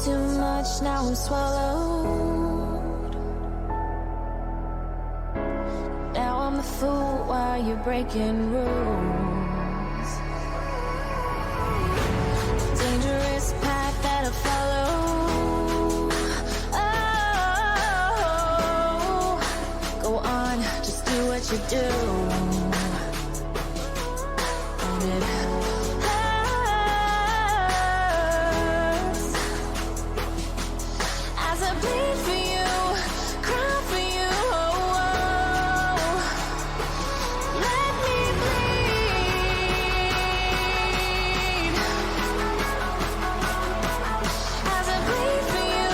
too much, now I'm swallowed. Now I'm a fool while you're breaking rules. Dangerous path that I follow. Oh, go on, just do what you do. And it hurts as I bleed for you, cry for you. Oh, let me bleed as I bleed for you,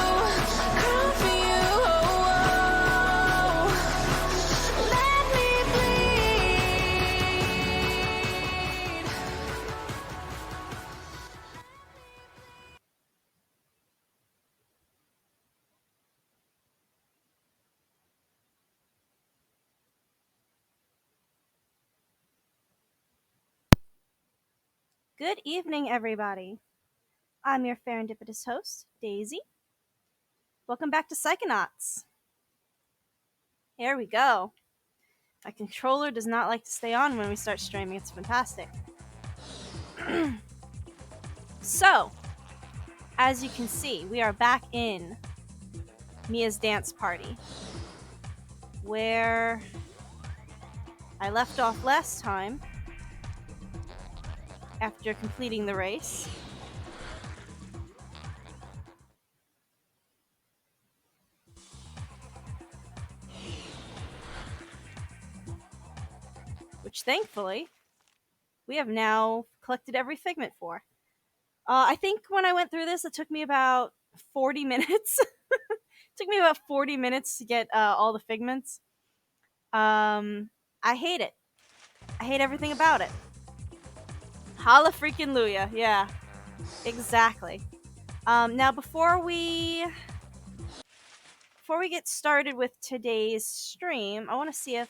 cry for you. Oh, let me bleed. Good evening, everybody. I'm your serendipitous host, Daisy. Welcome back to Psychonauts. Here we go. My controller does not like to stay on when we start streaming. It's fantastic. So, as you can see, we are back in Mia's dance party, where I left off last time after completing the race. Which, thankfully, we have now collected every figment for. I think when I went through this, it took me about 40 minutes. Took me about 40 minutes to get all the figments. I hate it. I hate everything about it. Holla freaking Luya. Yeah, exactly. Now before we get started with today's stream, I want to see if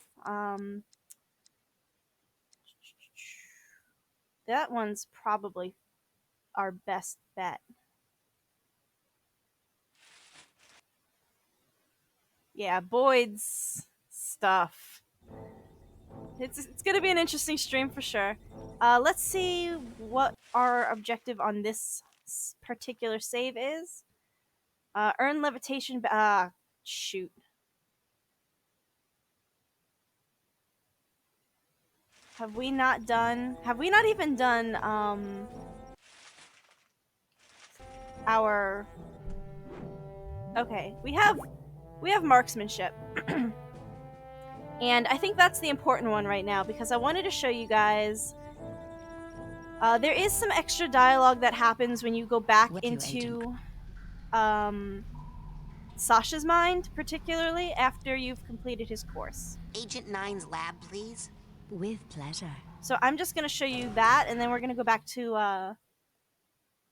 that one's probably our best bet. Yeah, Boyd's stuff. It's gonna be an interesting stream for sure. Let's see what our objective on this particular save is. Earn levitation. Shoot. Have we not even done our? Okay, we have marksmanship. And I think that's the important one right now because I wanted to show you guys. There is some extra dialogue that happens when you go back into Sasha's mind, particularly after you've completed his course. Agent 9's lab, please. With pleasure. So I'm just going to show you that, and then we're going to go back to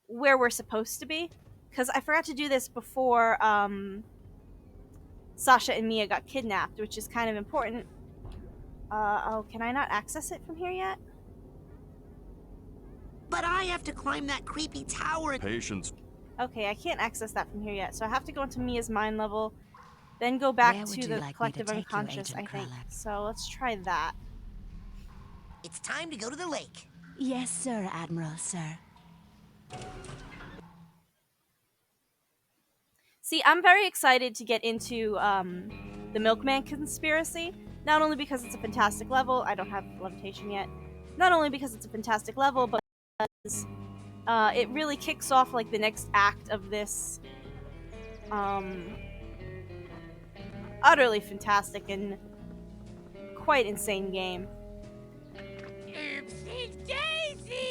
where we're supposed to be. Because I forgot to do this before Sasha and Mia got kidnapped, which is kind of important. Oh, can I not access it from here yet? But I have to climb that creepy tower. Patience. Okay, I can't access that from here yet, so I have to go into Mia's mind level, then go back to the collective unconscious, I think. So let's try that. It's time to go to the lake. Yes, sir, Admiral, sir. See, I'm very excited to get into the Milkman conspiracy, not only because it's a fantastic level, I don't have levitation yet, not only because it's a fantastic level, but because it really kicks off like the next act of this utterly fantastic and quite insane game.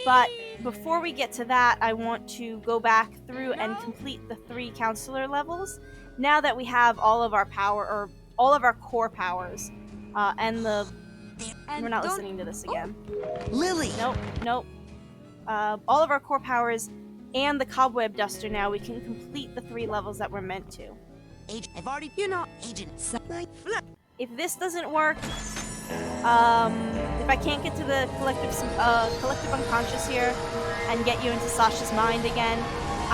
But before we get to that, I want to go back through and complete the 3 counselor levels. Now that we have all of our power, or all of our core powers, and the... We're not listening to this again. Lily! Nope. All of our core powers and the cobweb duster now, we can complete the 3 levels that we're meant to. I've already... Agent... If this doesn't work, if I can't get to the collective unconscious here and get you into Sasha's mind again,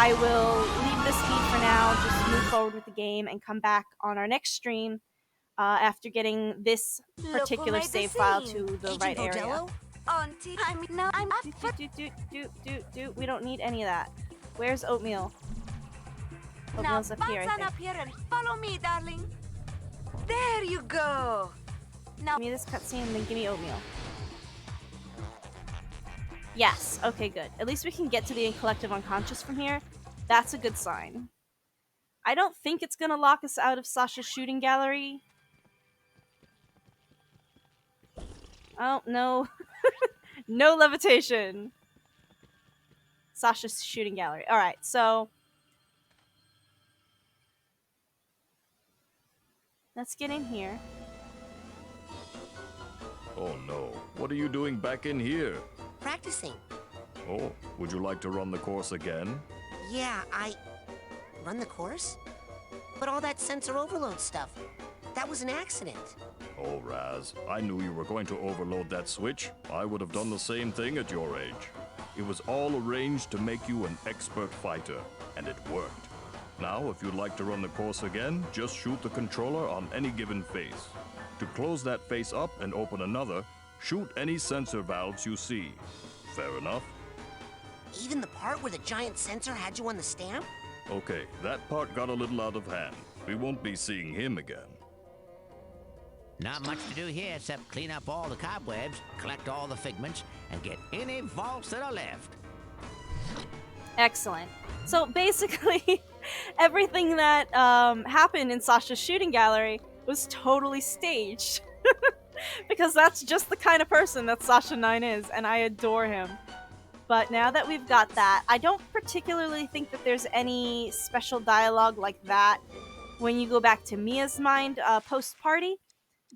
I will leave this feed for now, just move forward with the game, and come back on our next stream after getting this particular save file to the Agent right area. Vogello? Auntie, I'm up for We don't need any of that. Where's Oatmeal? now. Oatmeal's up here, I Bounce on think. up here and follow me, darling. There you go. Now, Give me this cutscene and then give me Oatmeal. Yes, okay, good. At least we can get to the collective unconscious from here. That's a good sign. I don't think it's gonna lock us out of Sasha's shooting gallery. Oh, no. No levitation. Sasha's shooting gallery. Alright, so let's get in here. Oh no, what are you doing back in here? Practicing. Oh, would you like to run the course again? Yeah, Run the course? But all that sensor overload stuff, that was an accident. Oh, Raz, I knew you were going to overload that switch. I would have done the same thing at your age. It was all arranged to make you an expert fighter, and it worked. Now, if you'd like to run the course again, just shoot the controller on any given face. To close that face up and open another, shoot any sensor valves you see. Fair enough? Even the part where the giant sensor had you on the stamp? Okay, that part got a little out of hand. We won't be seeing him again. Not much to do here except clean up all the cobwebs, collect all the figments, and get any vaults that are left. Excellent. So basically, everything that happened in Sasha's shooting gallery was totally staged. Because that's just the kind of person that Sasha 9 is, and I adore him. But now that we've got that, I don't particularly think that there's any special dialogue like that when you go back to Mia's mind post-party.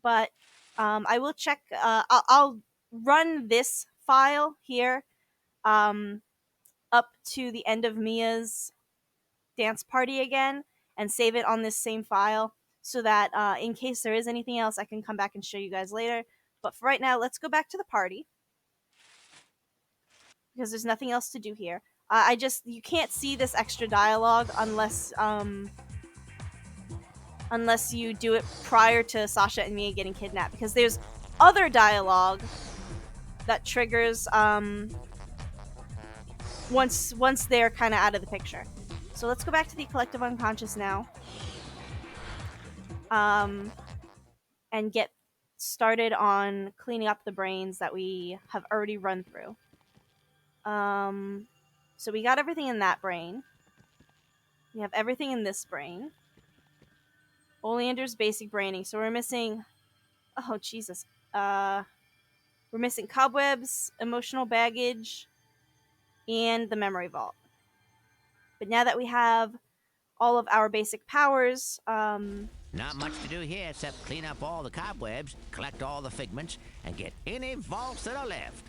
But I will check. I'll run this file here up to the end of Mia's dance party again and save it on this same file so that in case there is anything else, I can come back and show you guys later. But for right now, let's go back to the party because there's nothing else to do here. You can't see this extra dialogue unless you do it prior to Sasha and Mia getting kidnapped, because there's other dialogue that triggers once they're kind of out of the picture. So let's go back to the collective unconscious now, and get started on cleaning up the brains that we have already run through. So we got everything in that brain. We have everything in this brain. Oleander's basic braining. So we're missing... Oh, Jesus. We're missing cobwebs, emotional baggage, and the memory vault. But now that we have all of our basic powers, Not much to do here except clean up all the cobwebs, collect all the figments, and get any vaults that are left.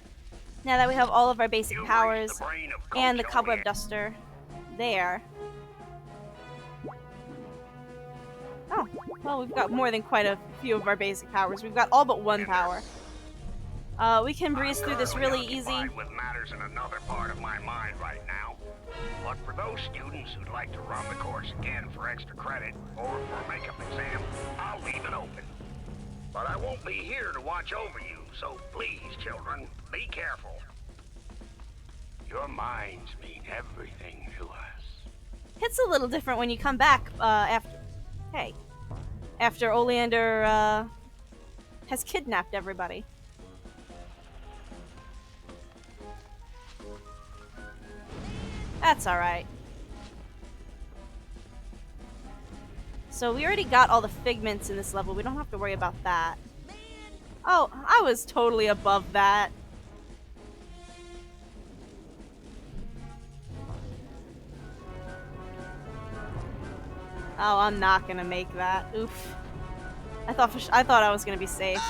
now that we have all of our basic powers and the cobweb duster there... Oh, well, we've got more than quite a few of our basic powers. We've got all but one power. We can breeze through this really easy. With matters in another part of my mind right now. But for those students who'd like to run the course again for extra credit or for a makeup exam, I'll leave it open. But I won't be here to watch over you, so please, children, be careful. Your minds mean everything to us. It's a little different when you come back after Oleander has kidnapped everybody. That's alright. So we already got all the figments in this level. We don't have to worry about that. Oh, I was totally above that. Oh, I'm not gonna make that. Oof. I thought I was gonna be safe.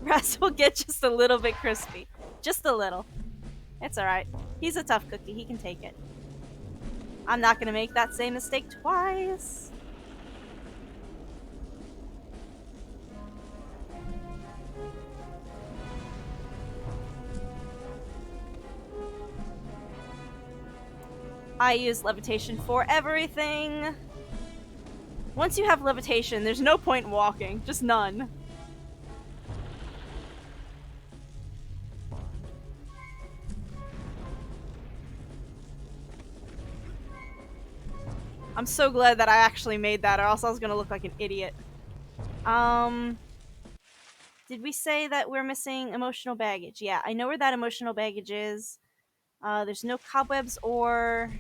Raz will get just a little bit crispy. Just a little. It's alright. He's a tough cookie. He can take it. I'm not gonna make that same mistake twice. I use levitation for everything. Once you have levitation, there's no point in walking. Just none. I'm so glad that I actually made that, or else I was gonna look like an idiot. Did we say that we're missing emotional baggage? Yeah, I know where that emotional baggage is. There's no cobwebs or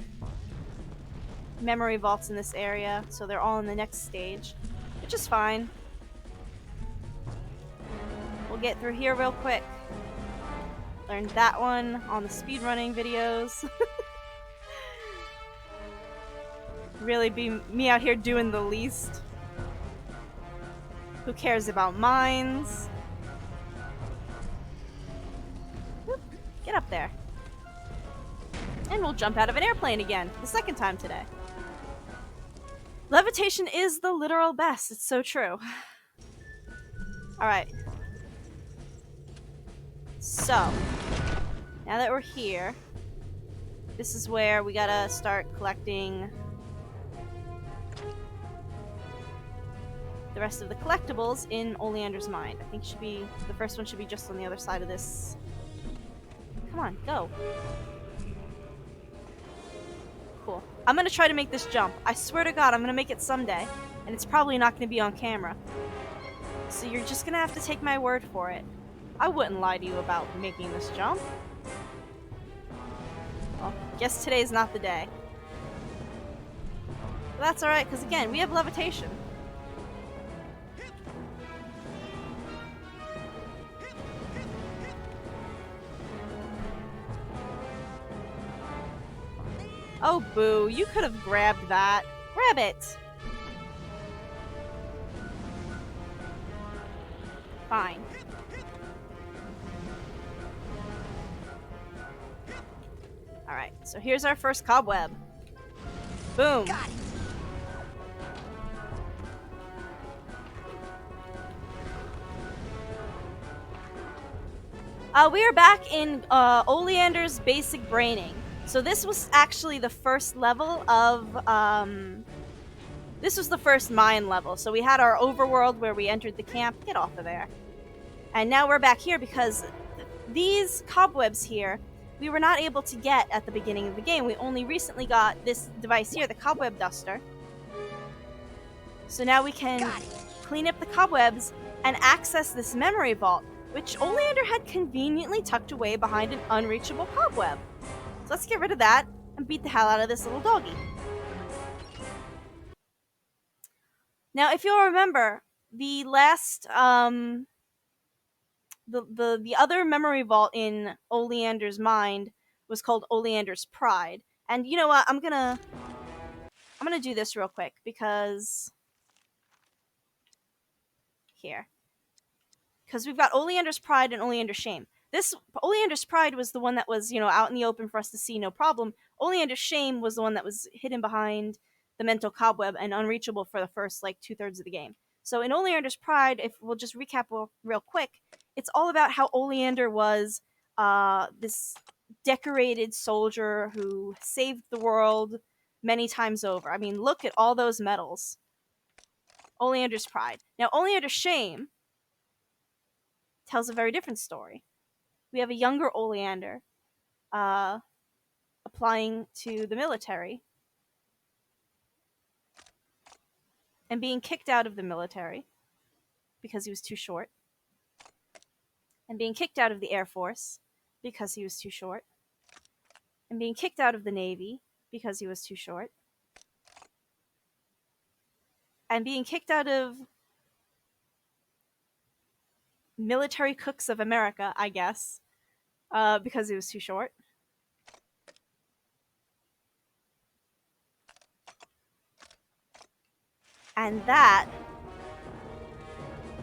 memory vaults in this area, so they're all in the next stage, which is fine. We'll get through here real quick. Learned that one on the speedrunning videos. Really be me out here doing the least. Who cares about mines? Whoop, get up there. And we'll jump out of an airplane again, the second time today. Levitation is the literal best, it's so true. Alright. So, now that we're here, this is where we gotta start collecting the rest of the collectibles in Oleander's Mind. I think the first one should be just on the other side of this. Come on, go. Cool. I'm gonna try to make this jump. I swear to God, I'm gonna make it someday, and it's probably not gonna be on camera. So you're just gonna have to take my word for it. I wouldn't lie to you about making this jump. Well, guess today's not the day. But that's alright, because again, we have levitation. Oh, boo. You could have grabbed that. Grab it! Fine. Alright, so here's our first cobweb. Boom. Got it. We are back in Oleander's basic braining. So this was actually the first level of, this was the first mine level. So we had our overworld where we entered the camp. Get off of there. And now we're back here because these cobwebs here, we were not able to get at the beginning of the game. We only recently got this device here, the cobweb duster. So now we can clean up the cobwebs and access this memory vault, which Oleander had conveniently tucked away behind an unreachable cobweb. So let's get rid of that and beat the hell out of this little doggy. Now, if you'll remember, the last, the other memory vault in Oleander's Mind was called Oleander's Pride. And you know what? I'm gonna do this real quick because here. Because we've got Oleander's Pride and Oleander's Shame. This Oleander's Pride was the one that was, out in the open for us to see, no problem. Oleander's Shame was the one that was hidden behind the mental cobweb and unreachable for the first, 2/3 of the game. So in Oleander's Pride, if we'll just recap real quick, it's all about how Oleander was this decorated soldier who saved the world many times over. I mean, look at all those medals. Oleander's Pride. Now, Oleander's Shame tells a very different story. We have a younger Oleander applying to the military and being kicked out of the military because he was too short, and being kicked out of the Air Force because he was too short, and being kicked out of the Navy because he was too short, and being kicked out of Military Cooks of America, I guess, because he was too short. And that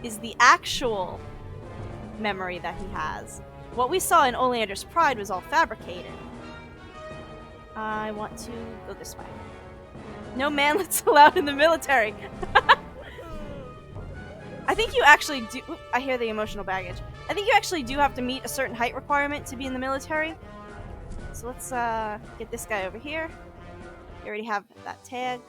is the actual memory that he has. What we saw in Oleander's Pride was all fabricated. I want to go this way. No manlets allowed in the military. I think you actually do. Oop, I hear the emotional baggage. I think you actually do have to meet a certain height requirement to be in the military. So let's get this guy over here. You already have that tag.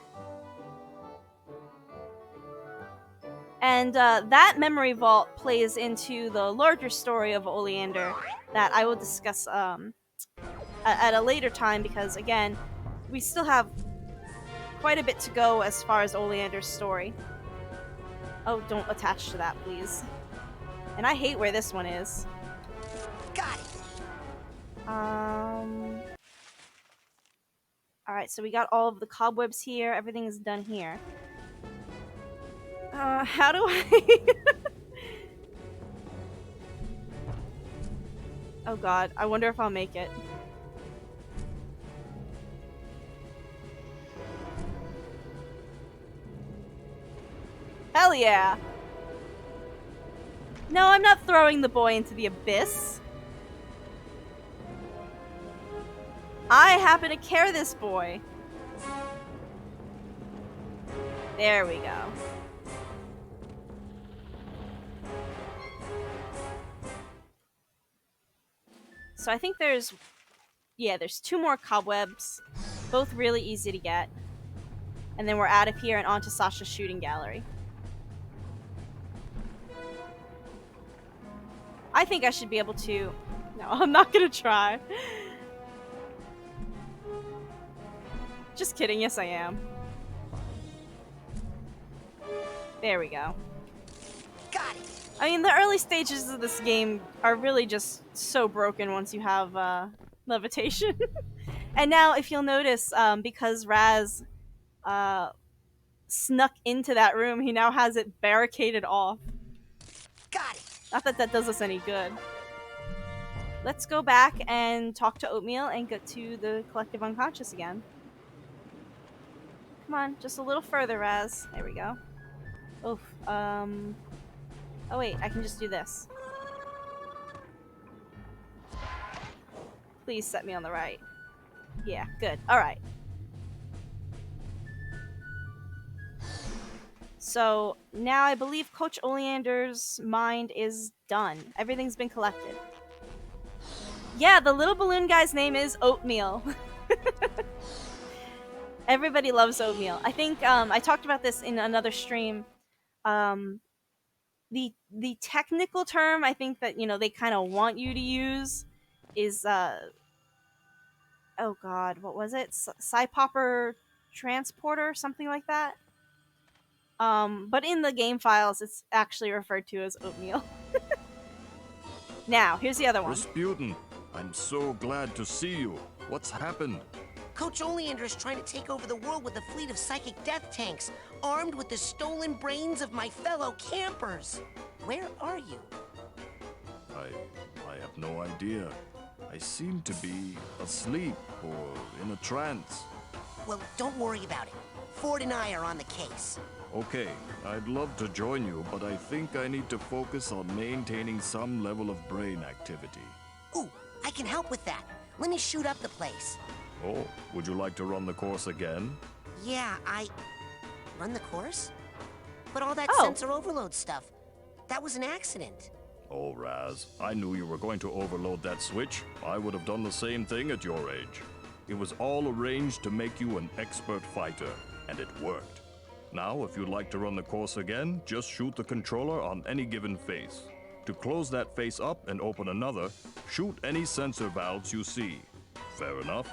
And that memory vault plays into the larger story of Oleander that I will discuss at a later time because, again, we still have quite a bit to go as far as Oleander's story. Oh, don't attach to that, please. And I hate where this one is. Got it. Alright, so we got all of the cobwebs here. Everything is done here. How do I... Oh god, I wonder if I'll make it. Hell yeah! No, I'm not throwing the boy into the abyss. I happen to care this boy. There we go. So I think there's 2 more cobwebs, both really easy to get. And then we're out of here and onto Sasha's shooting gallery. I think I should be able to... No, I'm not gonna try. Just kidding, yes I am. There we go. Got it. I mean, the early stages of this game are really just so broken once you have levitation. And now, if you'll notice, because Raz snuck into that room, he now has it barricaded off. Got it. Not that that does us any good. Let's go back and talk to Oatmeal and get to the collective unconscious again. Come on, just a little further, Raz. There we go. Oof. Oh wait, I can just do this. Please set me on the right. Yeah, good. Alright. So, now I believe Coach Oleander's mind is done. Everything's been collected. Yeah, the little balloon guy's name is Oatmeal. Everybody loves Oatmeal. I think, I talked about this in another stream. The technical term I think that, they kind of want you to use is, oh god, what was it? Psypopper Transporter, something like that. But in the game files, it's actually referred to as Oatmeal. Now, here's the other one. Rasputin, I'm so glad to see you. What's happened? Coach Oleander is trying to take over the world with a fleet of psychic death tanks, armed with the stolen brains of my fellow campers. Where are you? I have no idea. I seem to be asleep or in a trance. Well, don't worry about it. Ford and I are on the case. Okay, I'd love to join you, but I think I need to focus on maintaining some level of brain activity. Ooh, I can help with that. Let me shoot up the place. Oh, would you like to run the course again? Yeah, Run the course? But all that Oh. sensor overload stuff, that was an accident. Oh, Raz, I knew you were going to overload that switch. I would have done the same thing at your age. It was all arranged to make you an expert fighter, and it worked. Now, if you'd like to run the course again, just shoot the controller on any given face. To close that face up and open another, shoot any sensor valves you see. Fair enough?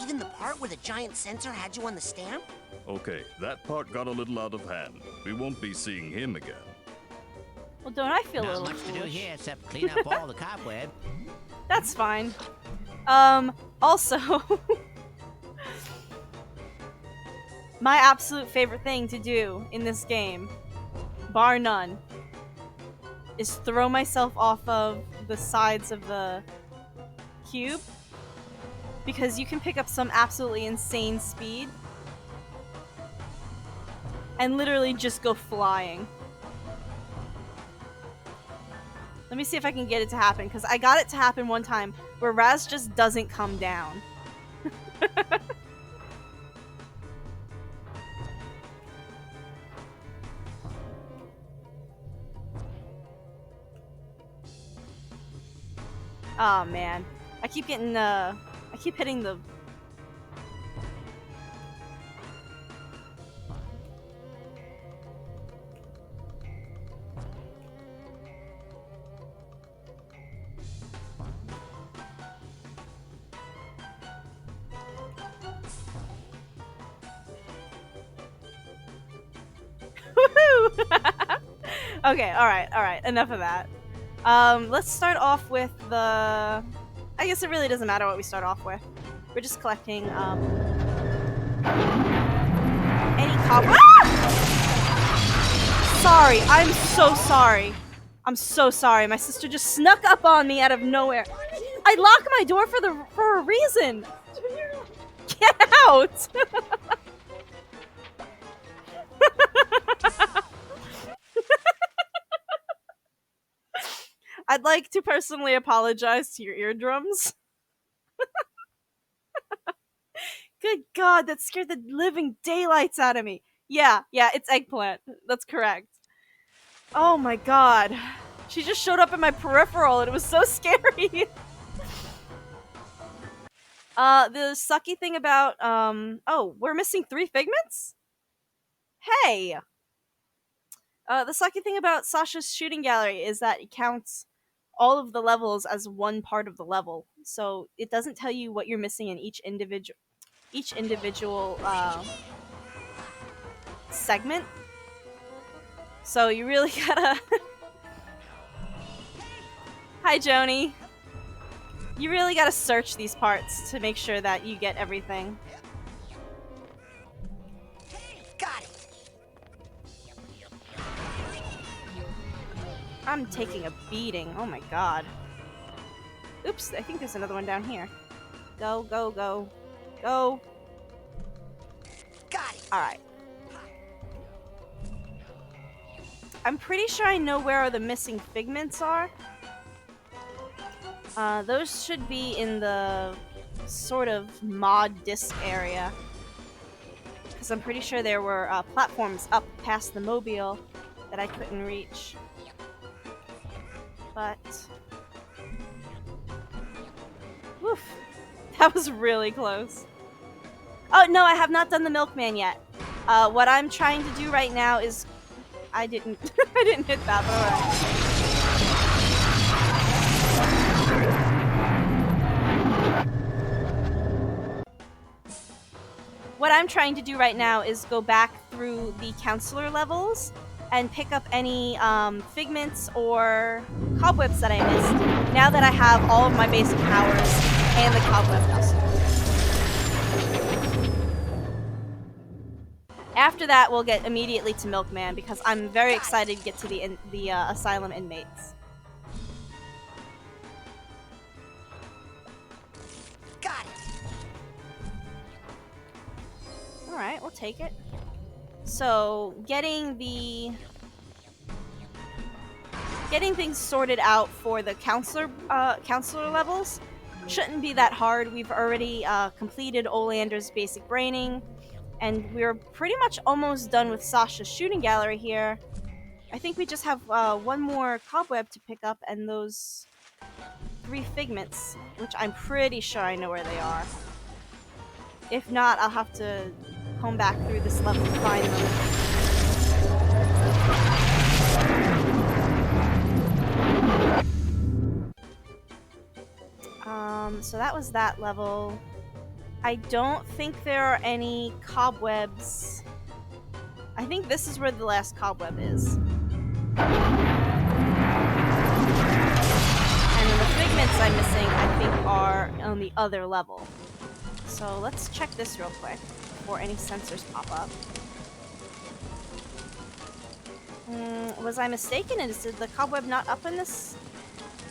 Even the part where the giant sensor had you on the stamp? Okay, that part got a little out of hand. We won't be seeing him again. Well, don't I feel a Not little much to do foolish? here except clean up all the cobwebs. That's fine. Also, my absolute favorite thing to do in this game, bar none, is throw myself off of the sides of the cube, because you can pick up some absolutely insane speed and literally just go flying. Let me see if I can get it to happen, because I got it to happen one time where Raz just doesn't come down. Oh man, I keep getting I keep hitting the Okay, alright, enough of that. Let's start off with the... I guess it really doesn't matter what we start off with. We're just collecting, any cobwebs. Ah! Sorry, I'm so sorry. I'm so sorry. My sister just snuck up on me out of nowhere. I lock my door for a reason. Get out! I'd like to personally apologize to your eardrums. Good God, that scared the living daylights out of me. Yeah, it's eggplant. That's correct. Oh my God. She just showed up in my peripheral and it was so scary. The sucky thing about, oh, we're missing 3 figments? Hey! The sucky thing about Sasha's shooting gallery is that it counts all of the levels as one part of the level. So it doesn't tell you what you're missing in each individual segment. So you really gotta... Hi, Joni. You really gotta search these parts to make sure that you get everything. Got it. I'm taking a beating. Oh my God. Oops, I think there's another one down here. Go, go, go. Go. Got it. Alright. I'm pretty sure I know where the missing figments are. Those should be in the sort of mod disc area. Because I'm pretty sure there were platforms up past the mobile that I couldn't reach. But... Woof. That was really close. Oh, no, I have not done the milkman yet. What I'm trying to do right now is... I didn't hit that, but alright. What I'm trying to do right now is go back through the counselor levels and pick up any figments or cobwebs that I missed, now that I have all of my basic powers and the cobweb dust. After that, we'll get immediately to Milkman, because I'm very excited to get to the asylum inmates. Got it. Alright, we'll take it. So, getting things sorted out for the counselor levels shouldn't be that hard. We've already completed Olander's basic braining, and we're pretty much almost done with Sasha's shooting gallery here. I think we just have one more cobweb to pick up, and those 3 figments, which I'm pretty sure I know where they are. If not, I'll have to comb back through this level to find them. So that was that level. I don't think there are any cobwebs. I think this is where the last cobweb is. And then the figments I'm missing, I think, are on the other level. So let's check this real quick before any sensors pop up. Was I mistaken? Is the cobweb not up in this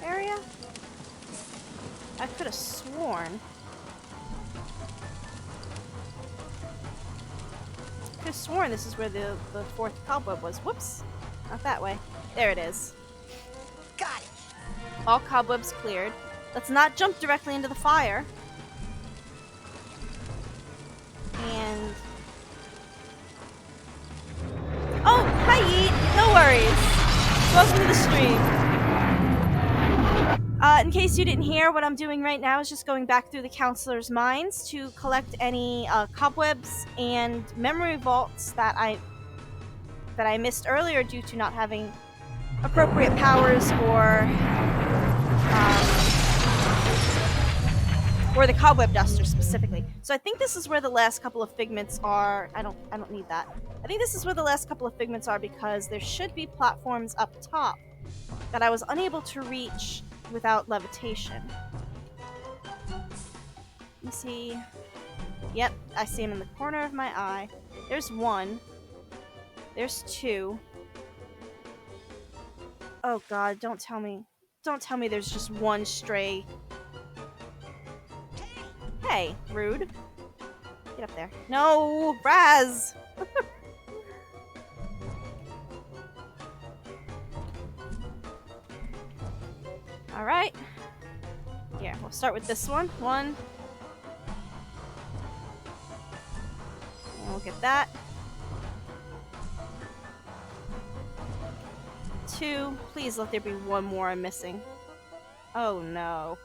area? I could have sworn. Could have sworn this is where the 4th cobweb was. Whoops! Not that way. There it is. Got it. All cobwebs cleared. Let's not jump directly into the fire. And... Oh! Hi, Yeet! No worries! Welcome to the stream. In case you didn't hear, what I'm doing right now is just going back through the counselor's minds to collect any cobwebs and memory vaults that I missed earlier due to not having appropriate powers or Or the cobweb duster specifically. So I think this is where the last couple of figments are. I don't need that. I think this is where the last couple of figments are because there should be platforms up top that I was unable to reach without levitation. Let me see. Yep, I see him in the corner of my eye. There's one. There's two. Oh god, don't tell me. Don't tell me there's just one stray. Hey, rude. Get up there. No! Raz! Alright. Here, we'll start with this one. One. And we'll get that. Two. Please let there be one more I'm missing. Oh no.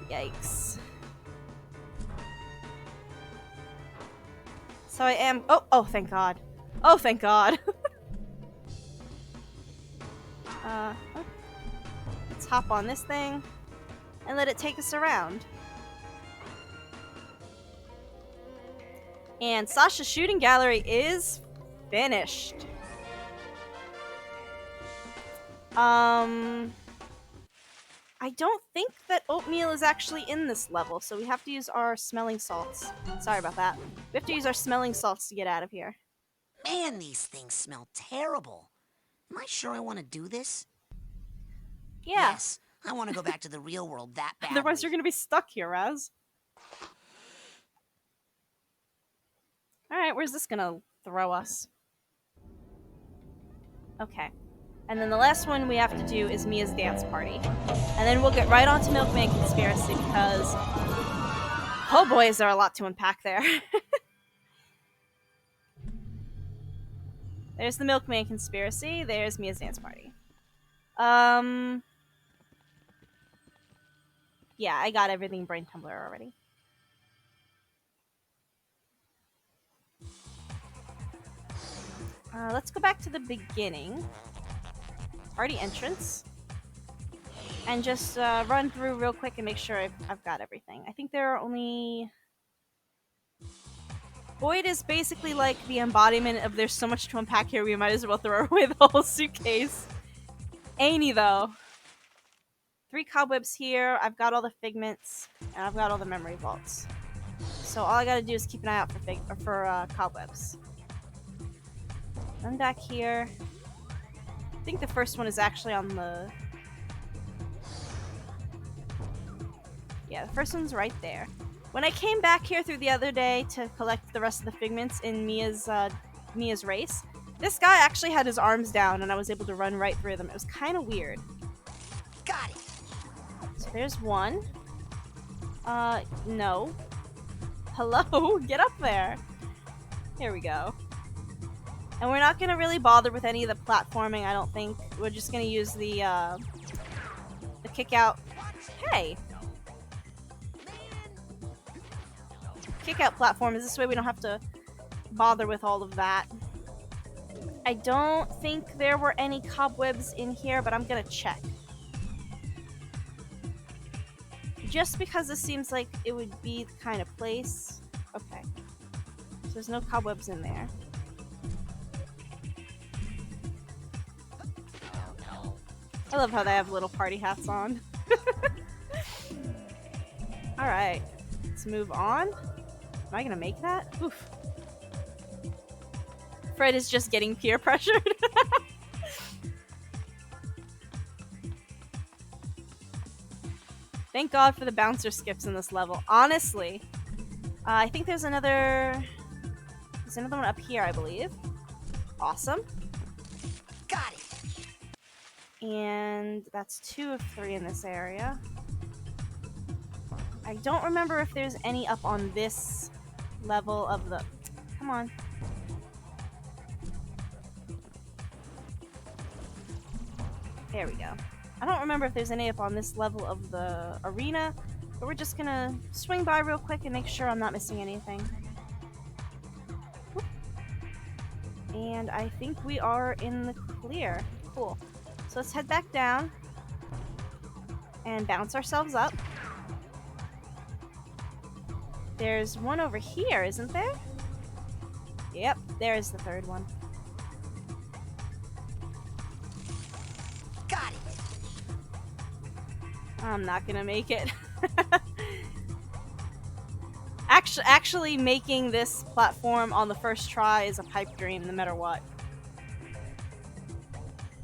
Yikes. So I am. Oh, thank God. Oh, thank God. Let's hop on this thing and let it take us around. And Sasha's shooting gallery is finished. I don't think that oatmeal is actually in this level, so we have to use our smelling salts. Sorry about that. We have to use our smelling salts to get out of here. Man, these things smell terrible. Am I sure I want to do this? Yeah. Yes, I want to go back to the real world that badly. Otherwise, you're gonna be stuck here, Raz. Alright, where's this gonna throw us? Okay. And then the last one we have to do is Mia's dance party. And then we'll get right on to Milkman Conspiracy because... oh boy, is there a lot to unpack there. There's the Milkman Conspiracy. There's Mia's dance party. Yeah, I got everything Brain Tumbler already. Let's go back to the beginning. Party entrance. And just run through real quick and make sure I've got everything. I think there are only... Boyd is basically like the embodiment of there's so much to unpack here, we might as well throw away the whole suitcase. Ain't he, though? 3 cobwebs here, I've got all the figments, and I've got all the memory vaults. So all I gotta do is keep an eye out for cobwebs. Then back here... I think the first one is actually on the... yeah, the first one's right there. When I came back here through the other day to collect the rest of the figments in Mia's race, this guy actually had his arms down and I was able to run right through them. It was kind of weird. Got it. So there's one. No. Hello? Get up there. Here we go. And we're not gonna really bother with any of the platforming, I don't think. We're just gonna use the kick out. Hey! Kick out platform is this way we don't have to bother with all of that. I don't think there were any cobwebs in here, but I'm gonna check. Just because this seems like it would be the kind of place. Okay. So there's no cobwebs in there. I love how they have little party hats on. Alright. Let's move on. Am I gonna make that? Oof. Fred is just getting peer pressured. Thank God for the bouncer skips in this level. Honestly. I think there's another... there's another one up here, I believe. Awesome. Got it. And that's 2 of 3 in this area. I don't remember if there's any up on this level of the... come on. There we go. I don't remember if there's any up on this level of the arena, but we're just gonna swing by real quick and make sure I'm not missing anything. Whoop. And I think we are in the clear. Cool. So let's head back down. and bounce ourselves up. There's one over here, isn't there? Yep, there's the third one. Got it. I'm not gonna make it. Actually, making this platform on the first try is a pipe dream, no matter what.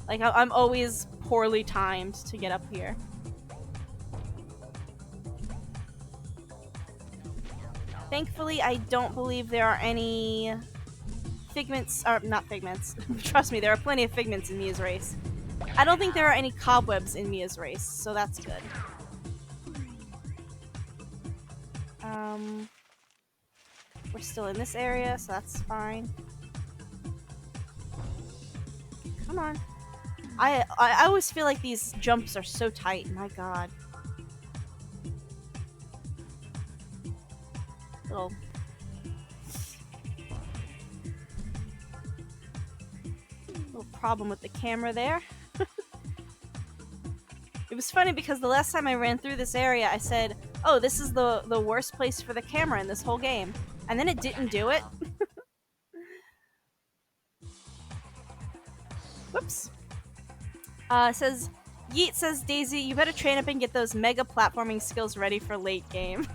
Like, I'm always poorly timed to get up here. Thankfully, I don't believe there are any figments, or not figments. Trust me, there are plenty of figments in Mia's race. I don't think there are any cobwebs in Mia's race, so that's good. We're still in this area, so that's fine. Come on. I always feel like these jumps are so tight. My god. Little problem with the camera there. It was funny because the last time I ran through this area, I said, "Oh, this is the worst place for the camera in this whole game," and then it didn't do it. Whoops. Says Yeet says Daisy, you better train up and get those mega platforming skills ready for late game.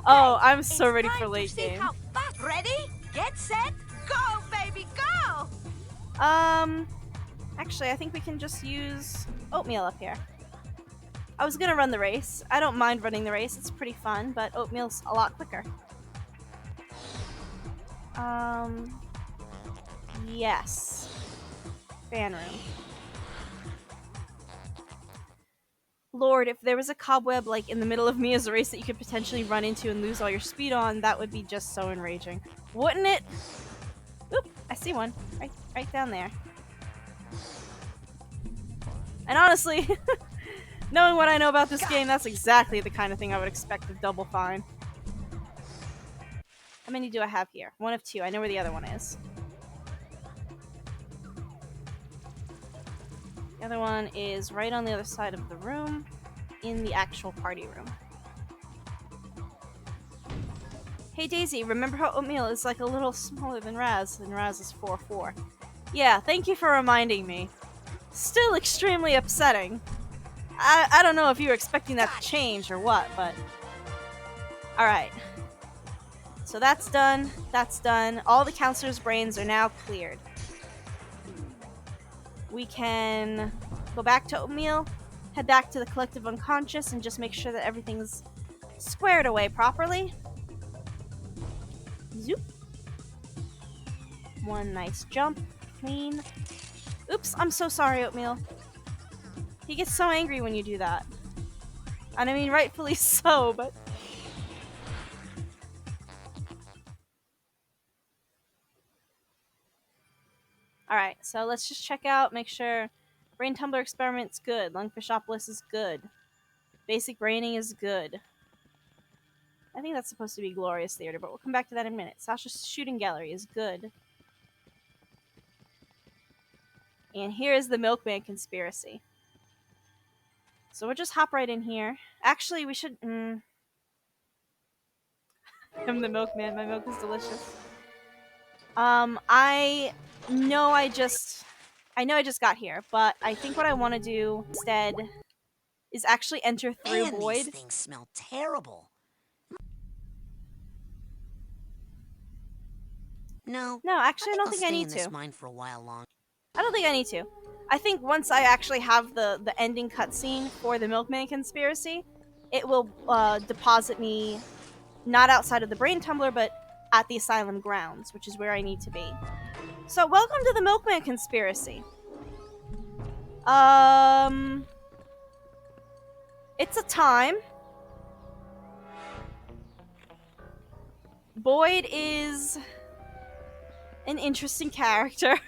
Oh, I'm so ready for late game. Ready? Get set, go, baby, go! Actually, I think we can just use oatmeal up here. I was gonna run the race. I don't mind running the race. It's pretty fun, but oatmeal's a lot quicker. Yes. Fan room. Lord, if there was a cobweb like in the middle of Mia's race that you could potentially run into and lose all your speed on, that would be just so enraging. Wouldn't it? Oop, I see one. Right down there. And honestly, knowing what I know about this game, that's exactly the kind of thing I would expect of Double Fine. How many do I have here? One of two. I know where the other one is. The other one is right on the other side of the room, in the actual party room. Hey Daisy, remember how oatmeal is like a little smaller than Raz, and Raz is 4'4"? Yeah, thank you for reminding me. Still extremely upsetting. I don't know if you were expecting that to change or what, but... Alright. So that's done, that's done. All the counselors' brains are now cleared. We can go back to oatmeal, head back to the collective unconscious, and just make sure that everything's squared away properly. Zoop. One nice jump. Clean. Oops, I'm so sorry, Oatmeal. He gets so angry when you do that. And I mean, rightfully so, but... Alright, so let's just check out, make sure Brain Tumbler Experiment's good, Lungfishopolis is good, Basic Braining is good. I think that's supposed to be Glorious Theater, but we'll come back to that in a minute. Sasha's Shooting Gallery is good. And here is the Milkman Conspiracy. So we'll just hop right in here. Actually, we should... I'm the milkman. My milk is delicious. I know I just got here, but I think what I want to do instead is actually enter through Man, Void. these things smell terrible. No, actually, I don't I'll think I stay need in this to. mine for a while longer. I don't think I need to. I think once I actually have the ending cutscene for the Milkman Conspiracy, it will deposit me not outside of the Brain Tumbler, but at the Asylum grounds, which is where I need to be. So, welcome to the Milkman Conspiracy. It's a time. Boyd is an interesting character.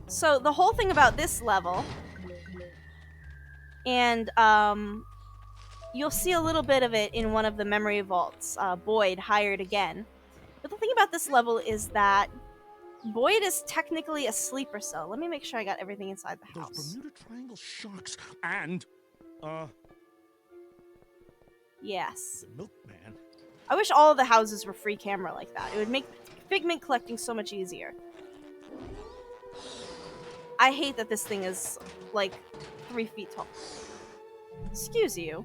So the whole thing about this level, and you'll see a little bit of it in one of the memory vaults, Boyd hired again. But the thing about this level is that Boyd is technically a sleeper cell. Let me make sure I got everything inside the Those house. Bermuda Triangle sharks and, Yes. the milkman. I wish all of the houses were free camera like that. It would make figment collecting so much easier. I hate that this thing is, like, 3 feet tall. Excuse you.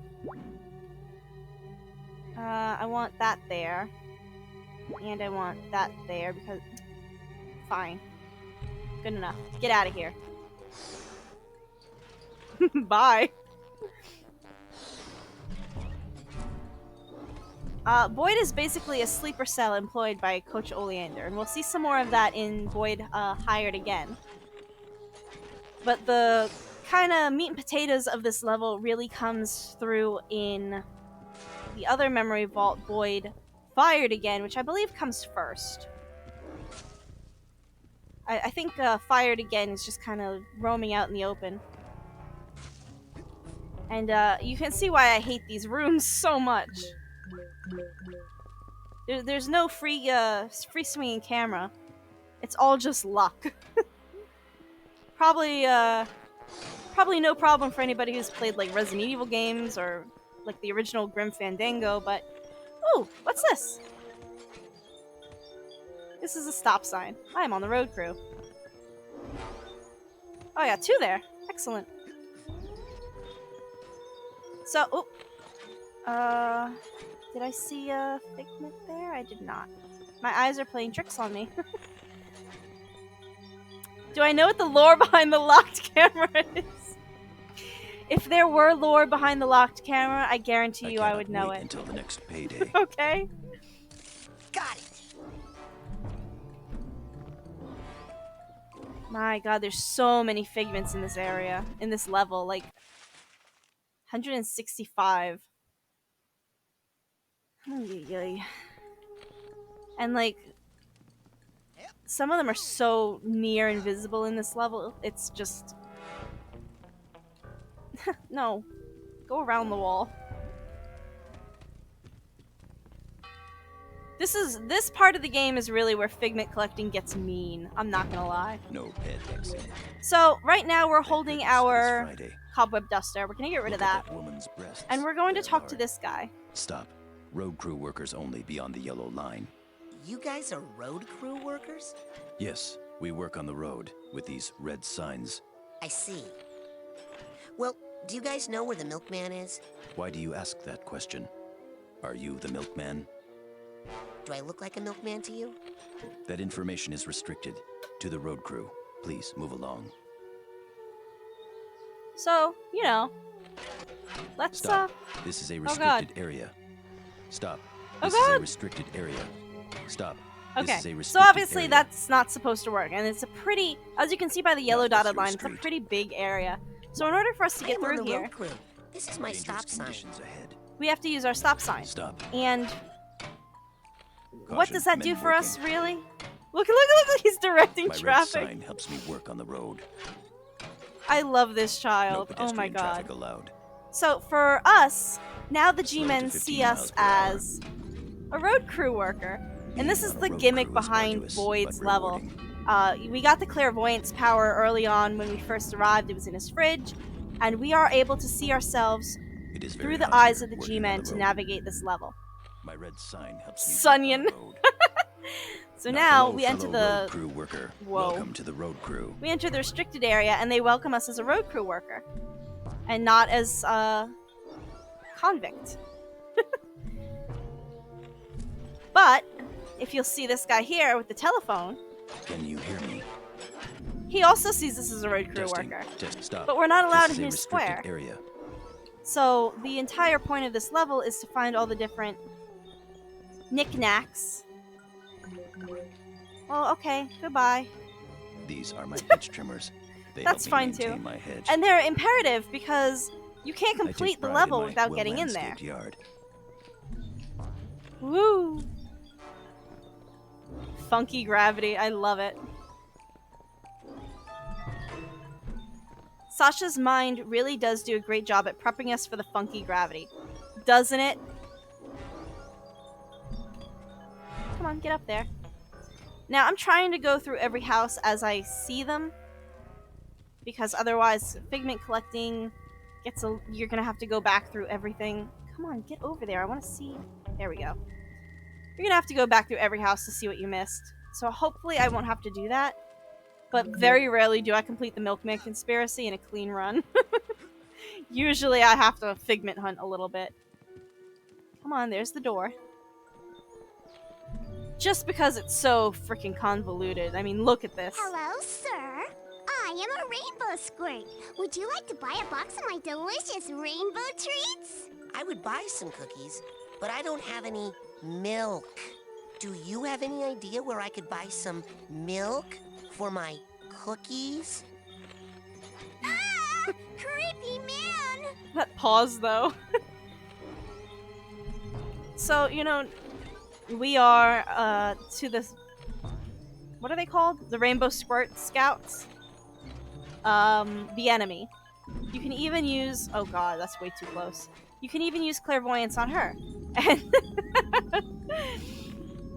I want that there. And I want that there because... Fine. Good enough. Get out of here. Bye. Boyd is basically a sleeper cell employed by Coach Oleander, and we'll see some more of that in Boyd Hired Again. But the kind of meat and potatoes of this level really comes through in the other memory vault, Boyd Fired Again, which I believe comes first. I think Fired Again is just kind of roaming out in the open. And you can see why I hate these rooms so much. There's no free swinging camera. It's all just luck. Probably no problem for anybody who's played like Resident Evil games or like the original Grim Fandango, but ooh, what's this? This is a stop sign. I am on the road crew. Oh, I got 2 there. Excellent. So, did I see a figment there? I did not. My eyes are playing tricks on me. Do I know what the lore behind the locked camera is? If there were lore behind the locked camera, I guarantee you I would know it. Until the next payday. Okay. Got it. My god, there's so many figments in this area, in this level, like 165. And like, some of them are so near invisible in this level, it's just... No. Go around the wall. This part of the game is really where figment collecting gets mean. I'm not gonna lie. No pet exit. So right now we're holding Goodness, our it's Friday. cobweb duster. We're gonna get rid of Look that. at woman's breasts. And we're going to They're talk to hard. this guy. Stop. Road crew workers only beyond the yellow line. You guys are road crew workers? Yes, we work on the road with these red signs. I see. Well, do you guys know where the milkman is? Why do you ask that question? Are you the milkman? Do I look like a milkman to you? That information is restricted to the road crew. Please move along. So, you know, let's Stop. This is a God. restricted area. Stop. Oh, This is a God. restricted area. Stop. Okay, This is a so restricted obviously area. that's not supposed to work, and it's a pretty, as you can see by the yellow Not this dotted line, it's a street. pretty big area. So in order for us to I get am on through the here, road crew. This is my Dangerous stop sign. conditions ahead. we have to use our stop sign. Stop. And what Caution, does that men do for us, working. really? Look, he's directing My red traffic. sign helps me work on the road. I love this No child. Oh pedestrian my god. traffic allowed. So for us, now the Slow to G-men 15 see us miles per hour. as a road crew worker. And this is Being on a the road gimmick crew is behind arduous, Boyd's but level. rewarding. We got the clairvoyance power early on when we first arrived. It was in his fridge. And we are able to see ourselves It is very through the hot eyes here, of the working on G-men the to road. navigate this level. My red sign helps me Sunyan. work on the road. So Now, now hello, we enter fellow the road crew worker. Whoa. Welcome to the road crew. we enter the restricted area, and they welcome us as a road crew worker, and not as a convict. But if you'll see this guy here with the telephone, Can you hear me? he also sees us as a road crew Testing. worker. Test. Stop. But we're not allowed This in is a his restricted square. area. So the entire point of this level is to find all the different knickknacks. Well, okay, goodbye. These are my hedge trimmers. They That's help me fine, maintain too. my hedge. And they're imperative because you can't I take complete the pride level my without getting in there. well-landscaped Yard. Woo! Funky gravity, I love it. Sasha's mind really does do a great job at prepping us for the funky gravity. Doesn't it? Come on, get up there. Now, I'm trying to go through every house as I see them, because otherwise figment collecting you're gonna have to go back through everything. Come on, get over there. I want to see. There we go. You're gonna have to go back through every house to see what you missed. So hopefully I won't have to do that. But very rarely do I complete the Milkman Conspiracy in a clean run. Usually I have to figment hunt a little bit. Come on, there's the door. Just because it's so freaking convoluted. I mean, look at this. Hello, sir. I am a rainbow squirt. Would you like to buy a box of my delicious rainbow treats? I would buy some cookies, but I don't have any milk. Do you have any idea where I could buy some milk for my cookies? Ah! Creepy man! That pause, though. So, you know, we are, to the... What are they called? The Rainbow Squirt Scouts? The enemy. You can even use... Oh god, that's way too close. You can even use clairvoyance on her.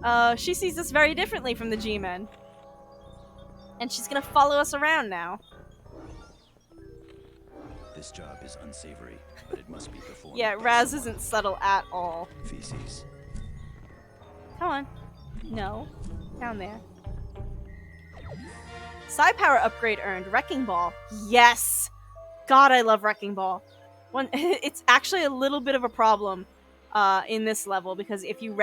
And... she sees us very differently from the G-Men. And she's gonna follow us around now. This job is unsavory, but it must be performed. Yeah, by Raz someone. isn't subtle at all. Feces. Come on. No. Down there. Psi power upgrade earned. Wrecking Ball. Yes! God, I love Wrecking Ball. It's actually a little bit of a problem in this level, because if you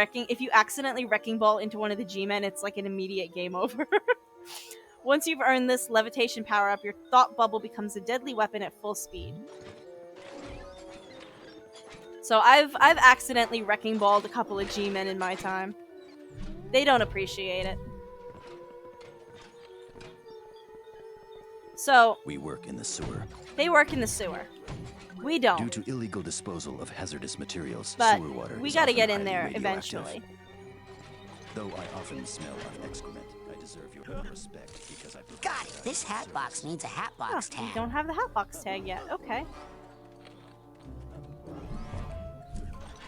accidentally Wrecking Ball into one of the G-Men, it's like an immediate game over. Once you've earned this levitation power-up, your thought bubble becomes a deadly weapon at full speed. So I've accidentally Wrecking Balled a couple of G-Men in my time. They don't appreciate it. So... We work in the sewer. They work in the sewer. We don't. Due to illegal disposal of hazardous materials, But sewer water we is gotta often get in highly there radioactive. eventually. Though I often smell of excrement, I deserve your respect because I provide Got it. This hat box needs a hat Oh, box you tag. don't have the Hatbox tag yet. Okay.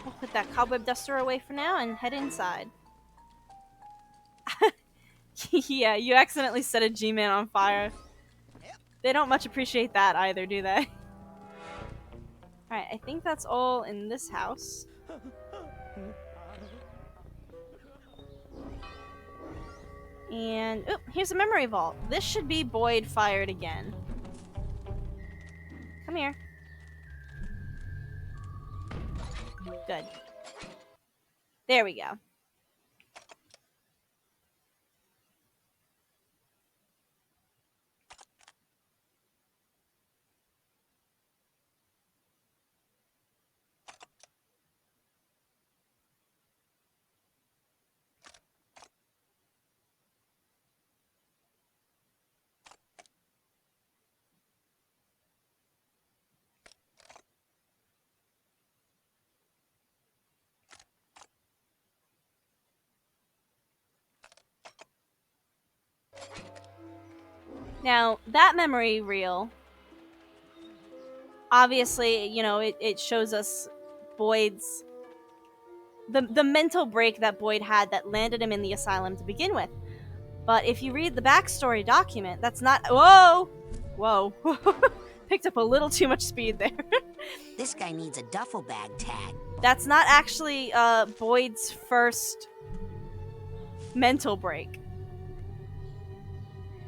We'll put that cobweb duster away for now and head inside. Yeah, you accidentally set a G-Man on fire. They don't much appreciate that either, do they? Alright, I think that's all in this house. And, oop, here's a memory vault. This should be Boyd fired again. Come here. Good. There we go. Now, that memory reel, obviously, you know, it shows us Boyd's... The mental break that Boyd had that landed him in the asylum to begin with. But if you read the backstory document, that's not... Whoa! Whoa. Picked up a little too much speed there. This guy needs a duffel bag tag. That's not actually Boyd's first mental break.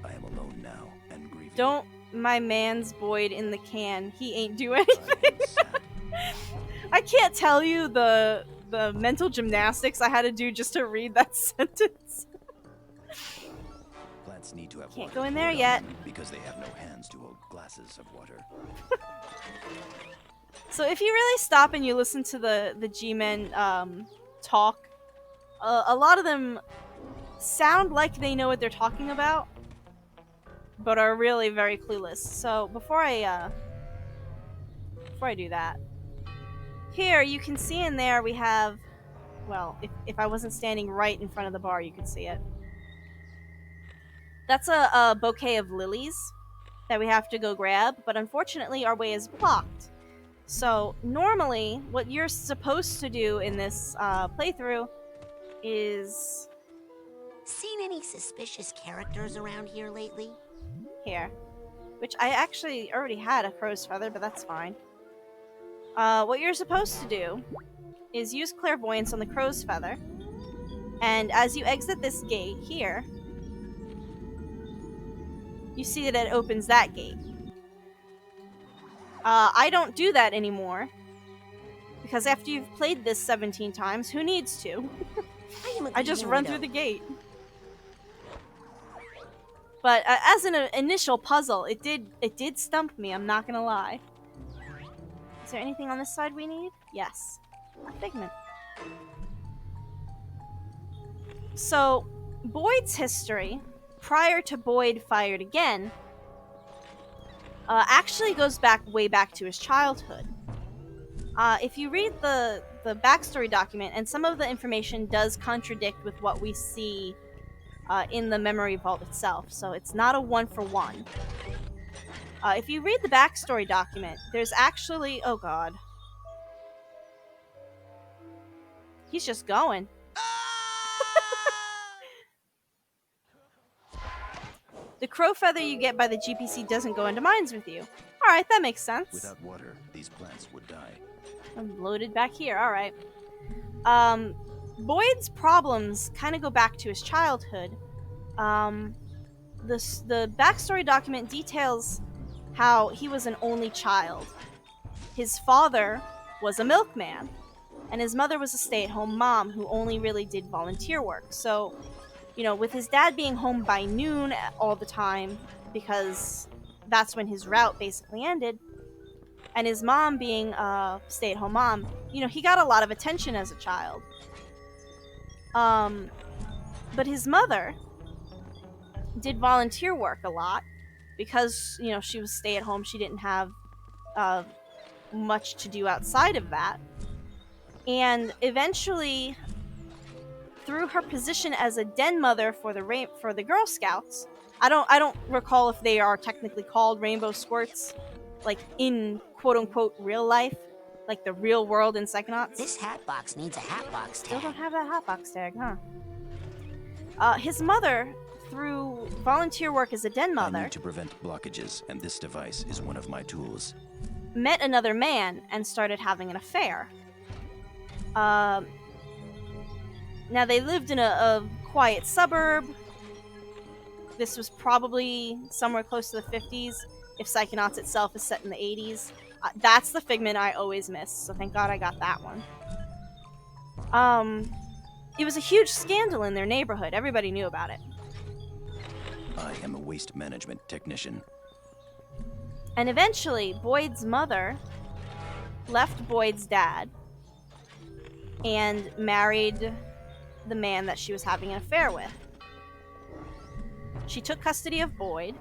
I am alone now and grieving. Don't my man's Boyd in the can. He ain't do anything. I can't tell you the mental gymnastics I had to do just to read that sentence. Plants need to have Can't water go in there poured on yet. them because they have no hands to hold glasses of water. So if you really stop and you listen to the G-Men talk, a lot of them sound like they know what they're talking about, but are really very clueless. So before I do that, here you can see in there we have, well, if I wasn't standing right in front of the bar, you could see it. That's a bouquet of lilies that we have to go grab, but unfortunately our way is blocked. So normally, what you're supposed to do in this playthrough is Seen any suspicious characters around here lately? Here. Which I actually already had a crow's feather, but that's fine. What you're supposed to do is use clairvoyance on the crow's feather, and as you exit this gate here, you see that it opens that gate. I don't do that anymore, because after you've played this 17 times, who needs to? I just run through the gate. But as an initial puzzle, it did stump me, I'm not gonna lie. Is there anything on this side we need? Yes. A figment. So, Boyd's history, prior to Boyd fired again, actually goes way back to his childhood. If you read the backstory document, and some of the information does contradict with what we see in the memory vault itself, so it's not a one-for-one. If you read the backstory document, there's actually... Oh god. He's just going. The crow feather you get by the GPC doesn't go into mines with you. Alright, that makes sense. Without water, these plants would die. I'm loaded back here, alright. Boyd's problems kind of go back to his childhood. The backstory document details how he was an only child. His father was a milkman, and his mother was a stay-at-home mom who only really did volunteer work. So, you know, with his dad being home by noon all the time, because that's when his route basically ended, and his mom being a stay-at-home mom, you know, he got a lot of attention as a child. But his mother did volunteer work a lot because, you know, she was stay-at-home. She didn't have much to do outside of that. And eventually, through her position as a den mother for the Girl Scouts, I don't recall if they are technically called Rainbow Squirts, like in quote-unquote real life, like the real world in Psychonauts. This hat box needs a hat box tag. Still don't have that hat box tag, huh? His mother, through volunteer work as a den mother, I need to prevent blockages, and this device is one of my tools. Met another man and started having an affair. Now they lived in a quiet suburb. This was probably somewhere close to the 50s, if Psychonauts itself is set in the 80s. That's the figment I always miss, so thank God I got that one. It was a huge scandal in their neighborhood. Everybody knew about it. I am a waste management technician. And eventually, Boyd's mother left Boyd's dad and married the man that she was having an affair with. She took custody of Boyd,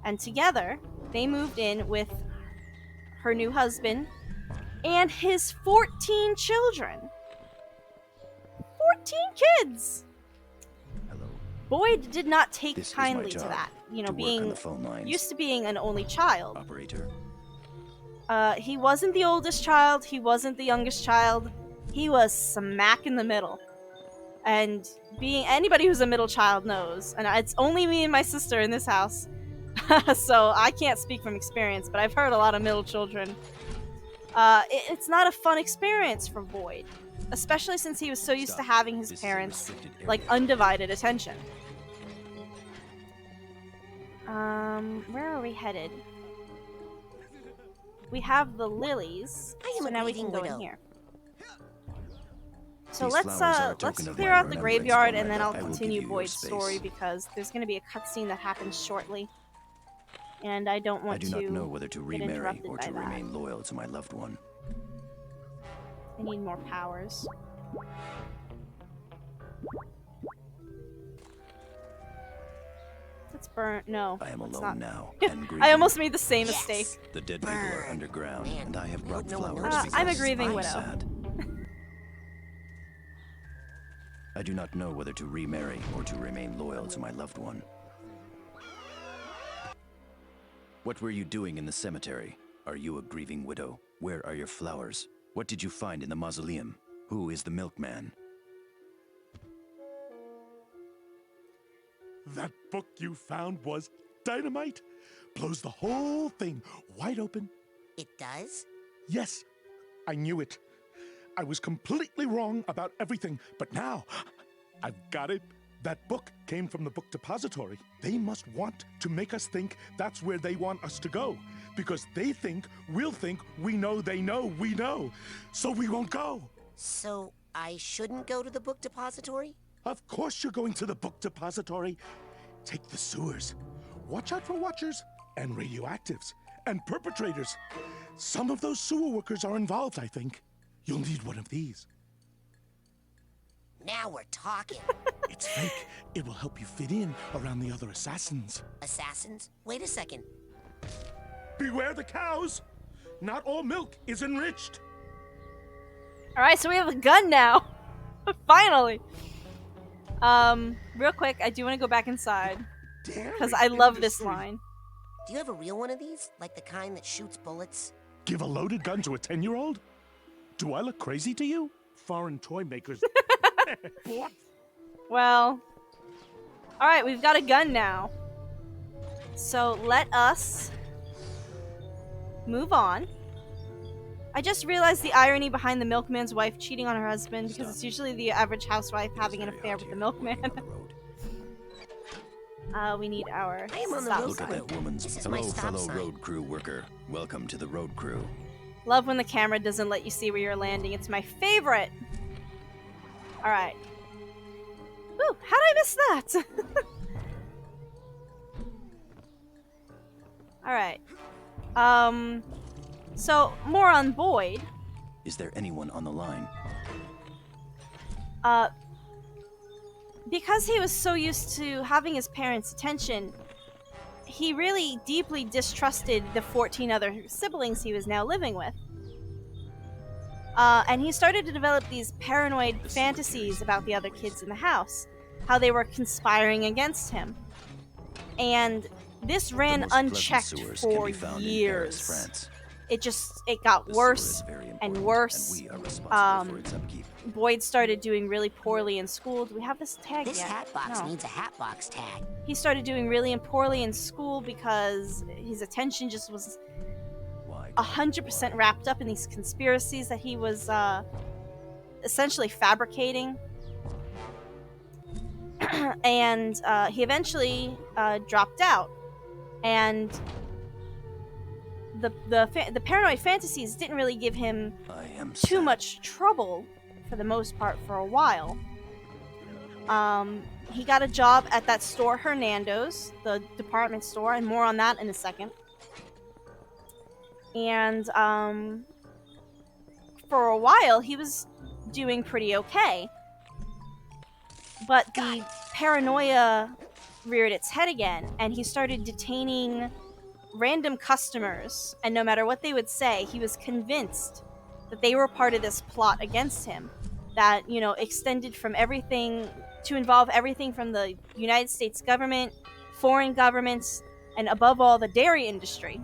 and together, they moved in with her new husband and his 14 children. 14 kids! Hello. Boyd did not take This kindly is my to job, that. You know, to work on being the phone lines. used to being an only child. Operator. He wasn't the oldest child, he wasn't the youngest child. He was smack in the middle. And being anybody who's a middle child knows, and it's only me and my sister in this house, so I can't speak from experience, but I've heard a lot of middle children. It's not a fun experience for Boyd, especially since he was so used to having his parents' like undivided attention. Where are we headed? We have the lilies, so now we can go in here. So let's clear out the graveyard, and then I'll continue Boyd's story, because there's going to be a cutscene that happens shortly, and I don't want to. I do not know whether to remarry or to by that. remain loyal to my loved one. I need more powers. Let's burn. No, I am let's alone not. now. And I almost made the same mistake. The dead people are underground, and I have brought flowers. I'm a because grieving I'm widow. sad. I do not know whether to remarry or to remain loyal to my loved one. What were you doing in the cemetery? Are you a grieving widow? Where are your flowers? What did you find in the mausoleum? Who is the milkman? That book you found was dynamite. Blows the whole thing wide open. It does? Yes, I knew it. I was completely wrong about everything, but now I've got it. That book came from the book depository. They must want to make us think that's where they want us to go, because they think we'll think we know they know we know, so we won't go. So I shouldn't go to the book depository? Of course you're going to the book depository. Take the sewers. Watch out for watchers and radioactives and perpetrators. Some of those sewer workers are involved, I think. You'll need one of these. Now we're talking. It's fake. It will help you fit in around the other assassins. Assassins? Wait a second. Beware the cows! Not all milk is enriched. Alright, so we have a gun now. Finally. Real quick, I do want to go back inside. Because I love this line. Do you have a real one of these? Like the kind that shoots bullets? Give a loaded gun to a 10-year-old? Do I look crazy to you? Foreign toy makers. What? Well. Alright, we've got a gun now. So let us move on. I just realized the irony behind the milkman's wife cheating on her husband, because it's usually the average housewife having an affair with the milkman. We need our I am on the stop road. Look at sign. that woman's This is my hello, stop fellow sign. road crew worker. Welcome to the road crew. Love when the camera doesn't let you see where you're landing. It's my favorite. Alright. Ooh, how did I miss that? Alright. So, more on Boyd. Is there anyone on the line? Because he was so used to having his parents' attention, he really deeply distrusted the 14 other siblings he was now living with. And he started to develop these paranoid fantasies about the other kids in the house, how they were conspiring against him. And this The ran most pleasant unchecked sewers can for be found in Paris, years. France. It got The sewer worse is very and important, worse. and we are responsible for its upkeep. Boyd started doing really poorly in school. Do we have this tag This yet? hat box No. needs a hat box tag. He started doing really poorly in school because his attention just was Why? 100% wrapped up in these conspiracies that he was essentially fabricating. And he eventually dropped out. And the paranoid fantasies didn't really give him I am too sad. much trouble for the most part for a while. He got a job at that store, Hernando's, the department store, and more on that in a second. And for a while, he was doing pretty okay. But the paranoia reared its head again, and he started detaining random customers, and no matter what they would say, he was convinced that they were part of this plot against him that, you know, extended from everything to involve everything from the United States government, foreign governments, and above all, the dairy industry.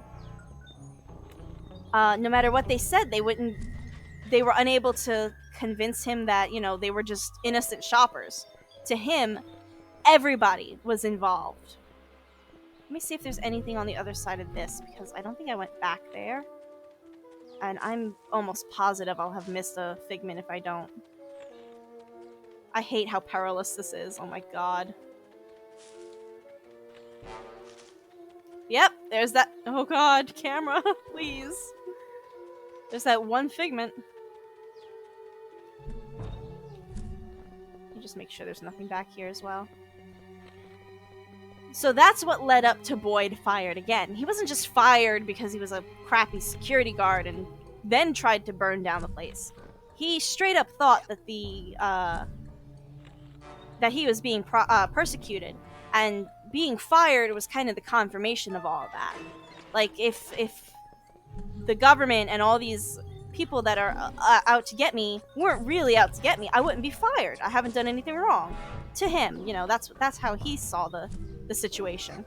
No matter what they said, they were unable to convince him that, you know, they were just innocent shoppers. To him, everybody was involved. Let me see if there's anything on the other side of this, because I don't think I went back there. And I'm almost positive I'll have missed a figment if I don't. I hate how perilous this is. Oh my god. Yep, there's that. Oh god, camera, please. There's that one figment. Let me just make sure there's nothing back here as well. So that's what led up to Boyd fired again. He wasn't just fired because he was a crappy security guard and then tried to burn down the place. He straight up thought that that he was being persecuted, and being fired was kind of the confirmation of all of that. Like, if the government and all these people that are out to get me weren't really out to get me, I wouldn't be fired. I haven't done anything wrong. To him, you know, that's how he saw the situation.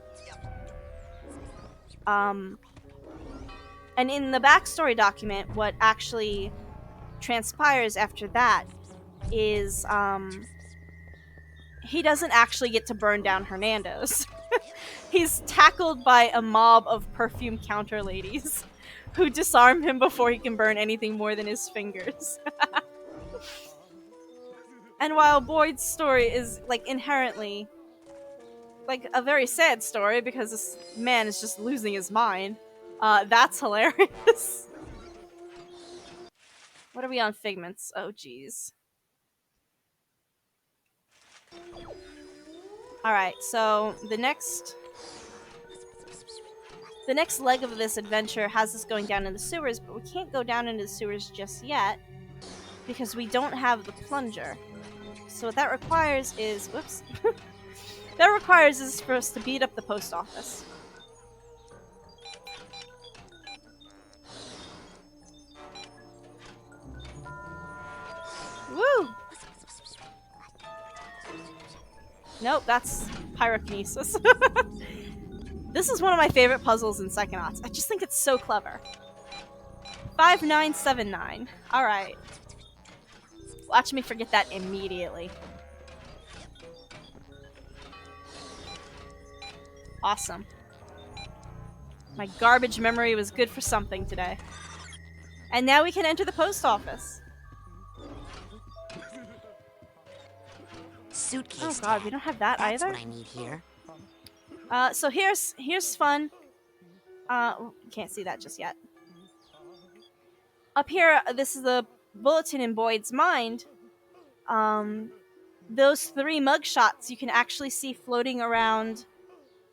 And in the backstory document, what actually transpires after that is he doesn't actually get to burn down Hernando's. He's tackled by a mob of perfume counter ladies who disarm him before he can burn anything more than his fingers. And while Boyd's story is, like, inherently, like, a very sad story because this man is just losing his mind, that's hilarious. What are we on Figments? Oh, jeez. Alright, so the next leg of this adventure has us going down in the sewers, but we can't go down into the sewers just yet because we don't have the plunger. So what that requires is, whoops, that requires is for us to beat up the post office. Woo! Nope, that's pyrokinesis. This is one of my favorite puzzles in Psychonauts. I just think it's so clever. 5979. Alright. Watch me forget that immediately. Awesome. My garbage memory was good for something today. And now we can enter the post office. Suitcase. Oh god, we don't have that That's either? what I need here. So here's fun. Can't see that just yet. Up here, this is the bulletin in Boyd's mind. Those 3 mugshots you can actually see floating around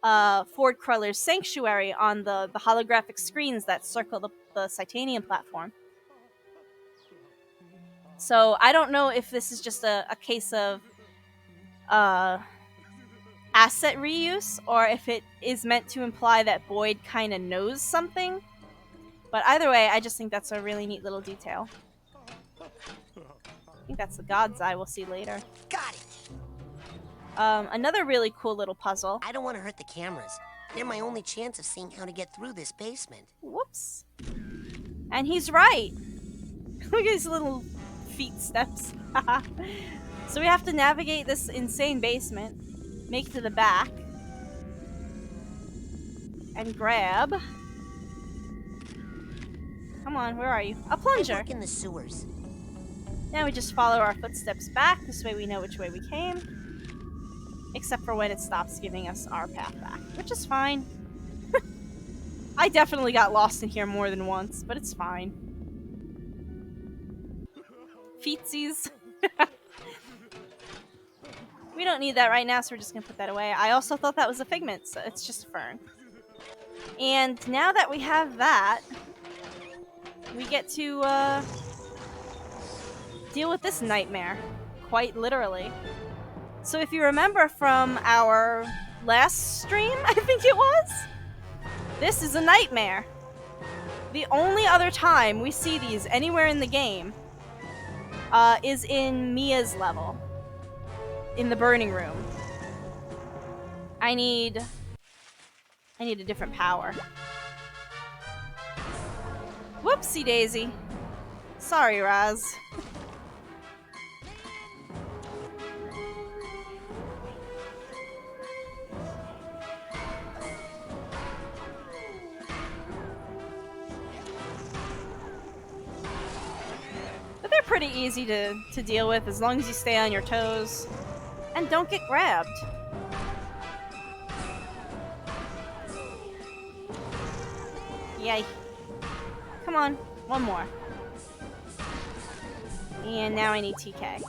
Ford Cruller's sanctuary on the holographic screens that circle the Psychonium platform. So I don't know if this is just a case of asset reuse, or if it is meant to imply that Boyd kind of knows something. But either way, I just think that's a really neat little detail. I think that's the God's Eye we'll see later. Got it. Another really cool little puzzle. I don't want to hurt the cameras. They're my only chance of seeing how to get through this basement. Whoops. And he's right. Look at his little feet steps. So we have to navigate this insane basement, make it to the back, and grab. Come on, where are you? A plunger. I work in the sewers. Now we just follow our footsteps back. This way we know which way we came. Except for when it stops giving us our path back, which is fine. I definitely got lost in here more than once, but it's fine. Feetsies. We don't need that right now, so we're just gonna put that away. I also thought that was a figment, so it's just a fern. And now that we have that, we get to deal with this nightmare, quite literally. So if you remember from our last stream, I think it was, this is a nightmare. The only other time we see these anywhere in the game is in Mia's level, in the burning room. I need a different power. Whoopsie daisy. Sorry, Raz. But they're pretty easy to deal with as long as you stay on your toes and don't get grabbed. Yay. Come on, one more. And now I need TK.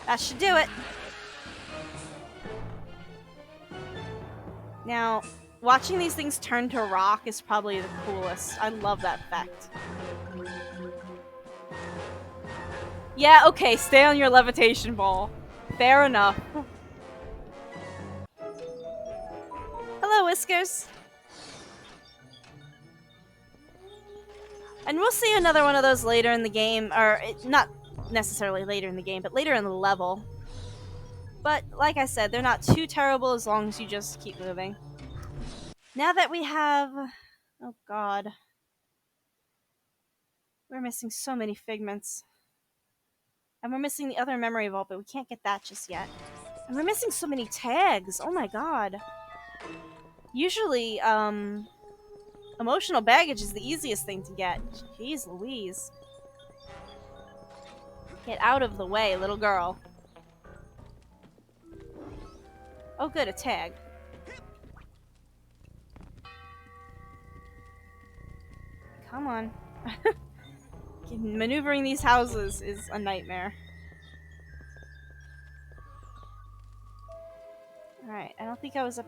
That should do it. Now, watching these things turn to rock is probably the coolest. I love that effect. Yeah, okay, stay on your levitation ball. Fair enough. Hello, Whiskers. And we'll see another one of those later in the game, or not necessarily later in the game, but later in the level. But like I said, they're not too terrible as long as you just keep moving. Now that we have... Oh god. We're missing so many figments. And we're missing the other memory vault, but we can't get that just yet. And we're missing so many tags. Oh my god. Usually, emotional baggage is the easiest thing to get. Jeez Louise. Get out of the way, little girl. Oh good, a tag. Come on. Maneuvering these houses is a nightmare. Alright, I don't think I was up...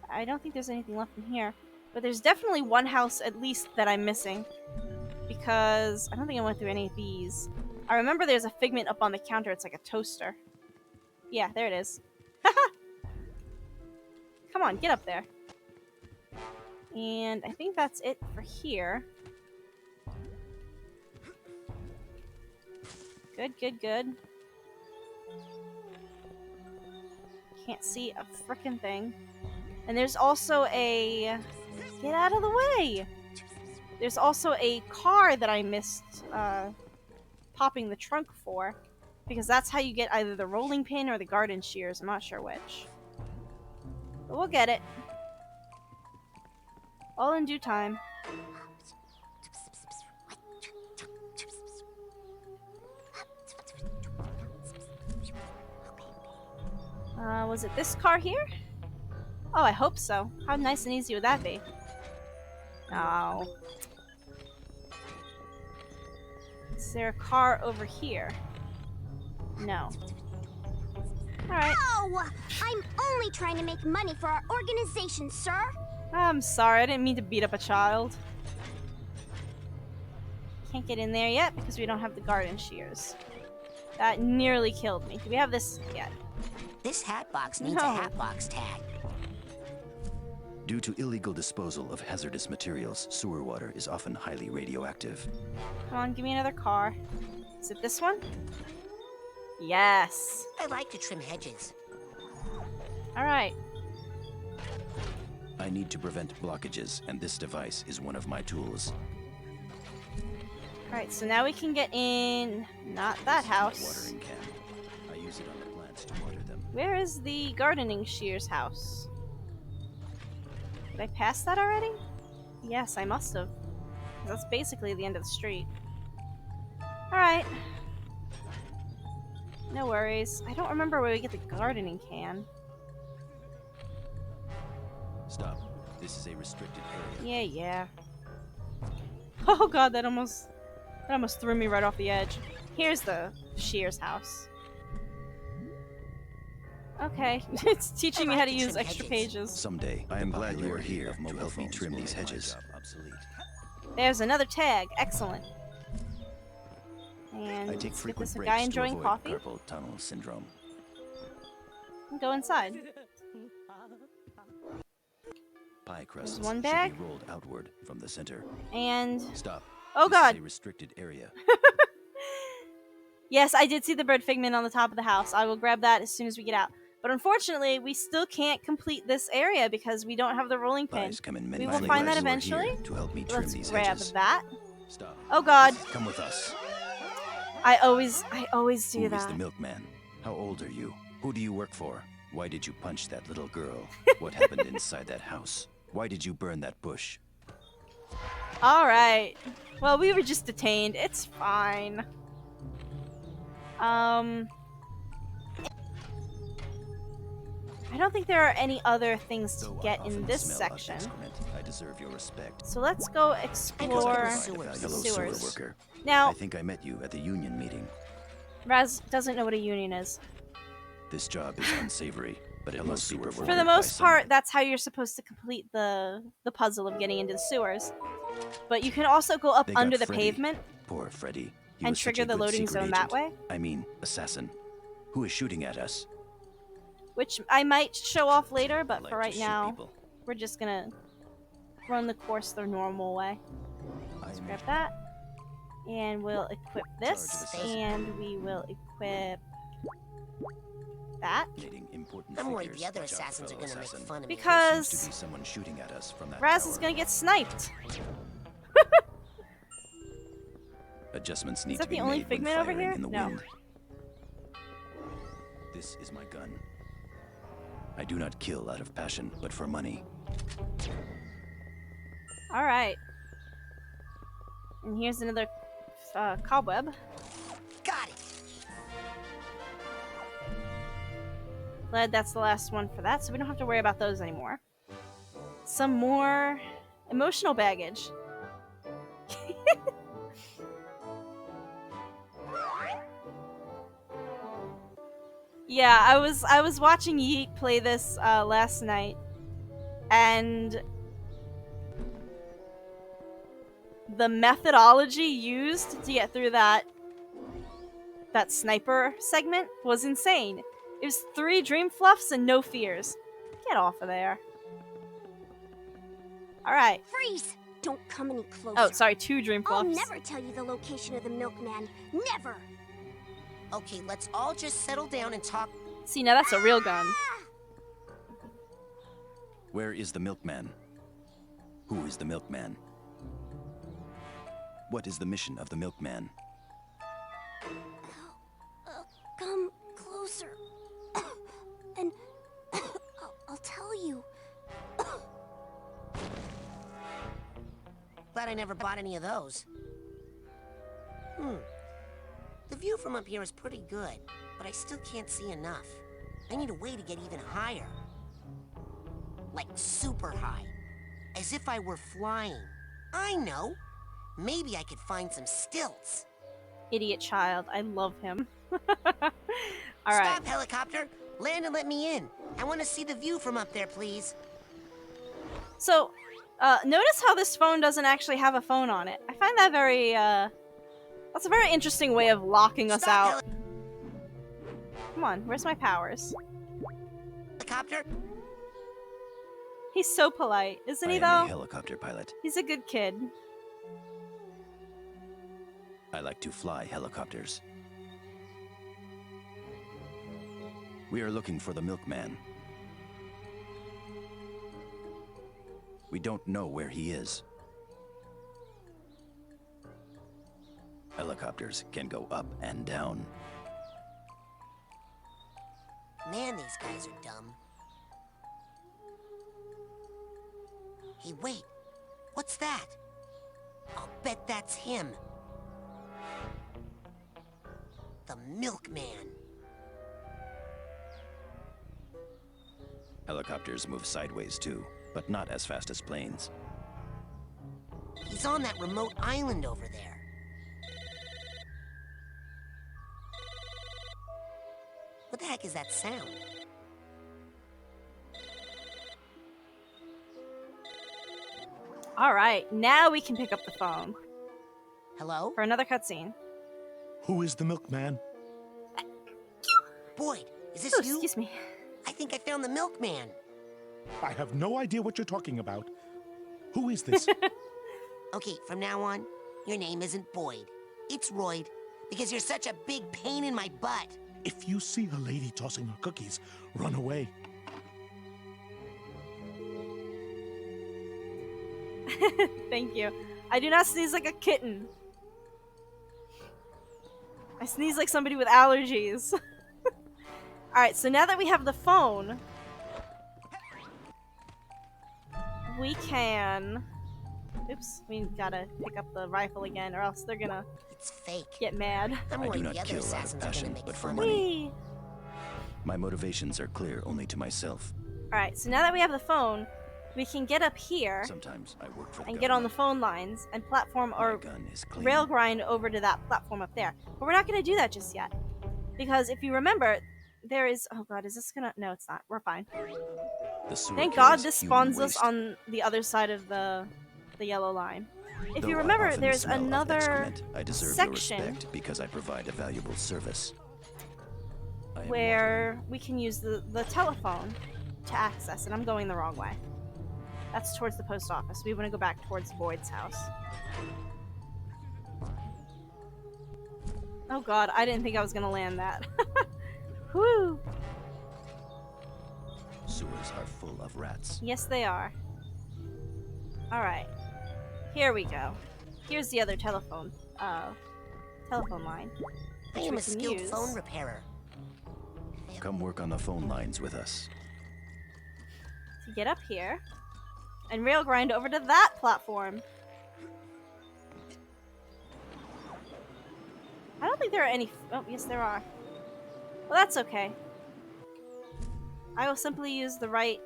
I don't think there's anything left in here. But there's definitely one house, at least, that I'm missing. Because I don't think I went through any of these. I remember there's a figment up on the counter. It's like a toaster. Yeah, there it is. Come on, get up there. And I think that's it for here. Good, good, good. Can't see a frickin' thing. And there's also a... Get out of the way! There's also a car that I missed popping the trunk for. Because that's how you get either the rolling pin or the garden shears. I'm not sure which. But we'll get it. All in due time. Was it this car here? Oh, I hope so. How nice and easy would that be? No. Is there a car over here? No. Alright. Oh! I'm only trying to make money for our organization, sir. I'm sorry, I didn't mean to beat up a child. Can't get in there yet because we don't have the garden shears. That nearly killed me. Do we have this yet? This hat box needs No. a hat box tag. Due to illegal disposal of hazardous materials, sewer water is often highly radioactive. Come on, give me another car. Is it this one? Yes. I like to trim hedges. Alright. I need to prevent blockages, and this device is one of my tools. Alright, so now we can get in... Not that house. Watering can. I use it on the plants to water them. Where is the gardening shears house? Did I pass that already? Yes, I must have. That's basically the end of the street. Alright. No worries. I don't remember where we get the gardening can. Stop. This is a restricted area. Yeah. Oh god, that almost threw me right off the edge. Here's the shears house. Okay, it's teaching me how to use extra pages. Someday, I am glad you are here to help me trim these hedges. There's another tag. Excellent. And I take let's get frequent this a breaks guy to enjoying avoid coffee. carpal tunnel syndrome. And go inside. Pie crusts one should bag. be rolled outward from the center. And Stop. oh This god. is a restricted area. Yes, I did see the bird figment on the top of the house. I will grab that as soon as we get out. But unfortunately, we still can't complete this area because we don't have the rolling pin. Pies come in many We will flavors. find that You are eventually. here to help me trim Let's these grab hedges. that. Stop. Oh god. Come with us. I always do Who is that. the milkman? How old are you? Who do you work for? Why did you punch that little girl? What happened inside that house? Why did you burn that bush? Alright. Well, we were just detained. It's fine. I don't think there are any other things to Though I get often in this smell of section. excrement, I deserve your respect. So let's go I explore go to the Hello, sewers. the sewer sewers. worker. Now, I think I met you at the union meeting. Raz doesn't know what a union is. This job is unsavory, but it must be performed For the by most someone. part, that's how you're supposed to complete the puzzle of getting into the sewers. But you can also go up They got under the Freddy. pavement Poor Freddy. He and was such trigger a the good loading secret zone that agent. way. I mean, assassin. Who is shooting at us? Which I might show off later, I but like for to right shoot now, people. we're just gonna run the course the normal way. Let's grab that. And we'll equip this. Charge of assassin. And we will equip that. Getting important I'm worried figures. the other Watch out, assassins are fellow gonna make assassin. fun of me. There Because seems to be someone shooting at us from that Raz tower. is gonna get sniped. Adjustments need that to be the only made when figment over firing here? in the No. wind. This is my gun. I do not kill out of passion, but for money. Alright. And here's another cobweb. Got it. Glad that's the last one for that, so we don't have to worry about those anymore. Some more emotional baggage. Yeah, I was watching Yeet play this last night, and the methodology used to get through that sniper segment was insane. It was 3 dream fluffs and no fears. Get off of there. Alright. Freeze! Don't come any closer. Oh, sorry, 2 dream I'll fluffs. never tell you the location of the milkman. Never! Okay, let's all just settle down and talk. See, now that's a real gun. Where is the milkman? Who is the milkman? What is the mission of the milkman? Come closer. And I'll tell you. Glad I never bought any of those. The view from up here is pretty good, but I still can't see enough. I need a way to get even higher. Like super high. As if I were flying. I know. Maybe I could find some stilts. Idiot child. I love him. Alright. Stop, helicopter. Land and let me in. I want to see the view from up there, please. So, notice how this phone doesn't actually have a phone on it. I find that very, that's a very interesting way of locking us out. Come on, where's my powers? Helicopter? He's so polite, isn't he, I am though? a helicopter pilot. He's a good kid. I like to fly helicopters. We are looking for the milkman. We don't know where he is. Helicopters can go up and down. Man, these guys are dumb. Hey, wait. What's that? I'll bet that's him. The milkman. Helicopters move sideways too, but not as fast as planes. He's on that remote island over there. What the heck is that sound? Alright, now we can pick up the phone. Hello? For another cutscene. Who is the milkman? Boyd, is this Oh, you? excuse me. I think I found the milkman. I have no idea what you're talking about. Who is this? Okay, from now on, your name isn't Boyd. It's Royd, because you're such a big pain in my butt. If you see a lady tossing her cookies, run away. Thank you. I do not sneeze like a kitten. I sneeze like somebody with allergies. Alright, so now that we have the phone, we can... Oops, we gotta pick up the rifle again, or else they're gonna It's fake. get mad. I'm I do worried not the other kill out of assassins are gonna passion, make but for fun money. of me. Whee! My motivations are clear only to myself. Alright, so now that we have the phone, we can get up here Sometimes I work for the and get on the government. phone lines and platform My or gun is clean. rail grind over to that platform up there. But we're not going to do that just yet. Because if you remember, there is... Oh god, is this gonna... No, it's not. We're fine. The sewer Thank god carries this human spawns us waste. on the other side of the yellow line. If Though you I remember, often there's smell of another excrement, I deserve section your respect because I provide a valuable service. I am where we can use the telephone to access it. I'm going the wrong way. That's towards the post office. We want to go back towards Boyd's house. Oh god, I didn't think I was going to land that. Whew! Sewers are full of rats. Yes, they are. Alright. Here we go. Here's the other telephone telephone line. I which am we a can skilled use. phone repairer. Come work on the phone lines with us. To get up here and rail grind over to that platform. I don't think there are any. Oh, yes, there are. Well, that's okay. I will simply use the right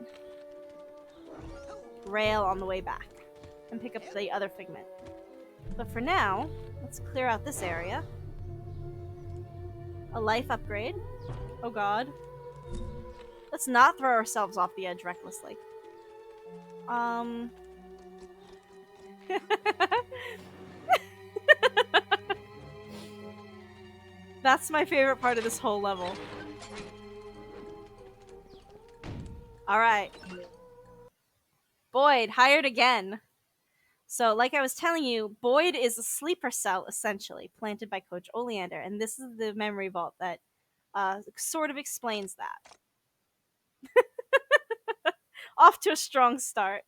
rail on the way back and pick up the other figment. But for now, let's clear out this area. A life upgrade. Oh god. Let's not throw ourselves off the edge recklessly. That's my favorite part of this whole level. Alright. Boyd, hired again. So, like I was telling you, Boyd is a sleeper cell, essentially, planted by Coach Oleander, and this is the memory vault that sort of explains that. Off to a strong start.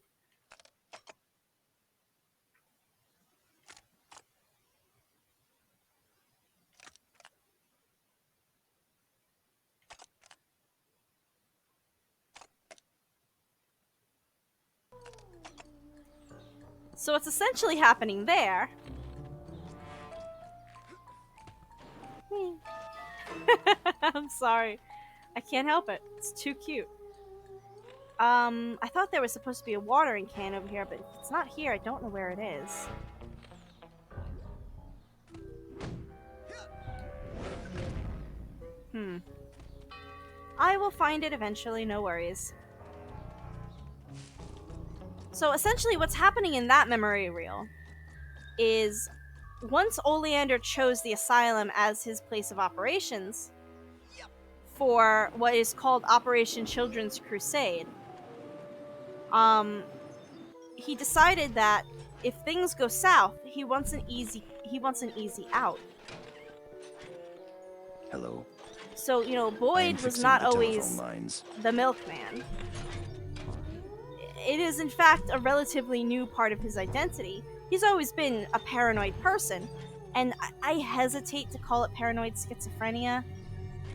So what's essentially happening there... I'm sorry. I can't help it. It's too cute. I thought there was supposed to be a watering can over here, but if it's not here, I don't know where it is. I will find it eventually, no worries. So essentially what's happening in that memory reel is once Oleander chose the asylum as his place of operations for what is called Operation Children's Crusade, he decided that if things go south, he wants an easy out. Hello. So, you know, I am Boyd was fixing not the always telephone lines. the milkman. It is, in fact, a relatively new part of his identity. He's always been a paranoid person, and I hesitate to call it paranoid schizophrenia,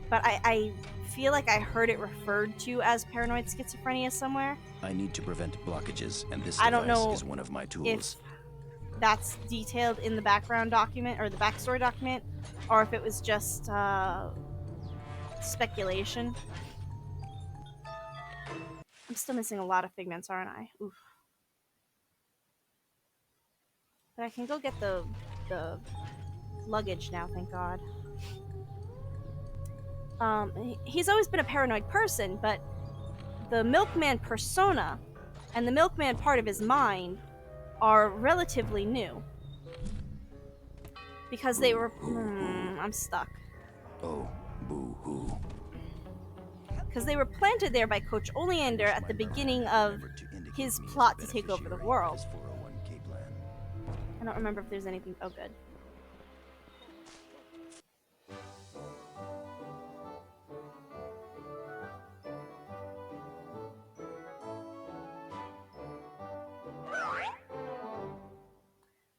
but I feel like I heard it referred to as paranoid schizophrenia somewhere. I need to prevent blockages, and this I don't device know is one of my if tools. that's detailed in the background document, or the backstory document, or if it was just speculation. I'm still missing a lot of figments, aren't I? Oof. But I can go get the luggage now, thank God. He's always been a paranoid person, but the milkman persona and the milkman part of his mind are relatively new. Because they were... I'm stuck. Oh, boo-hoo. Because they were planted there by Coach Oleander at the beginning of his plot to take over the world. I don't remember if there's anything... Oh, good.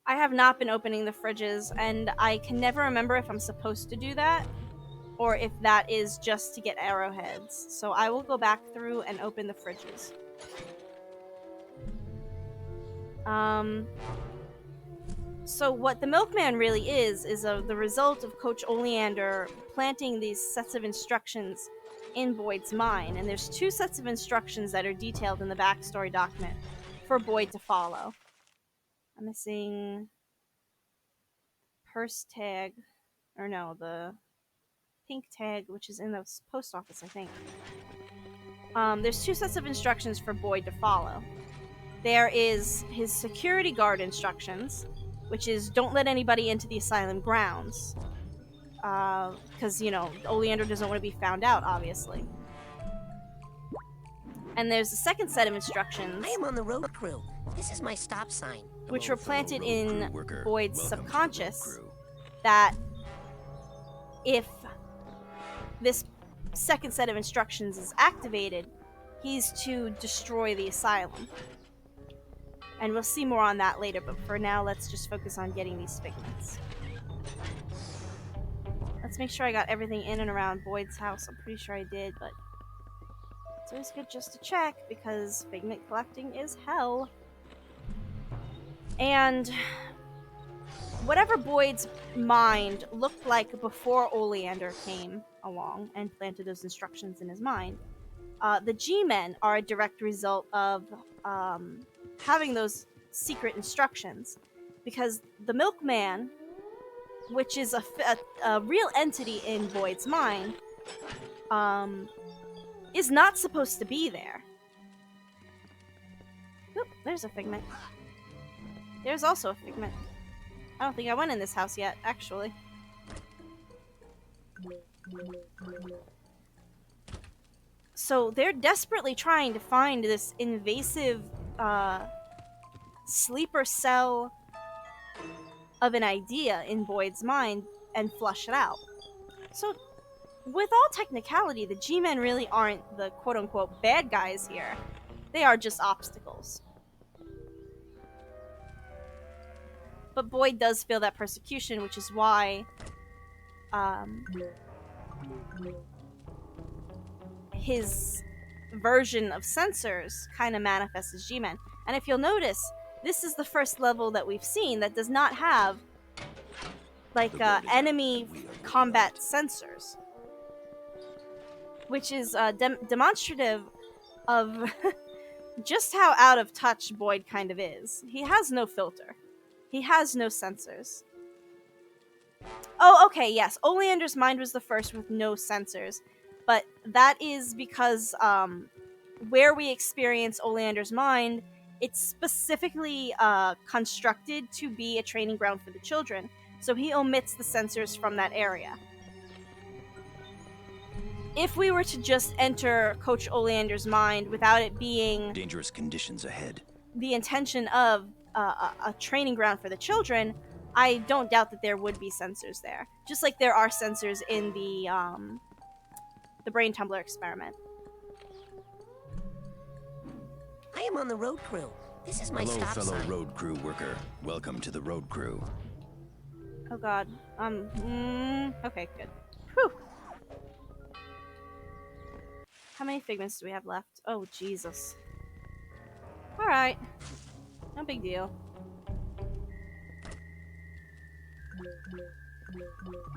I have not been opening the fridges, and I can never remember if I'm supposed to do that, or if that is just to get arrowheads. So I will go back through and open the fridges. So what the milkman really is the result of Coach Oleander planting these sets of instructions in Boyd's mind. And there's 2 sets of instructions that are detailed in the backstory document for Boyd to follow. I'm missing purse tag, or no, the pink tag, which is in the post office, I think. There's 2 sets of instructions for Boyd to follow. There is his security guard instructions, which is don't let anybody into the asylum grounds. Because, you know, Oleander doesn't want to be found out, obviously. And there's the second set of instructions. I am on the road crew. This is my stop sign. Which were planted in Boyd's Welcome to the road subconscious, crew. that if this second set of instructions is activated, he's to destroy the asylum. And we'll see more on that later, but for now, let's just focus on getting these figments. make sure I got everything in and around Boyd's house. I'm pretty sure I did, but it's always good just to check because figment collecting is hell. And whatever Boyd's mind looked like before Oleander came along and planted those instructions in his mind, the G-Men are a direct result of having those secret instructions. Because the Milkman, which is a real entity in Boyd's mind, is not supposed to be there. Oop, there's a figment. There's also a figment. I don't think I went in this house yet, actually. So they're desperately trying to find this invasive sleeper cell of an idea in Boyd's mind and flush it out. So, with all technicality, the G-Men really aren't the quote-unquote bad guys here. They are just obstacles. But Boyd does feel that persecution, which is why his version of sensors kind of manifests as G-Men. And if you'll notice, this is the first level that we've seen that does not have like enemy combat sensors, which is demonstrative of just how out of touch Boyd kind of is. He has no filter. He has no sensors. Oh, okay, yes. Oleander's mind was the first with no sensors, but that is because where we experience Oleander's mind, it's specifically constructed to be a training ground for the children, so he omits the sensors from that area. If we were to just enter Coach Oleander's mind without it being Dangerous conditions ahead. the intention of a training ground for the children, I don't doubt that there would be sensors there. Just like there are sensors in the Brain Tumbler experiment. I am on the road crew. This is my Hello, stop fellow sign. road crew worker. Welcome to the road crew. Oh god. Okay, good. Whew. How many figments do we have left? Oh, Jesus. Alright. No big deal.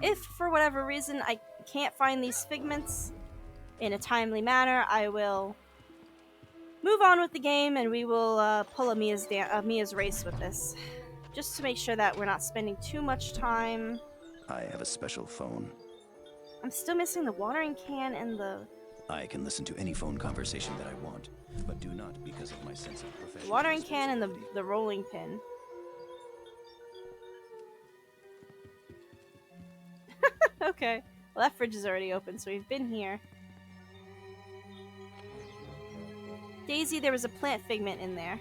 If, for whatever reason, I can't find these figments in a timely manner, I will move on with the game and we will pull a Mia's race with this. Just to make sure that we're not spending too much time. I have a special phone. I'm still missing the watering can and the I can listen to any phone conversation that I want, but do not because of my sense of professionalism. watering can and the rolling pin. Okay. Well, that fridge is already open, so we've been here. Daisy, there was a plant figment in there.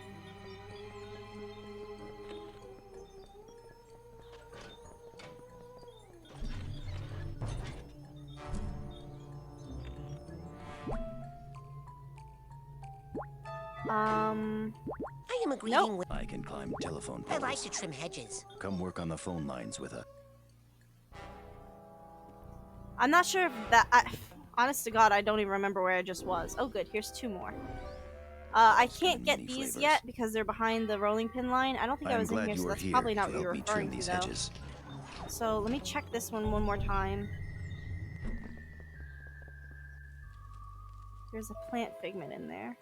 I am agreeing Nope. with. I can climb telephone I poles. like to trim hedges. Come work on the phone lines with us. I'm not sure if that... honest to God, I don't even remember where I just was. Oh, good. Here's two more. I can't get many these flavors. yet because they're behind the rolling pin line. I don't think I I'm was in glad here, you so are that's here probably not to what you're help me referring trim these to, though. hedges. So let me check this one more time. There's a plant figment in there.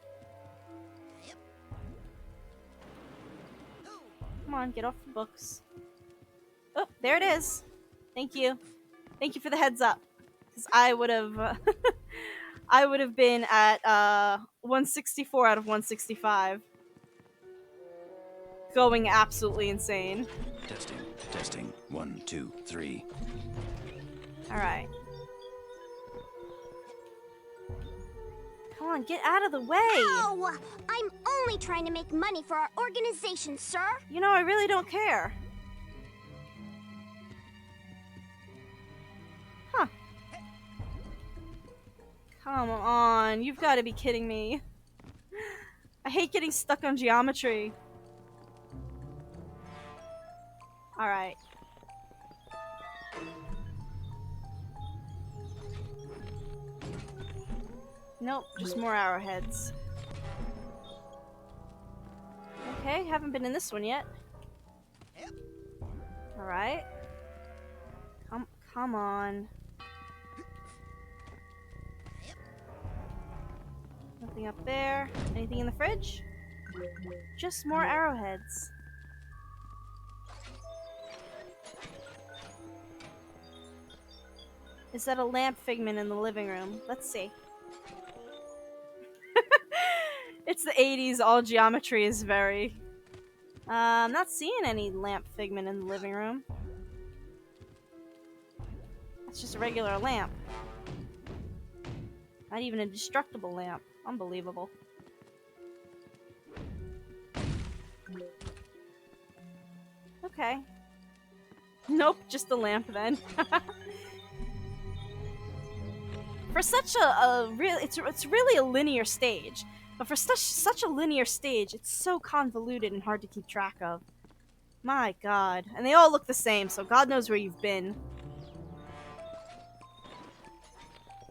Come on, get off the books. Oh, there it is. Thank you. Thank you for the heads up. Because I would have... I would have been at 164 out of 165. Going absolutely insane. Testing, testing. 1, 2, 3. Alright. Come on, get out of the way! Oh, I'm only trying to make money for our organization, sir. You know, I really don't care. Huh. Come on, you've got to be kidding me. I hate getting stuck on geometry. Alright. Nope, just more arrowheads. Okay, haven't been in this one yet. Alright. Come on. Nothing up there. Anything in the fridge? Just more arrowheads. Is that a lamp figment in the living room? Let's see. It's the 80s, all geometry is very... I'm not seeing any lamp figment in the living room. It's just a regular lamp. Not even a destructible lamp. Unbelievable. Okay. Nope, just a lamp then. For such a real, it's really a linear stage. But for such a linear stage, it's so convoluted and hard to keep track of. My god. And they all look the same, so God knows where you've been.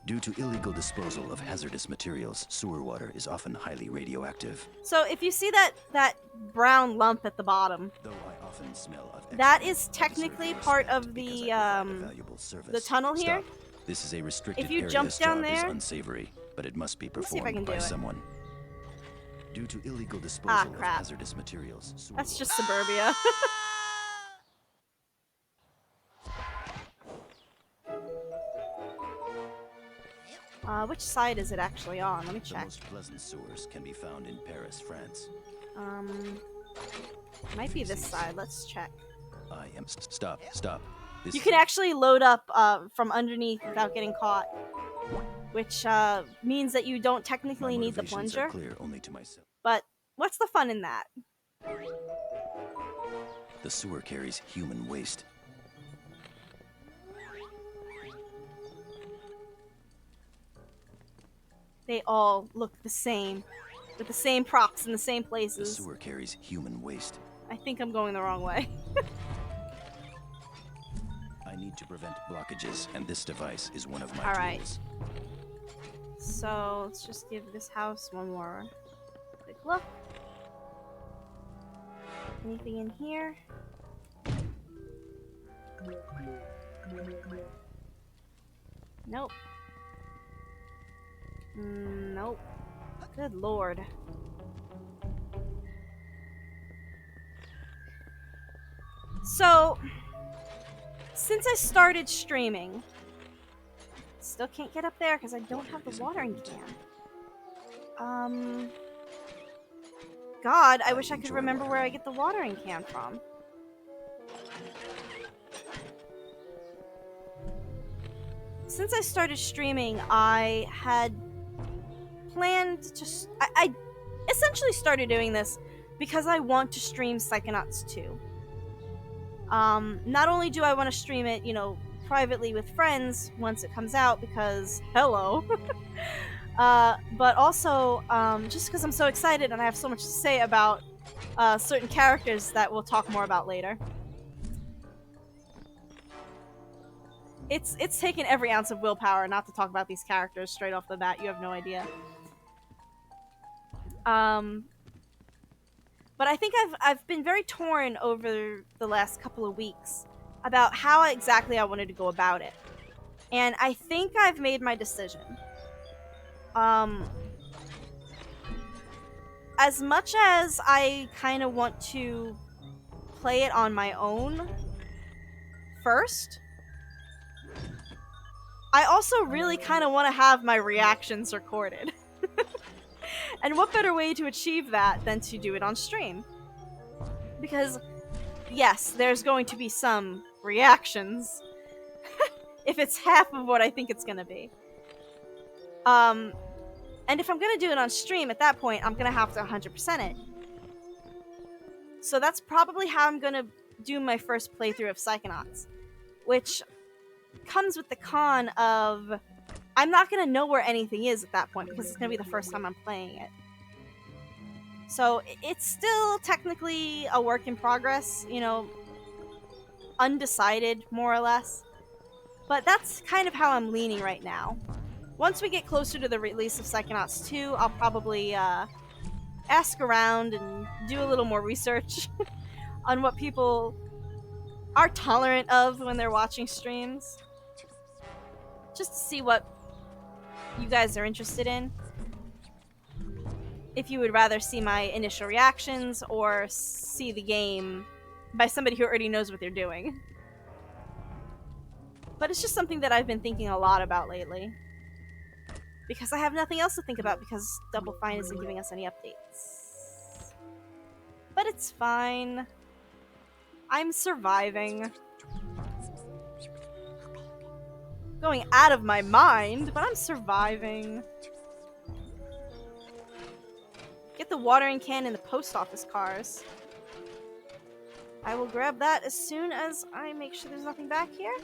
Due to illegal disposal of hazardous materials, sewer water is often highly radioactive. So if you see that brown lump at the bottom, Though I often smell of that is technically part of the tunnel here. Stop. This is a restricted If you area. jump This down job is there- unsavory, but it must be Let's see if I can performed by do it. someone. Due to illegal disposal of crap. hazardous materials, sewer That's water- just suburbia. Which side is it actually on? Let me The check. most pleasant sewers can be found in Paris, France. Might be this side. Let's check. I am. Stop. This You can actually load up from underneath without getting caught, which means that you don't my technically need the motivations plunger. are clear only to myself. But what's the fun in that? The sewer carries human waste. They all look the same, with the same props in the same The places. sewer carries human waste. I think I'm going the wrong way. I need to prevent blockages, and this device is one of my All right. tools. So let's just give this house one more quick look. Anything in here? Nope. Nope. Good lord. So, since I started streaming, still can't get up there because I don't have the watering can. God, I wish I could enjoy remember where I watering. get the watering can from. Since I started streaming, I had planned to... I essentially started doing this because I want to stream Psychonauts 2. Not only do I want to stream it, you know, privately with friends once it comes out, because, hello, but also, just because I'm so excited and I have so much to say about certain characters that we'll talk more about later. It's taken every ounce of willpower not to talk about these characters straight off the bat. You have no idea. But I think I've been very torn over the last couple of weeks about how exactly I wanted to go about it. And I think I've made my decision. As much as I kind of want to play it on my own first, I also really kind of want to have my reactions recorded. And what better way to achieve that than to do it on stream? Because, yes, there's going to be some reactions. If it's half of what I think it's gonna be. And if I'm gonna do it on stream, at that point, I'm gonna have to 100% it. So that's probably how I'm gonna do my first playthrough of Psychonauts. Which comes with the con of... I'm not gonna know where anything is at that point, because it's gonna be the first time I'm playing it. So, it's still technically a work in progress, you know, undecided, more or less. But that's kind of how I'm leaning right now. Once we get closer to the release of Psychonauts 2, I'll probably ask around and do a little more research on what people are tolerant of when they're watching streams. Just to see what you guys are interested in. If you would rather see my initial reactions or see the game by somebody who already knows what they're doing. But it's just something that I've been thinking a lot about lately. Because I have nothing else to think about because Double Fine isn't giving us any updates. But it's fine. I'm surviving. Going out of my mind, but I'm surviving. Get the watering can in the post office cars. I will grab that as soon as I make sure there's nothing back here.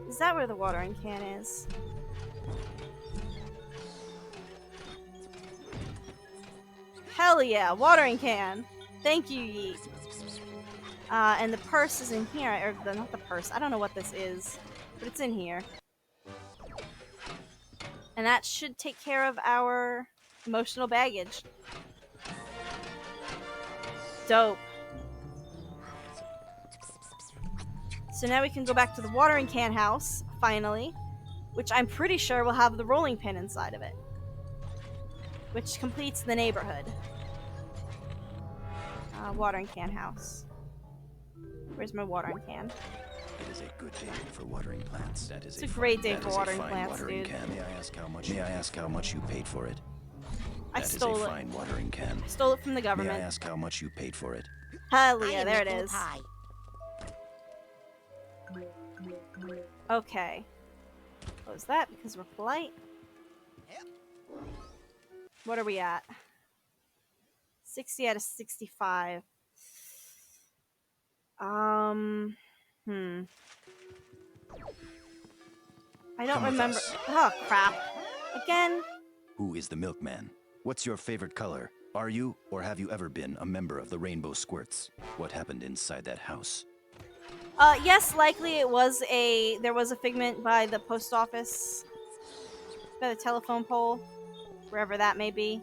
Is that where the watering can is? Hell yeah, watering can. Thank you, Yeet. And the purse is in here. Or not the purse. I don't know what this is, but it's in here. And that should take care of our emotional baggage. Dope. So now we can go back to the watering can house, finally, which I'm pretty sure will have the rolling pin inside of it, which completes the neighborhood. Watering can house. Where's my watering can? It is a good day for watering plants. That is It's a great day for watering fine plants, watering dude. Can. May I ask how much you paid for it? I stole That is a it. fine watering can. I stole it from the May I government. ask how much you paid for it? Hell I yeah, am there it making is. pie. Okay. Close that because we're polite. What are we at? 60 out of 65. I don't Come with remember. us. Oh, crap. Again? Who is the milkman? What's your favorite color? Are you, or have you ever been, a member of the Rainbow Squirts? What happened inside that house? Yes, likely it was there was a figment by the post office, by the telephone pole, wherever that may be.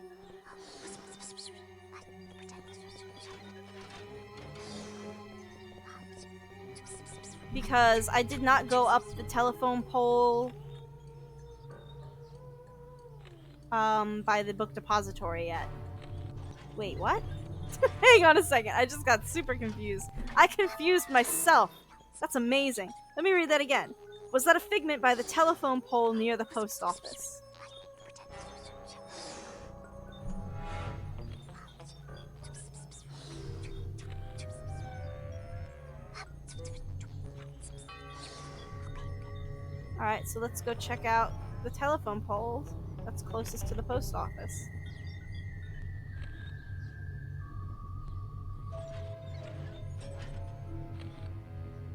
Because I did not go up the telephone pole by the book depository yet. Wait, what? Hang on a second, I just got super confused. I confused myself. That's amazing. Let me read that again. Was that a figment by the telephone pole near the post office? Alright, so let's go check out the telephone pole that's closest to the post office.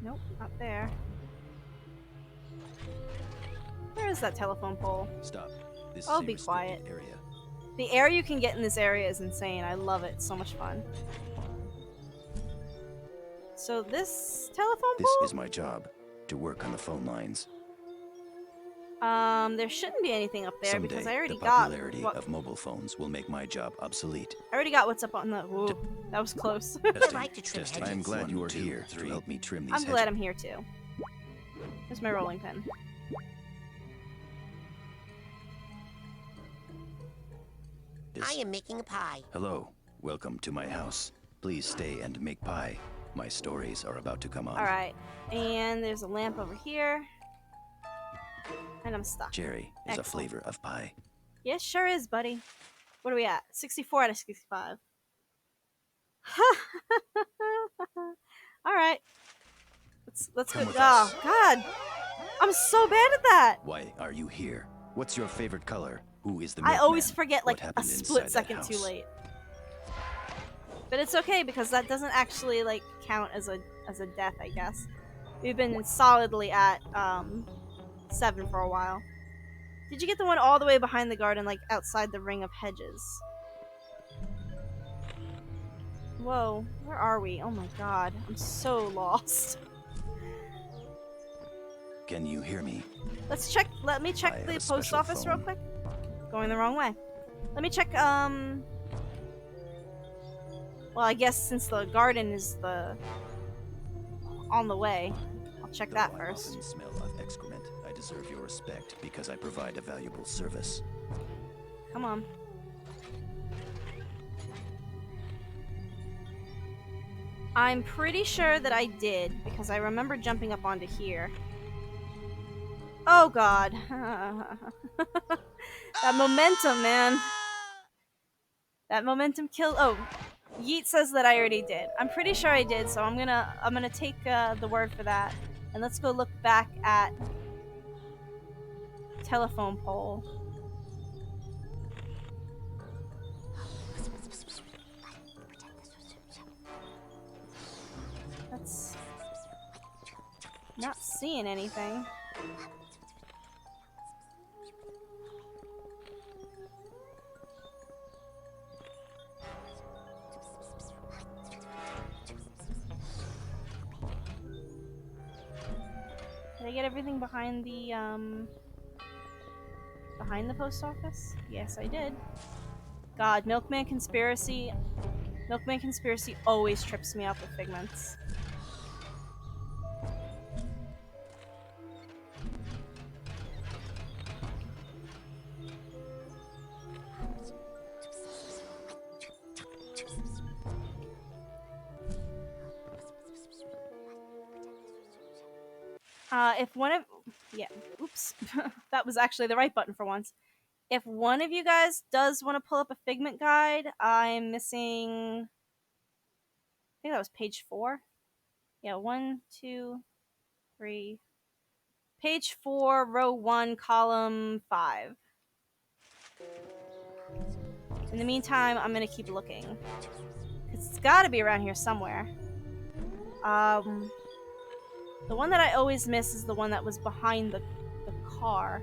Nope, not there. Where is that telephone pole? Stop. This Oh, is a be restricted quiet. area. The air you can get in this area is insane. I love it. It's so much fun. So this telephone This pole? is my job, to work on the phone lines. There shouldn't be anything up there Someday, because I already the got popularity what, of mobile phones will make my job obsolete. I already got what's up on the. Whoa, that was close. I like to trim I am hedges. glad you 1, are 2, here 3. to help me trim these I'm glad hedges. I'm here too. Here's my rolling pin. I am making a pie. Hello, welcome to my house. Please stay and make pie. My stories are about to come on. Alright, and there's a lamp over here. And I'm stuck. Cherry is a Excellent. flavor of pie. Yes, sure is, buddy. What are we at? 64 out of 65. Alright. Let's go. Come with Oh, us. God. I'm so bad at that. Why are you here? What's your favorite color? Who is the I always milkman? forget What like a happened split inside that second too house? late. But it's okay because that doesn't actually like count as a death, I guess. We've been solidly at 7 for a while. Did you get the one all the way behind the garden, like outside the ring of hedges? Whoa, where are we? Oh my god, I'm so lost. Can you hear me? Let's check. Let me I check have the a post special office real phone. quick. Going the wrong way. Let me check. Well, I guess since the garden is on the way, I'll check Though that I first. often smell of excrement, I deserve your respect because I provide a valuable service. Come on. I'm pretty sure that I did because I remember jumping up onto here. Oh God. That momentum, man. That momentum kill. Oh, Yeet says that I already did. I'm pretty sure I did, so I'm gonna take the word for that, and let's go look back at telephone pole. That's not seeing anything. Did I get everything behind the post office? Yes, I did. God, Milkman Conspiracy always trips me up with figments. If one of... Yeah, oops. That was actually the right button for once. If one of you guys does want to pull up a Figment guide, I'm missing... I think that was page 4. Yeah, 1, 2, 3... Page 4, row 1, column 5. In the meantime, I'm gonna keep looking. It's gotta be around here somewhere. The one that I always miss is the one that was behind the car.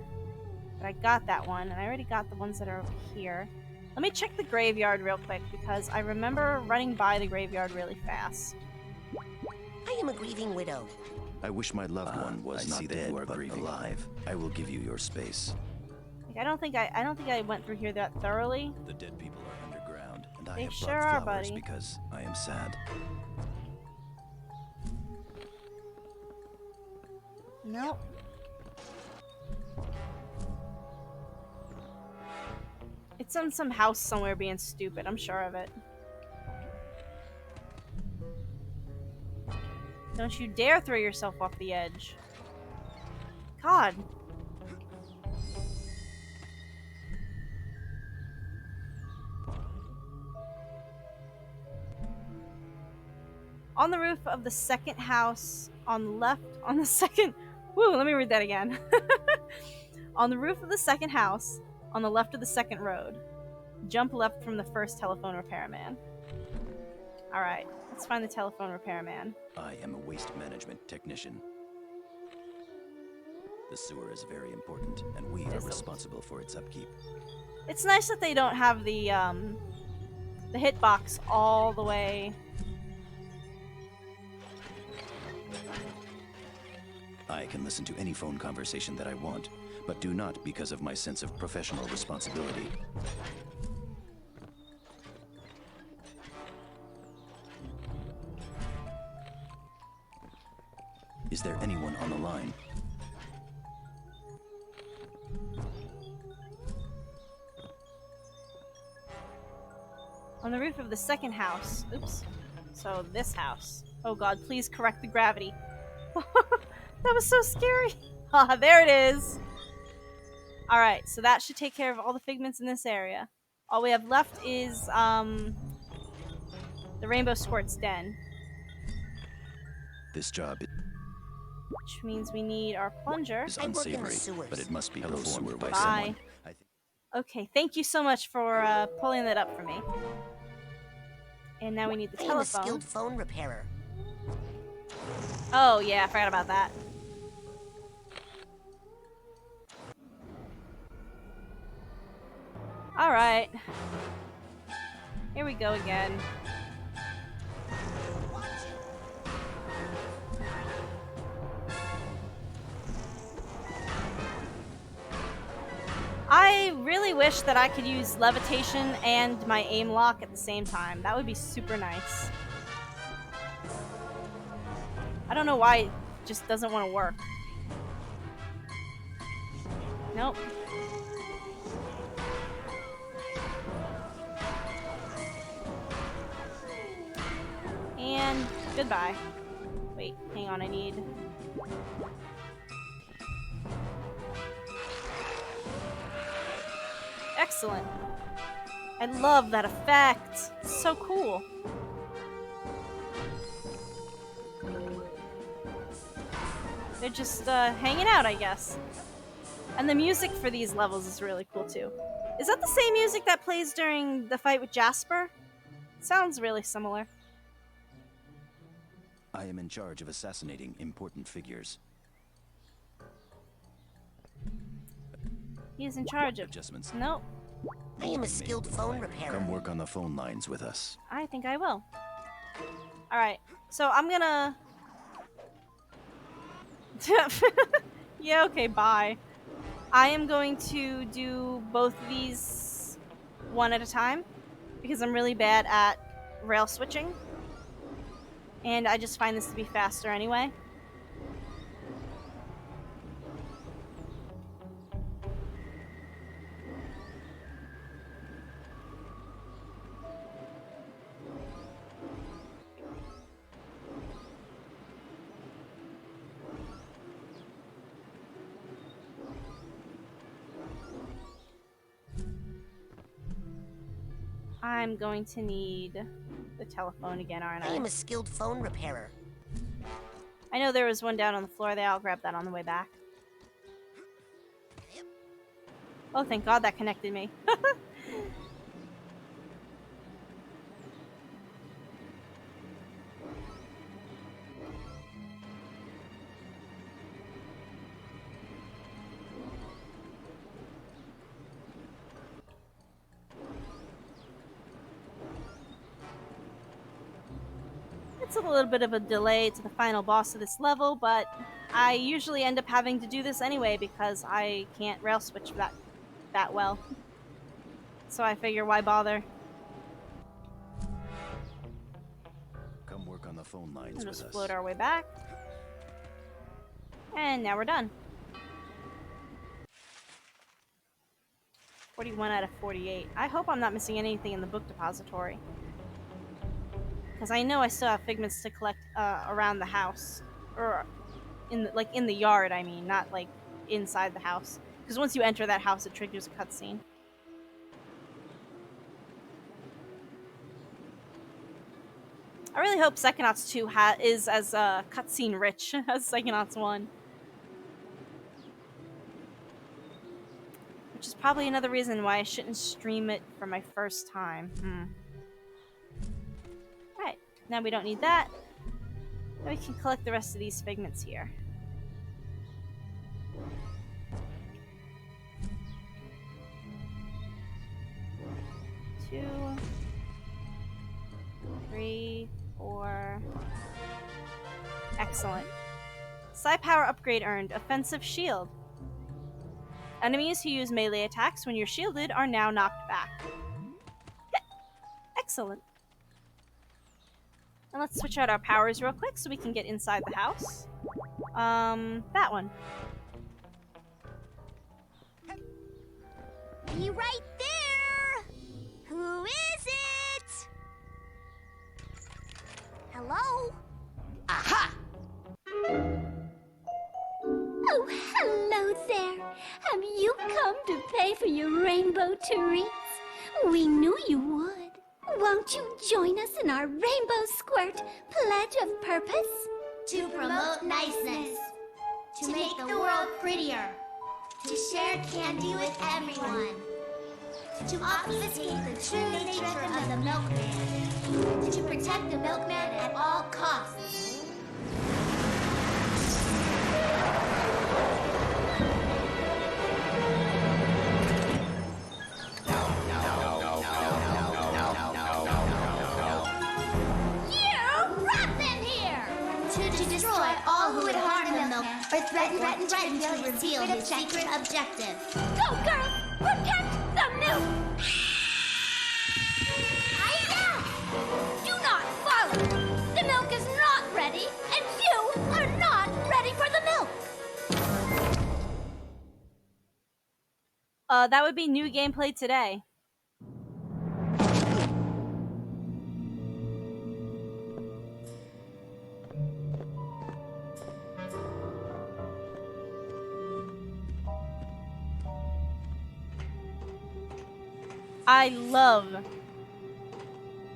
But I got that one, and I already got the ones that are over here. Let me check the graveyard real quick, because I remember running by the graveyard really fast. I am a grieving widow. I wish my loved one was not dead, but alive. I will give you your space. Like, I don't think I went through here that thoroughly. The dead people are underground, and I They have sure brought are, flowers buddy. because I am sad. Nope. It's in some house somewhere being stupid, I'm sure of it. Don't you dare throw yourself off the edge. God. On the roof of the second house, on the left, on the second... Woo, let me read that again. On the roof of the second house, on the left of the second road. Jump left from the first telephone repairman. Alright, let's find the telephone repairman. I am a waste management technician. The sewer is very important, and we are responsible for its upkeep. It's nice that they don't have the hitbox all the way. I can listen to any phone conversation that I want, but do not because of my sense of professional responsibility. Is there anyone on the line? On the roof of the second house. Oops. So this house. Oh god, please correct the gravity. That was so scary. Ah, there it is. Alright, so that should take care of all the figments in this area. All we have left is, the Rainbow Squirt's den. This job Which means we need our plunger. is unsavory, but it must be performed by Bye. someone. Okay, thank you so much for pulling that up for me. And now we need the I am a telephone. skilled phone repairer. Oh yeah, I forgot about that. Alright. Here we go again. really wish that I could use levitation and my aim lock at the same time. That would be super nice. I don't know why it just doesn't want to work. Nope. And goodbye. Wait, hang on, I need... Excellent. I love that effect. It's so cool. They're just hanging out, I guess. And the music for these levels is really cool too. Is that the same music that plays during the fight with Jasper? Sounds really similar. I am in charge of assassinating important figures. He's in charge of... Adjustments. Nope. I am a skilled phone repairer. Come work on the phone lines with us. I think I will. Alright, so I'm gonna... yeah, okay, bye. I am going to do both of these one at a time because I'm really bad at rail switching. And I just find this to be faster anyway. I'm going to need the telephone again, aren't I? I am a skilled phone repairer. I know there was one down on the floor there. I'll grab that on the way back. Oh, thank God that connected me. It's a little bit of a delay to the final boss of this level, but I usually end up having to do this anyway because I can't rail switch that well. So I figure, why bother? Come work on the phone lines We'll with just us. float our way back. And now we're done. 41 out of 48. I hope I'm not missing anything in the book depository. Because I know I still have figments to collect around the house. Or in the yard, I mean, not like inside the house. Because once you enter that house, it triggers a cutscene. I really hope Psychonauts 2 is as cutscene rich as Psychonauts 1. Which is probably another reason why I shouldn't stream it for my first time. Alright, now we don't need that. Now we can collect the rest of these figments here. Two, 3, 4. Excellent. Psi power upgrade earned. Offensive shield. Enemies who use melee attacks when you're shielded are now knocked back. Excellent. And let's switch out our powers real quick so we can get inside the house. That one. Be right there! Who is it? Hello? Aha! Oh, hello there. Have you come to pay for your rainbow treats? We knew you would. Won't you join us in our Rainbow Squirt Pledge of Purpose? To promote niceness, to make the world prettier, to share candy with everyone, to obfuscate the true nature of the milkman, to protect the milkman at all costs. To destroy all who would harm the milkman or threaten to reveal his secret objective. Go, girls! Protect the That would be new gameplay today. I love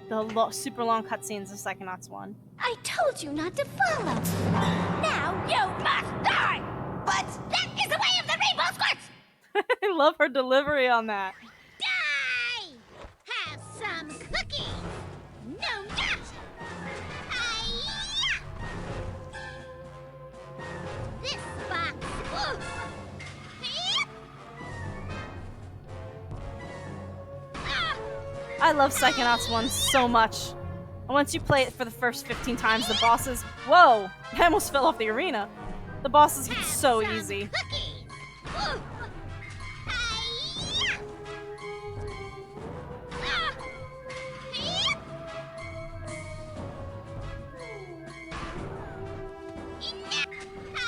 the super long cutscenes of Psychonauts 1. I told you not to follow. Now you must die! But that is the way of the rainbow squirts! I love her delivery on that. Die! Have some cookies! No, not! Hi-ya! This box. Ooh. Yep. Ah. I love Psychonauts 1 so much. And once you play it for the first 15 times, the bosses... Whoa! I almost fell off the arena. The bosses get so easy. Cookies. Ooh. Hi-ya! Ah. Yep.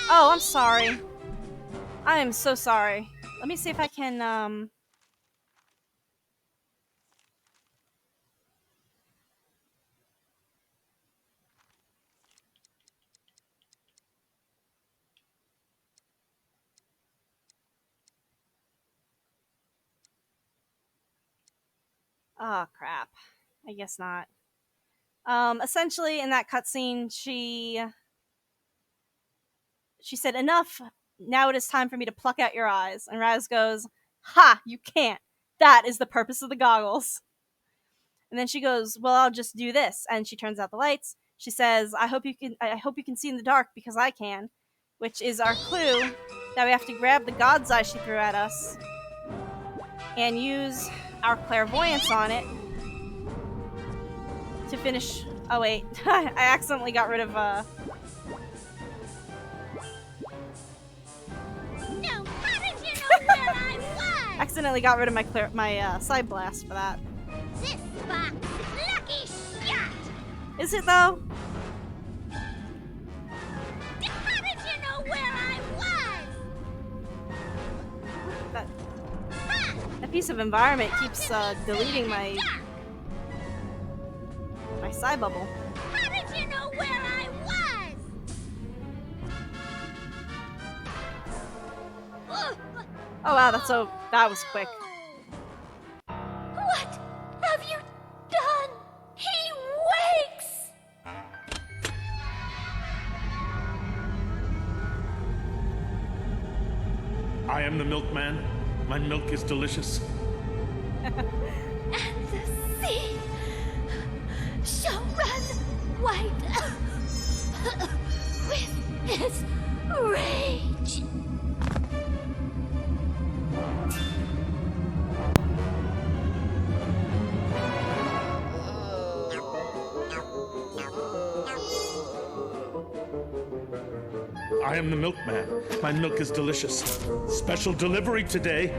Oh, I'm sorry. I am so sorry. Let me see if I can, Oh, crap. I guess not. Essentially, in that cutscene, she said, "Enough! Now it is time for me to pluck out your eyes." And Raz goes, "Ha! You can't! That is the purpose of the goggles." And then she goes, "Well, I'll just do this." And she turns out the lights. She says, I hope you can see in the dark because I can," which is our clue that we have to grab the God's Eye she threw at us and use our clairvoyance on it to finish. Oh wait, I accidentally got rid of No, how did you know where I was? accidentally got rid of my side blast for that. This box. Lucky shot. Is it though? How did you know where I was? That piece of environment keeps deleting my side bubble. How did you know where I was? Oh wow, that was quick. What have you done? He wakes! I am the milkman. My milk is delicious. And the sea shall run white with his rage. I am the milkman. My milk is delicious. Special delivery today.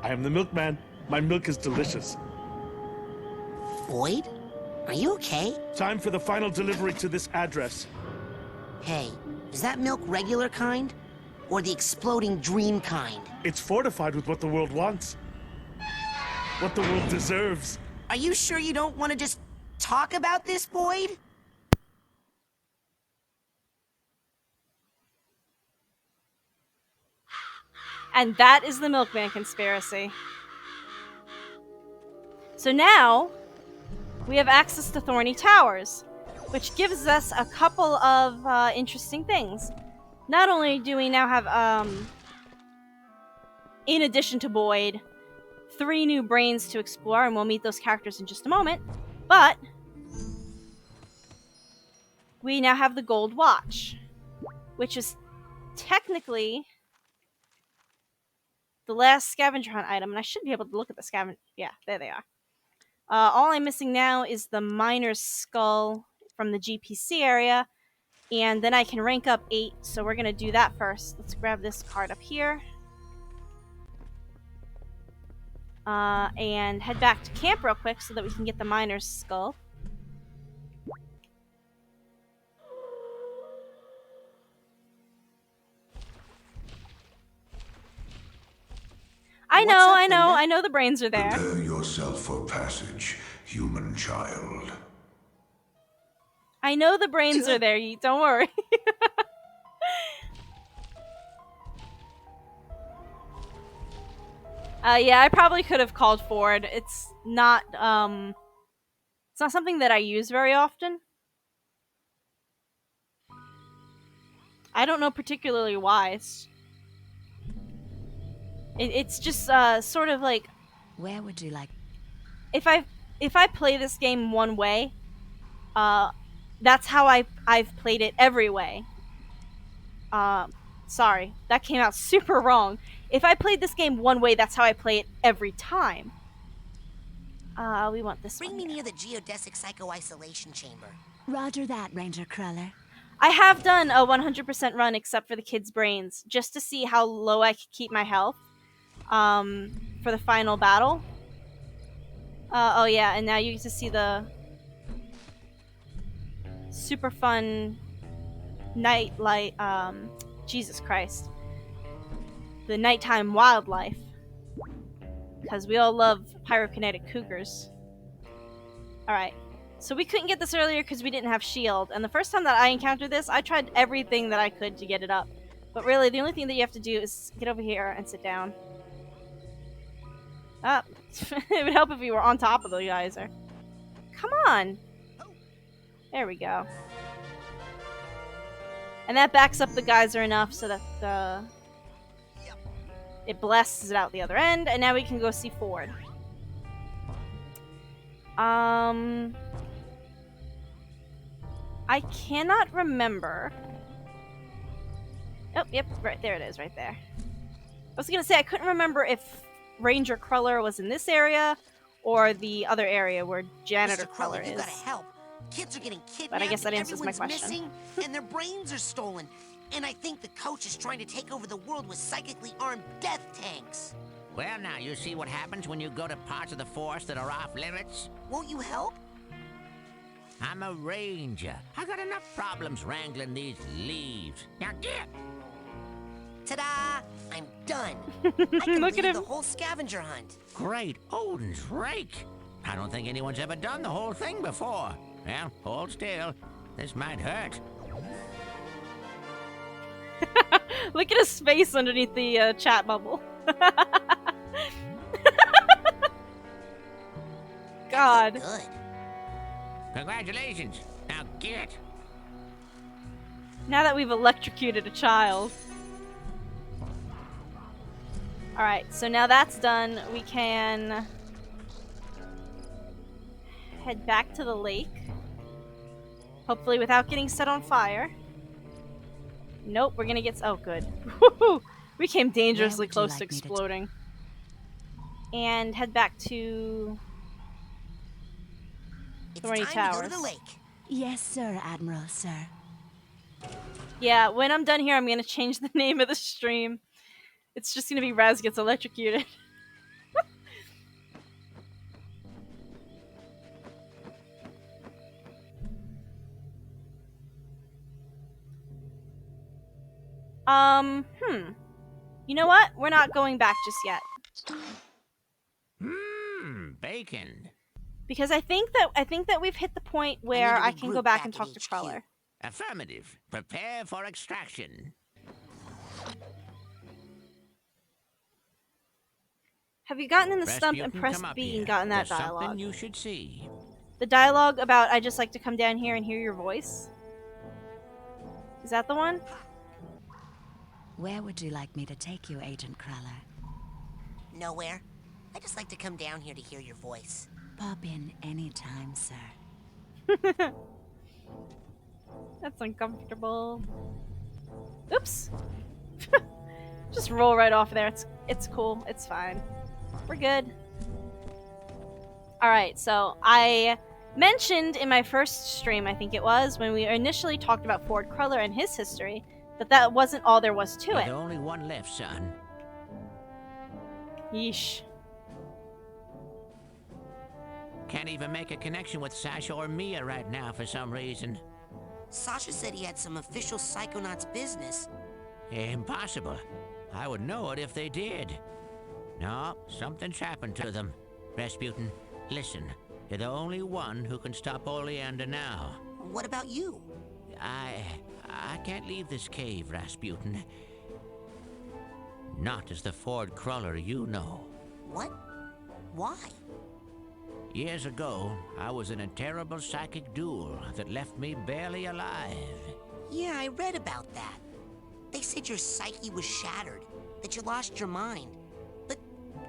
I am the milkman. My milk is delicious. Boyd? Are you okay? Time for the final delivery to this address. Hey, is that milk regular kind? Or the exploding dream kind? It's fortified with what the world wants. What the world deserves. Are you sure you don't want to just talk about this, Boyd? And that is the Milkman conspiracy. So now, we have access to Thorny Towers, which gives us a couple of interesting things. Not only do we now have, in addition to Boyd, 3 new brains to explore, and we'll meet those characters in just a moment, but we now have the Gold Watch, which is technically the last scavenger hunt item, and I should be able to look at the scavenger. Yeah, there they are. All I'm missing now is the miner's skull from the GPC area, And then I can rank up 8, so we're gonna do that first. Let's grab this card up here. And head back to camp real quick so that we can get the miner's skull. I know the brains are there. Prepare yourself for passage, human child. I know the brains are there, don't worry. Yeah, I probably could have called Ford. It's not something that I use very often. I don't know particularly why. It's just sort of like, Where would you like? if I play this game one way, that's how I've played it every way. Sorry, that came out super wrong. If I played this game one way, that's how I play it every time. We want this Bring one me here. near the geodesic psycho-isolation chamber. Roger that, Ranger Cruller. I have done a 100% run except for the kids' brains, just to see how low I could keep my health for the final battle. Oh yeah, and now you get to see the super fun night light, Jesus Christ. The nighttime wildlife. Because we all love pyrokinetic cougars. Alright. So we couldn't get this earlier because we didn't have shield. And the first time that I encountered this, I tried everything that I could to get it up. But really, the only thing that you have to do is get over here and sit down. Up. It would help if you were on top of the geyser. Come on! There we go. And that backs up the geyser enough so that it blasts it out the other end. And now we can go see Ford. I cannot remember. Oh, yep, right there it is, right there. I was gonna say I couldn't remember if Ranger Cruller was in this area or the other area where Janitor Mr. Cruller, Cruller you is. gotta help. Kids are getting kidnapped. But I guess that and answers my everyone's question. missing, and their brains are stolen. And I think the coach is trying to take over the world with psychically armed death tanks. Well, now, you see what happens when you go to parts of the forest that are off limits? Won't you help? I'm a ranger. I got enough problems wrangling these leaves. Now get! Ta-da! I'm done. I can Look at lead him. the whole scavenger hunt. Great Odin's rake! I don't think anyone's ever done the whole thing before. Well, hold still. This might hurt. Look at his face underneath the chat bubble. God. Good. Congratulations. Now get! Now that we've electrocuted a child. Alright, so now that's done, we can head back to the lake. Hopefully without getting set on fire. Nope, we're gonna get... Oh, good. We came dangerously close to exploding. And head back to... It's Thorny time to go Towers. to the lake. Yes, sir, Admiral, sir. Yeah, when I'm done here, I'm gonna change the name of the stream. It's just gonna be Raz Gets Electrocuted. You know what? We're not going back just yet. Bacon. Because I think that we've hit the point where I can go back and talk to Cruller. Affirmative. Prepare for extraction. Have you gotten in the stump and Rasputin, pressed come up B here. and gotten that There's dialogue? something you should see. The dialogue about I just like to come down here and hear your voice? Is that the one? Where would you like me to take you, Agent Cruller? Nowhere. I just like to come down here to hear your voice. Pop in anytime, sir. That's uncomfortable. Oops. Just roll right off there. It's cool. It's fine. We're good. Alright, so I mentioned in my first stream, I think it was, when we initially talked about Ford Cruller and his history, that wasn't all there was to You're it. the only one left, son. Yeesh. Can't even make a connection with Sasha or Mia right now for some reason. Sasha said he had some official Psychonauts business. Impossible. I would know it if they did. No, something's happened to them. Rasputin, listen. You're the only one who can stop Oleander now. What about you? I can't leave this cave, Rasputin. Not as the Ford Cruller you know. What? Why? Years ago, I was in a terrible psychic duel that left me barely alive. Yeah, I read about that. They said your psyche was shattered, that you lost your mind. But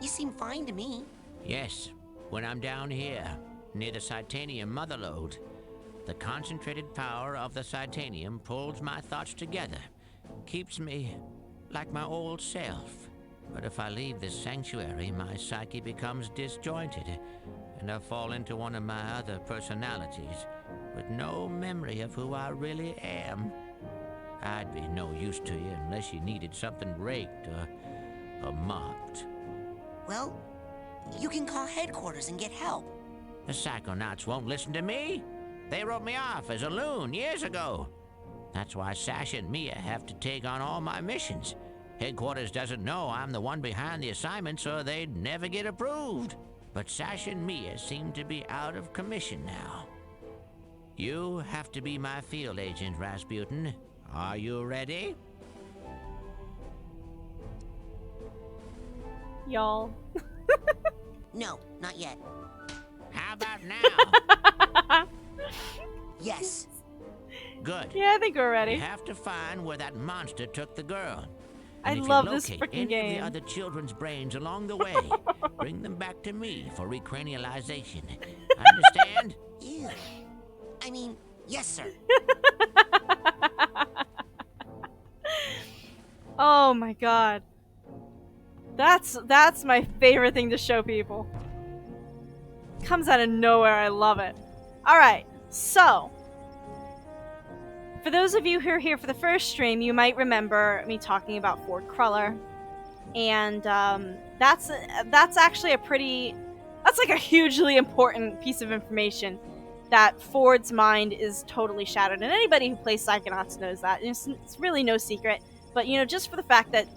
you seem fine to me. Yes, when I'm down here, near the Titanium motherlode, the concentrated power of the Titanium pulls my thoughts together, keeps me like my old self. But if I leave this sanctuary, my psyche becomes disjointed, and I fall into one of my other personalities, with no memory of who I really am. I'd be no use to you unless you needed something raked or mopped. Well, you can call headquarters and get help. The Psychonauts won't listen to me. They wrote me off as a loon years ago. That's why Sasha and Mia have to take on all my missions. Headquarters doesn't know I'm the one behind the assignment, so they'd never get approved. But Sasha and Mia seem to be out of commission now. You have to be my field agent, Rasputin. Are you ready? Y'all. No, not yet. How about now? Yes. Good. Yeah, I think we're ready. You have to find where that monster took the girl. I And if love you this locate freaking any game. of the other children's brains along the way, bring them back to me for recranialization. Understand? Ew. I mean, yes, sir. Oh my god. That's my favorite thing to show people. Comes out of nowhere, I love it. Alright, so for those of you who are here for the first stream, you might remember me talking about Ford Cruller. And that's actually that's like a hugely important piece of information, that Ford's mind is totally shattered. And anybody who plays Psychonauts knows that. It's really no secret. But, you know, just for the fact that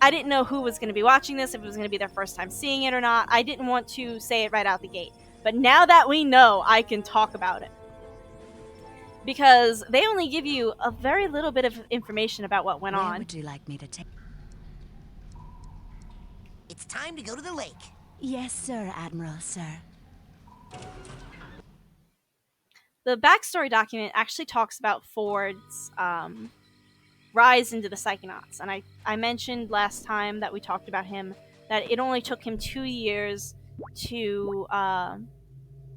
I didn't know who was going to be watching this, if it was going to be their first time seeing it or not, I didn't want to say it right out the gate. But now that we know, I can talk about it. Because they only give you a very little bit of information about what went on. Where would you like me to take? It's time to go to the lake. Yes, sir, Admiral, sir. The backstory document actually talks about Ford's rise into the Psychonauts. And I mentioned last time that we talked about him that it only took him 2 years to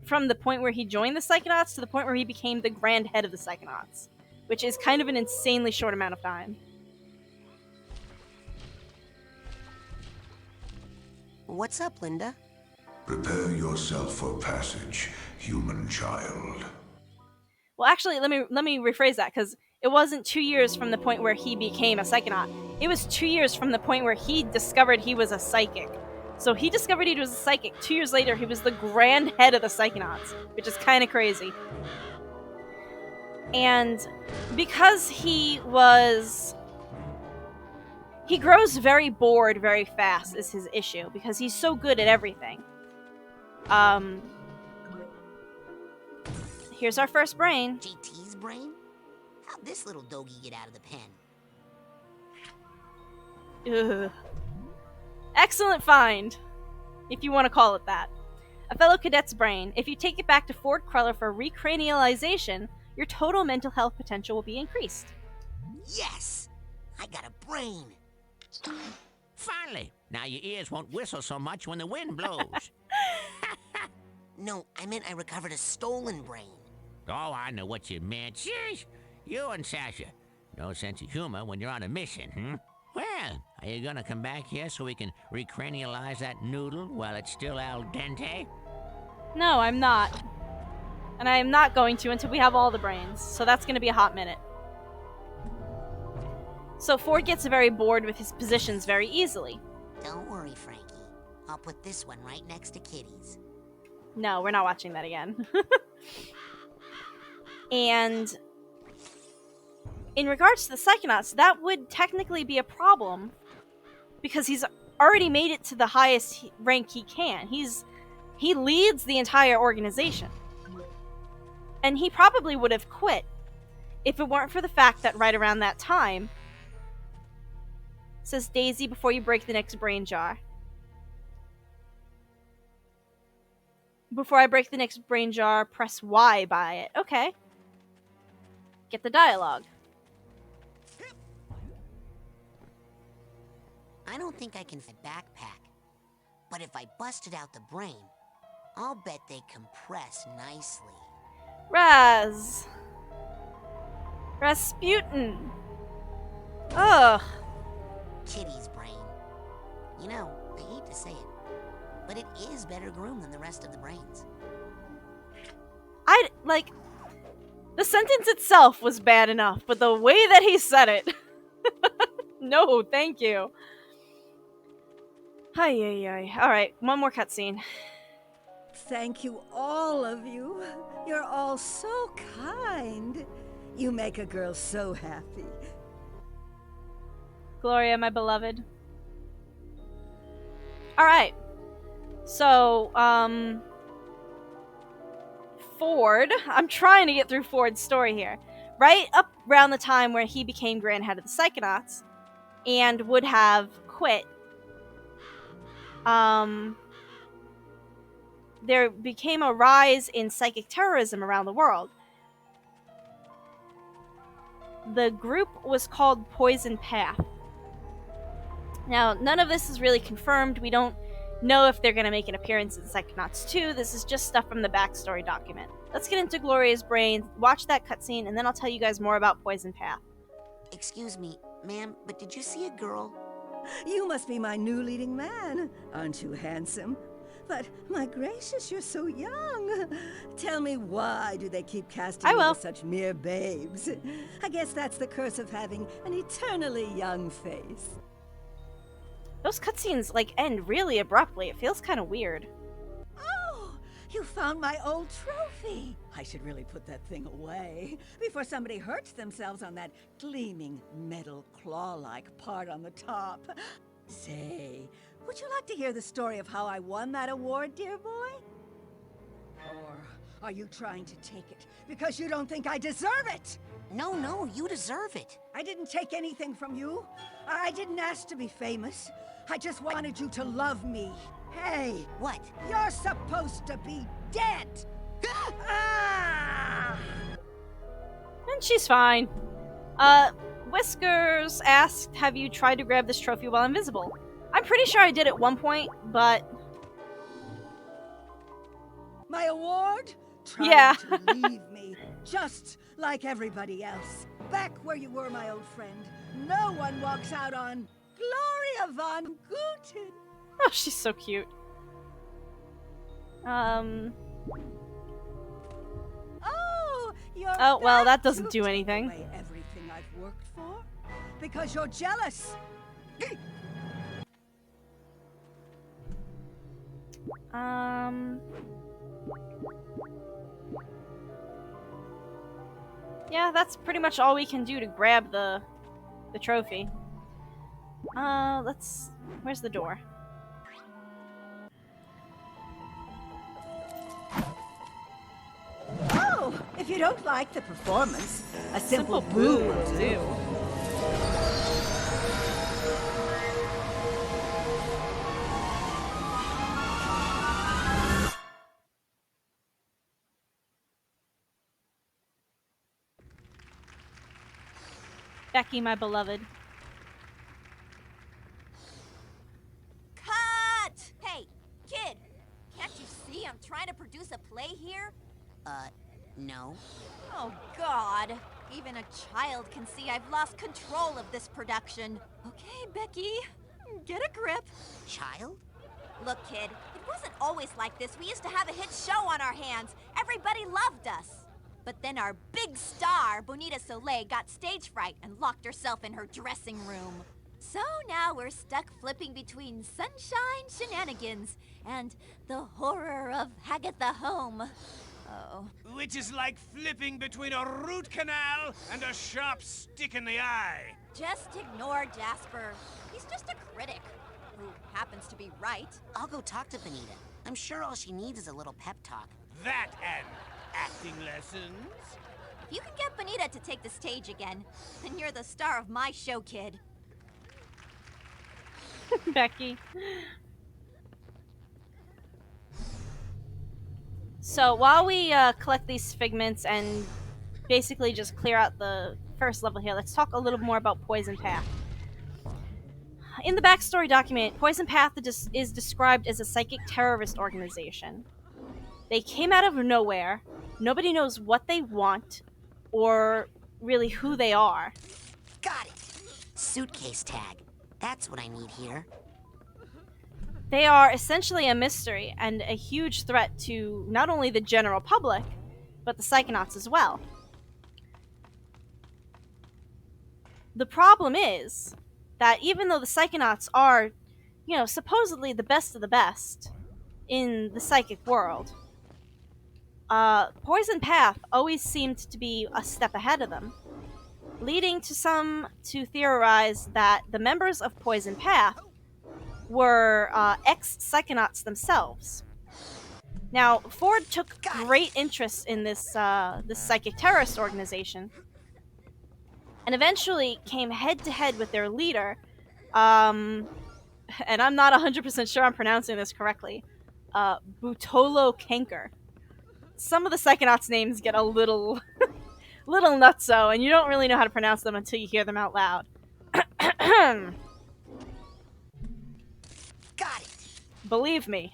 from the point where he joined the Psychonauts to the point where he became the grand head of the Psychonauts, which is kind of an insanely short amount of time. What's up, Linda? Prepare yourself for passage, human child. Well, actually, let me rephrase that, because it wasn't 2 years from the point where he became a Psychonaut. It was 2 years from the point where he discovered he was a psychic. So he discovered he was a psychic. 2 years later, he was the grand head of the Psychonauts, which is kind of crazy. And because he grows very bored very fast is his issue, because he's so good at everything. Here's our first brain. JT's brain? How'd this little doggy get out of the pen? Ugh. Excellent find, if you want to call it that. A fellow cadet's brain. If you take it back to Ford Cruller for recranialization, your total mental health potential will be increased. Yes! I got a brain. Finally! Now your ears won't whistle so much when the wind blows. No, I meant I recovered a stolen brain. Oh, I know what you meant. Sheesh! You and Sasha. No sense of humor when you're on a mission, hmm? Well, are you gonna come back here so we can recranialize that noodle while it's still al dente? No, I'm not. And I am not going to until we have all the brains, so that's going to be a hot minute. So Ford gets very bored with his positions very easily. Don't worry, Frankie. I'll put this one right next to Kitty's. No, we're not watching that again. And in regards to the Psychonauts, that would technically be a problem because he's already made it to the highest rank he can. He leads the entire organization. And he probably would have quit if it weren't for the fact that right around that time, says Daisy before you break the next brain jar. Before I break the next brain jar, press Y by it. Okay. Get the dialogue. I don't think I can fit backpack. But if I busted out the brain, I'll bet they compress nicely. Rasputin. Ugh. Kitty's brain. You know, I hate to say it, but it is better groomed than the rest of the brains. The sentence itself was bad enough, but the way that he said it. No, thank you. Alright, one more cutscene. Thank you, all of you. You're all so kind. You make a girl so happy. Gloria, my beloved. Alright. So, Ford, I'm trying to get through Ford's story here. Right up around the time where he became Grand Head of the Psychonauts and would have quit, there became a rise in psychic terrorism around the world. The group was called Poison Path. Now, none of this is really confirmed. We don't know if they're going to make an appearance in Psychonauts 2. This is just stuff from the backstory document. Let's get into Gloria's brain, watch that cutscene, and then I'll tell you guys more about Poison Path. Excuse me, ma'am, but did you see a girl? You must be my new leading man. Aren't you handsome? But, my gracious, you're so young. Tell me, why do they keep casting you as such mere babes? I guess that's the curse of having an eternally young face. Those cutscenes, end really abruptly. It feels kind of weird. Oh, you found my old trophy. I should really put that thing away before somebody hurts themselves on that gleaming metal claw-like part on the top. Say, would you like to hear the story of how I won that award, dear boy? Or are you trying to take it because you don't think I deserve it? No, you deserve it. I didn't take anything from you. I didn't ask to be famous. I just wanted you to love me. Hey! What? You're supposed to be dead! Ah! And she's fine. Whiskers asked, have you tried to grab this trophy while invisible? I'm pretty sure I did at one point, but... My award? Yeah. Trying to leave me, just like everybody else. Back where you were, my old friend. No one walks out on Gloria von Guten. Oh, she's so cute. Oh, well, that doesn't do anything. Away everything I've worked for? Because you're jealous. Yeah, that's pretty much all we can do to grab the trophy. Where's the door? Oh, if you don't like the performance, a simple boo will do. Becky, my beloved. Cut! Hey, kid! Can't you see I'm trying to produce a play here? No. Oh, God. Even a child can see I've lost control of this production. Okay, Becky, get a grip. Child? Look, kid, if It wasn't always like this. We used to have a hit show on our hands. Everybody loved us. But then our big star, Bonita Soleil, got stage fright and locked herself in her dressing room. So now we're stuck flipping between sunshine shenanigans and the horror of Hagatha Home. Oh. Which is like flipping between a root canal and a sharp stick in the eye. Just ignore Jasper. He's just a critic who happens to be right. I'll go talk to Bonita. I'm sure all she needs is a little pep talk. That and acting lessons. If you can get Bonita to take the stage again, then you're the star of my show, kid. Becky. So while we collect these figments and basically just clear out the first level here, let's talk a little more about Poison Path. In the backstory document, Poison Path is described as a psychic terrorist organization. They came out of nowhere. Nobody knows what they want or really who they are. Got it! Suitcase tag. That's what I need here. They are essentially a mystery and a huge threat to not only the general public, but the Psychonauts as well. The problem is that even though the Psychonauts are, supposedly the best of the best in the psychic world, Poison Path always seemed to be a step ahead of them, leading to some to theorize that the members of Poison Path were ex-Psychonauts themselves. Now, Ford took great interest in this psychic terrorist organization, and eventually came head-to-head with their leader, and I'm not 100% sure I'm pronouncing this correctly, Butolo Kenker. Some of the Psychonauts' names get a little nutso, and you don't really know how to pronounce them until you hear them out loud. Got it. Believe me.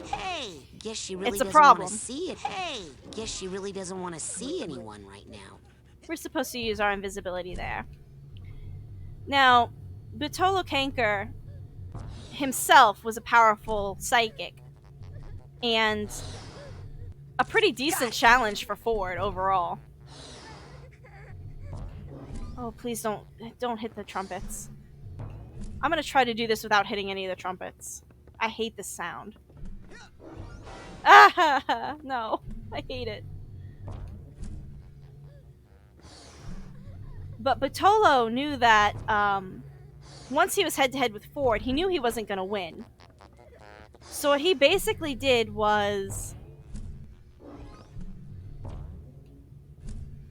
Hey, guess she really It's a doesn't problem. want to see it. Hey, guess she really doesn't want to see anyone right now. We're supposed to use our invisibility there. Now, Butolo Kanker himself was a powerful psychic, and a pretty decent challenge for Ford overall. Oh, please don't hit the trumpets. I'm gonna try to do this without hitting any of the trumpets. I hate this sound. Ah, no, I hate it. But Butolo knew that once he was head-to-head with Ford, he knew he wasn't going to win. So what he basically did was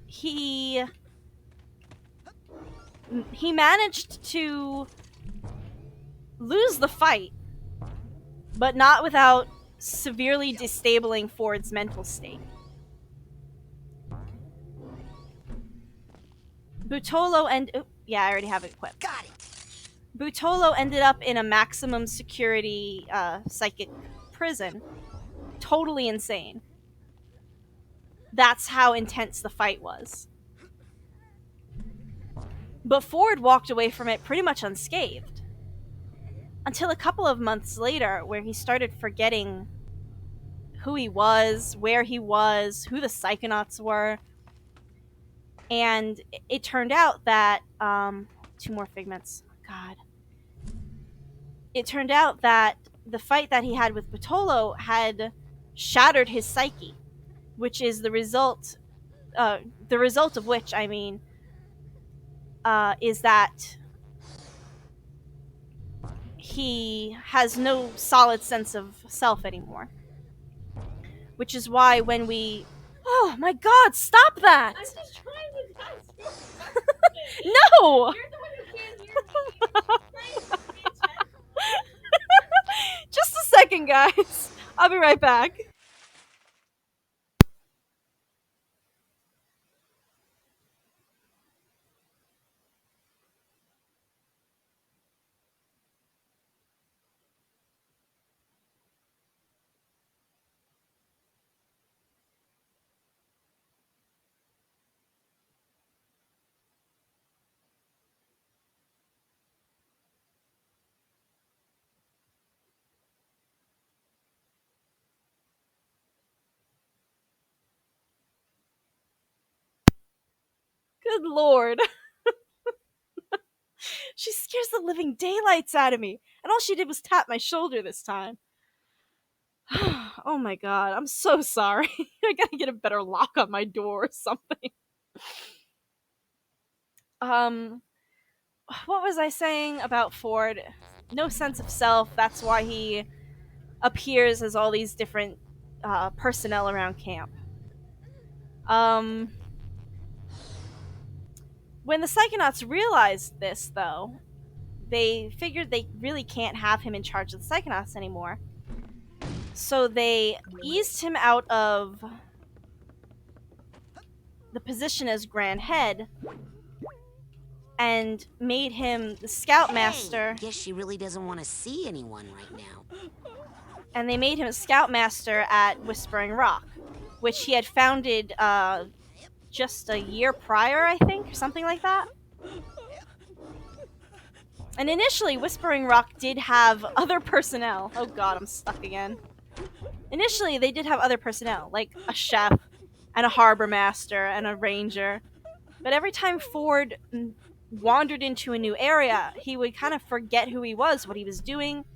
he managed to lose the fight, but not without severely disabling Ford's mental state. Butolo I already have it equipped. Got it. Butolo ended up in a maximum security psychic prison. Totally insane. That's how intense the fight was. But Ford walked away from it pretty much unscathed. Until a couple of months later, where he started forgetting who he was, where he was, who the Psychonauts were. And it turned out that, 2 more figments. God. It turned out that the fight that he had with Butolo had shattered his psyche, which is the result of which, is that he has no solid sense of self anymore. Which is why when we... Oh my god, stop that! I'm just trying to No! You're the one who can't hear me. Just a second, guys. I'll be right back. Good lord. She scares the living daylights out of me. And all she did was tap my shoulder this time. Oh my god, I'm so sorry. I gotta get a better lock on my door or something. What was I saying about Ford? No sense of self. That's why he appears as all these different personnel around camp. When the Psychonauts realized this, though, they figured they really can't have him in charge of the Psychonauts anymore. So they eased him out of the position as Grand Head and made him the Scoutmaster. Guess she really doesn't want to see anyone right now. And they made him a Scoutmaster at Whispering Rock, which he had founded just a year prior, I think, or something like that. And initially, Whispering Rock did have other personnel. Oh god, I'm stuck again. Initially, they did have other personnel, like a chef, and a harbor master, and a ranger. But every time Ford wandered into a new area, he would kind of forget who he was, what he was doing,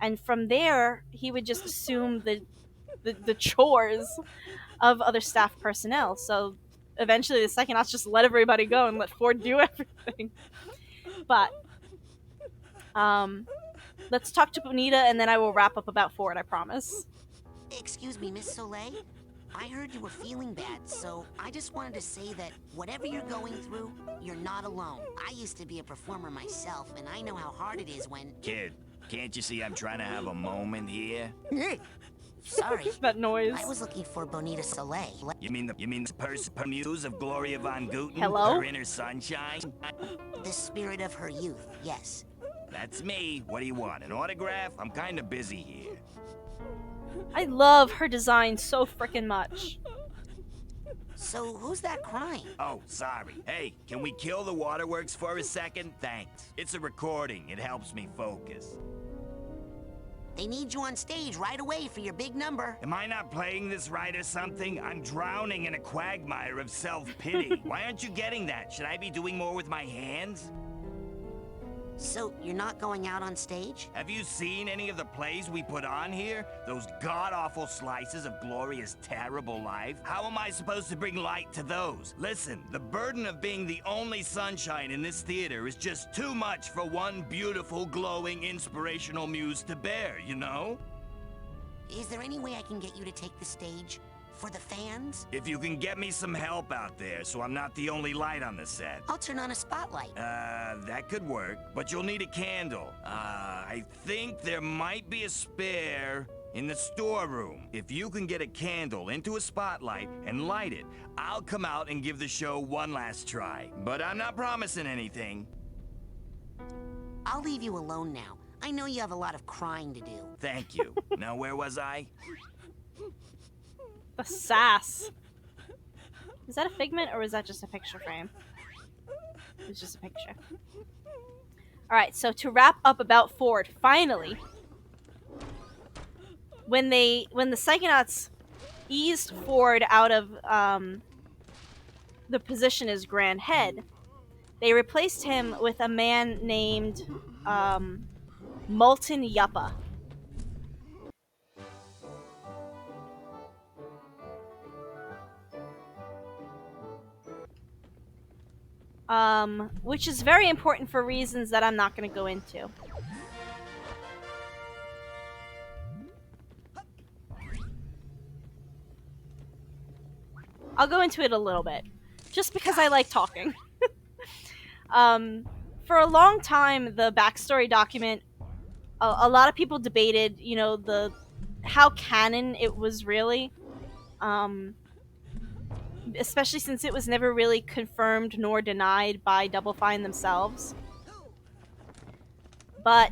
and from there, he would just assume the chores of other staff personnel. So eventually, the Psychonauts just let everybody go and let Ford do everything. But let's talk to Bonita, and then I will wrap up about Ford, I promise. Excuse me, Miss Soleil. I heard you were feeling bad, so I just wanted to say that whatever you're going through, you're not alone. I used to be a performer myself, and I know how hard it is when... Kid, can't you see I'm trying to have a moment here? Sorry. That noise. I was looking for Bonita Soleil. You mean the person muse of Gloria von Guten? Hello? Her inner sunshine? The spirit of her youth, yes. That's me. What do you want? An autograph? I'm kind of busy here. I love her design so frickin' much. So who's that crying? Oh, sorry. Hey, can we kill the waterworks for a second? Thanks. It's a recording. It helps me focus. They need you on stage right away for your big number. Am I not playing this right or something? I'm drowning in a quagmire of self-pity. Why aren't you getting that? Should I be doing more with my hands? So, you're not going out on stage? Have you seen any of the plays we put on here? Those god-awful slices of Gloria's terrible life? How am I supposed to bring light to those? Listen, the burden of being the only sunshine in this theater is just too much for one beautiful, glowing, inspirational muse to bear, you know? Is there any way I can get you to take the stage? For the fans? If you can get me some help out there so I'm not the only light on the set. I'll turn on a spotlight. That could work, but you'll need a candle. I think there might be a spare in the storeroom. If you can get a candle into a spotlight and light it, I'll come out and give the show one last try. But I'm not promising anything. I'll leave you alone now. I know you have a lot of crying to do. Thank you. Now, where was I? The sass. Is that a figment or is that just a picture frame? It's just a picture. Alright, so to wrap up about Ford, finally, when the Psychonauts eased Ford out of the position as Grand Head, they replaced him with a man named Molten Yuppa. Which is very important for reasons that I'm not going to go into. I'll go into it a little bit, just because I like talking. For a long time, the backstory document, a lot of people debated, you know, how canon it was really. Especially since it was never really confirmed nor denied by Double Fine themselves. But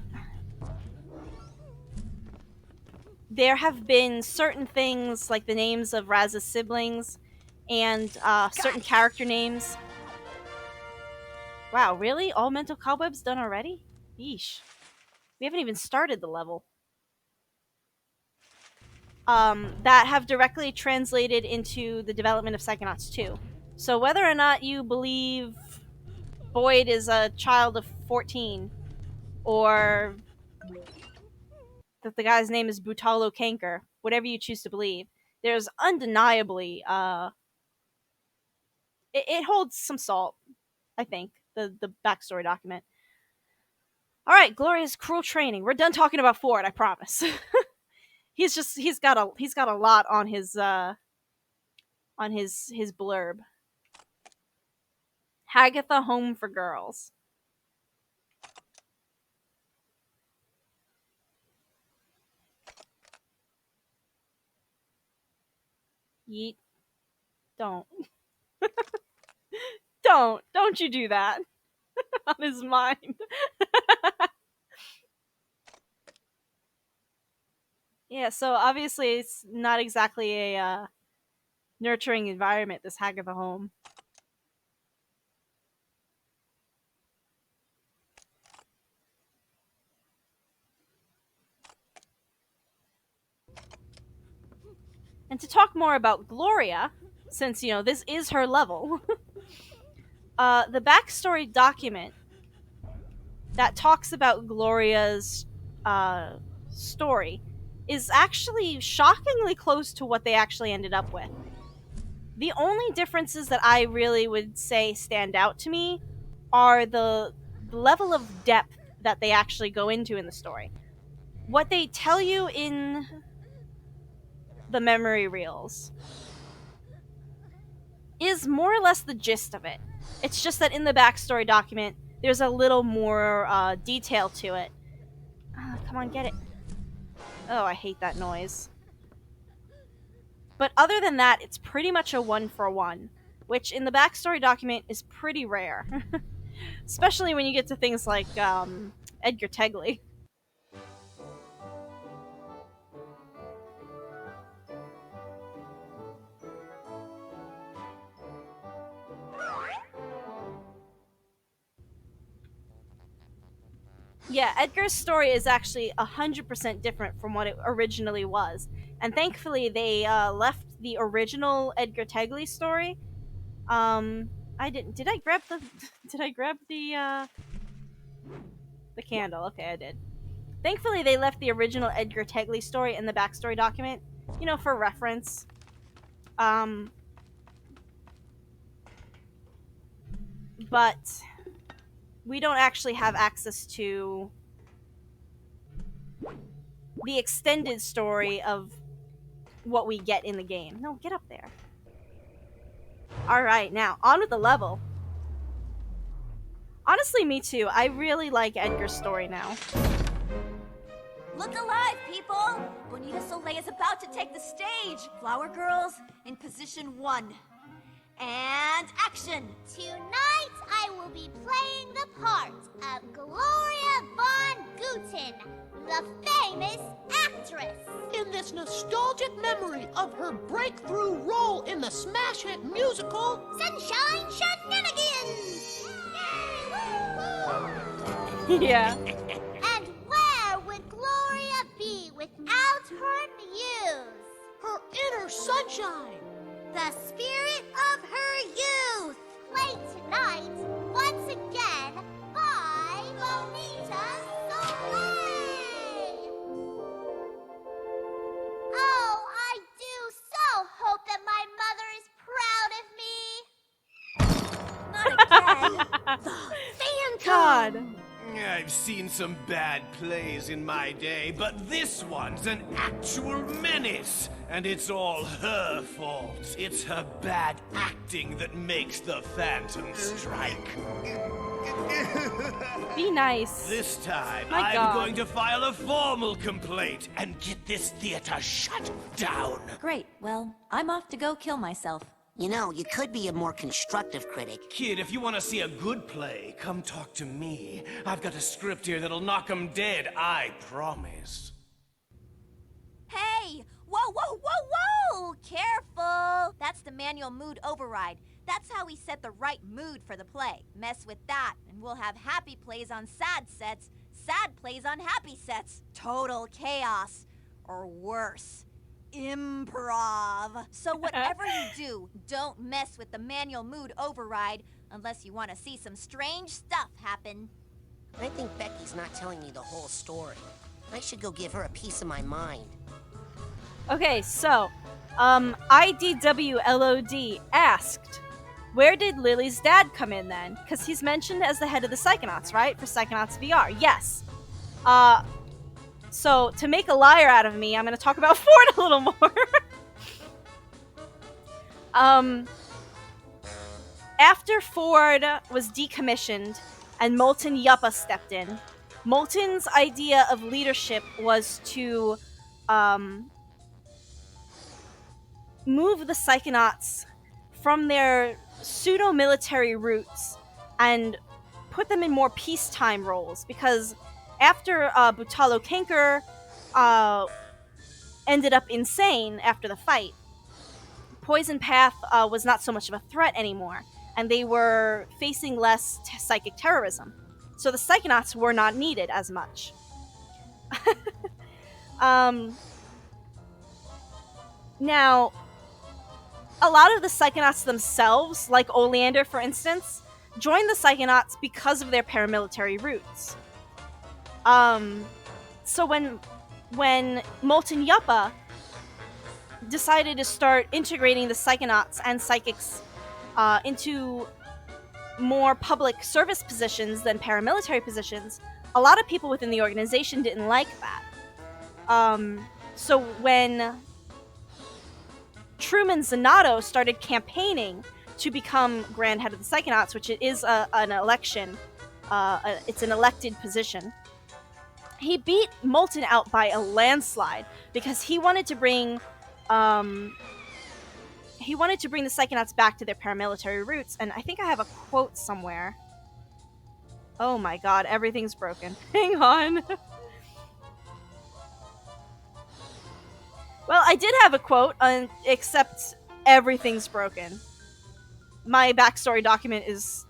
there have been certain things, like the names of Raz's siblings, and certain character names. Wow, really? All Mental Cobwebs done already? Yeesh. We haven't even started the level. That have directly translated into the development of Psychonauts 2. So whether or not you believe Boyd is a child of 14, or that the guy's name is Butalo Kanker, whatever you choose to believe, there's undeniably it holds some salt, I think, the backstory document. All right, Gloria's cruel training. We're done talking about Ford, I promise. he's got a lot on his blurb. Hagatha Home for Girls. Yeet. Don't. Don't you do that on his mind. Yeah, so obviously it's not exactly a nurturing environment, this Hagatha home. And to talk more about Gloria, since, this is her level, the backstory document that talks about Gloria's story is actually shockingly close to what they actually ended up with. The only differences that I really would say stand out to me are the level of depth that they actually go into in the story. What they tell you in the memory reels is more or less the gist of it. It's just that in the backstory document, there's a little more detail to it. Come on, get it. Oh, I hate that noise. But other than that, it's pretty much a one-for-one, which in the backstory document is pretty rare. Especially when you get to things like Edgar Tegley. Yeah, Edgar's story is actually 100% different from what it originally was. And thankfully, they left the original Edgar Tegley story. I didn't. Did I grab the? Did I grab the candle? Okay, I did. Thankfully, they left the original Edgar Tegley story in the backstory document, for reference. But we don't actually have access to the extended story of what we get in the game. No, get up there. Alright, now, on with the level. Honestly, me too. I really like Edgar's story now. Look alive, people! Bonita Soleil is about to take the stage. Flower girls, in position 1. And action! Tonight, I will be playing the part of Gloria von Guten, the famous actress. In this nostalgic memory of her breakthrough role in the smash hit musical Sunshine Shenanigans! Yeah. And where would Gloria be without her muse? Her inner sunshine. The spirit of her youth. Played tonight, once again, by Bonita Soleil. Oh, I do so hope that my mother is proud of me. Not again. God. I've seen some bad plays in my day, but this one's an actual menace. And it's all her fault. It's her bad acting that makes the Phantom strike. Be nice. This time, My I'm God. going to file a formal complaint and get this theater shut down. Great, well, I'm off to go kill myself. You know, you could be a more constructive critic. Kid, if you want to see a good play, come talk to me. I've got a script here that'll knock 'em dead, I promise. Hey! Whoa, whoa, whoa, whoa! Careful! That's the manual mood override. That's how we set the right mood for the play. Mess with that, and we'll have happy plays on sad sets, sad plays on happy sets. Total chaos. Or worse. improv. So whatever you do, don't mess with the manual mood override unless you want to see some strange stuff happen. I think Becky's not telling me the whole story. I should go give her a piece of my mind. Okay, so, IDWLOD asked, where did Lily's dad come in then? Because he's mentioned as the head of the Psychonauts, right? For Psychonauts VR. Yes. So, to make a liar out of me, I'm going to talk about Ford a little more. After Ford was decommissioned and Molten Yuppa stepped in, Molten's idea of leadership was to move the Psychonauts from their pseudo-military roots and put them in more peacetime roles, because after Butalo Kinker ended up insane after the fight, Poison Path was not so much of a threat anymore, and they were facing less psychic terrorism. So the Psychonauts were not needed as much. Now, a lot of the Psychonauts themselves, like Oleander for instance, joined the Psychonauts because of their paramilitary roots. So when Molten Yuppa decided to start integrating the Psychonauts and psychics into more public service positions than paramilitary positions, a lot of people within the organization didn't like that. So when Truman Zanato started campaigning to become Grand Head of the Psychonauts, which it is an election, it's an elected position, he beat Molten out by a landslide because he wanted to bring the Psychonauts back to their paramilitary roots. And I think I have a quote somewhere. Oh my god, everything's broken. Hang on. Well, I did have a quote, except everything's broken. My backstory document is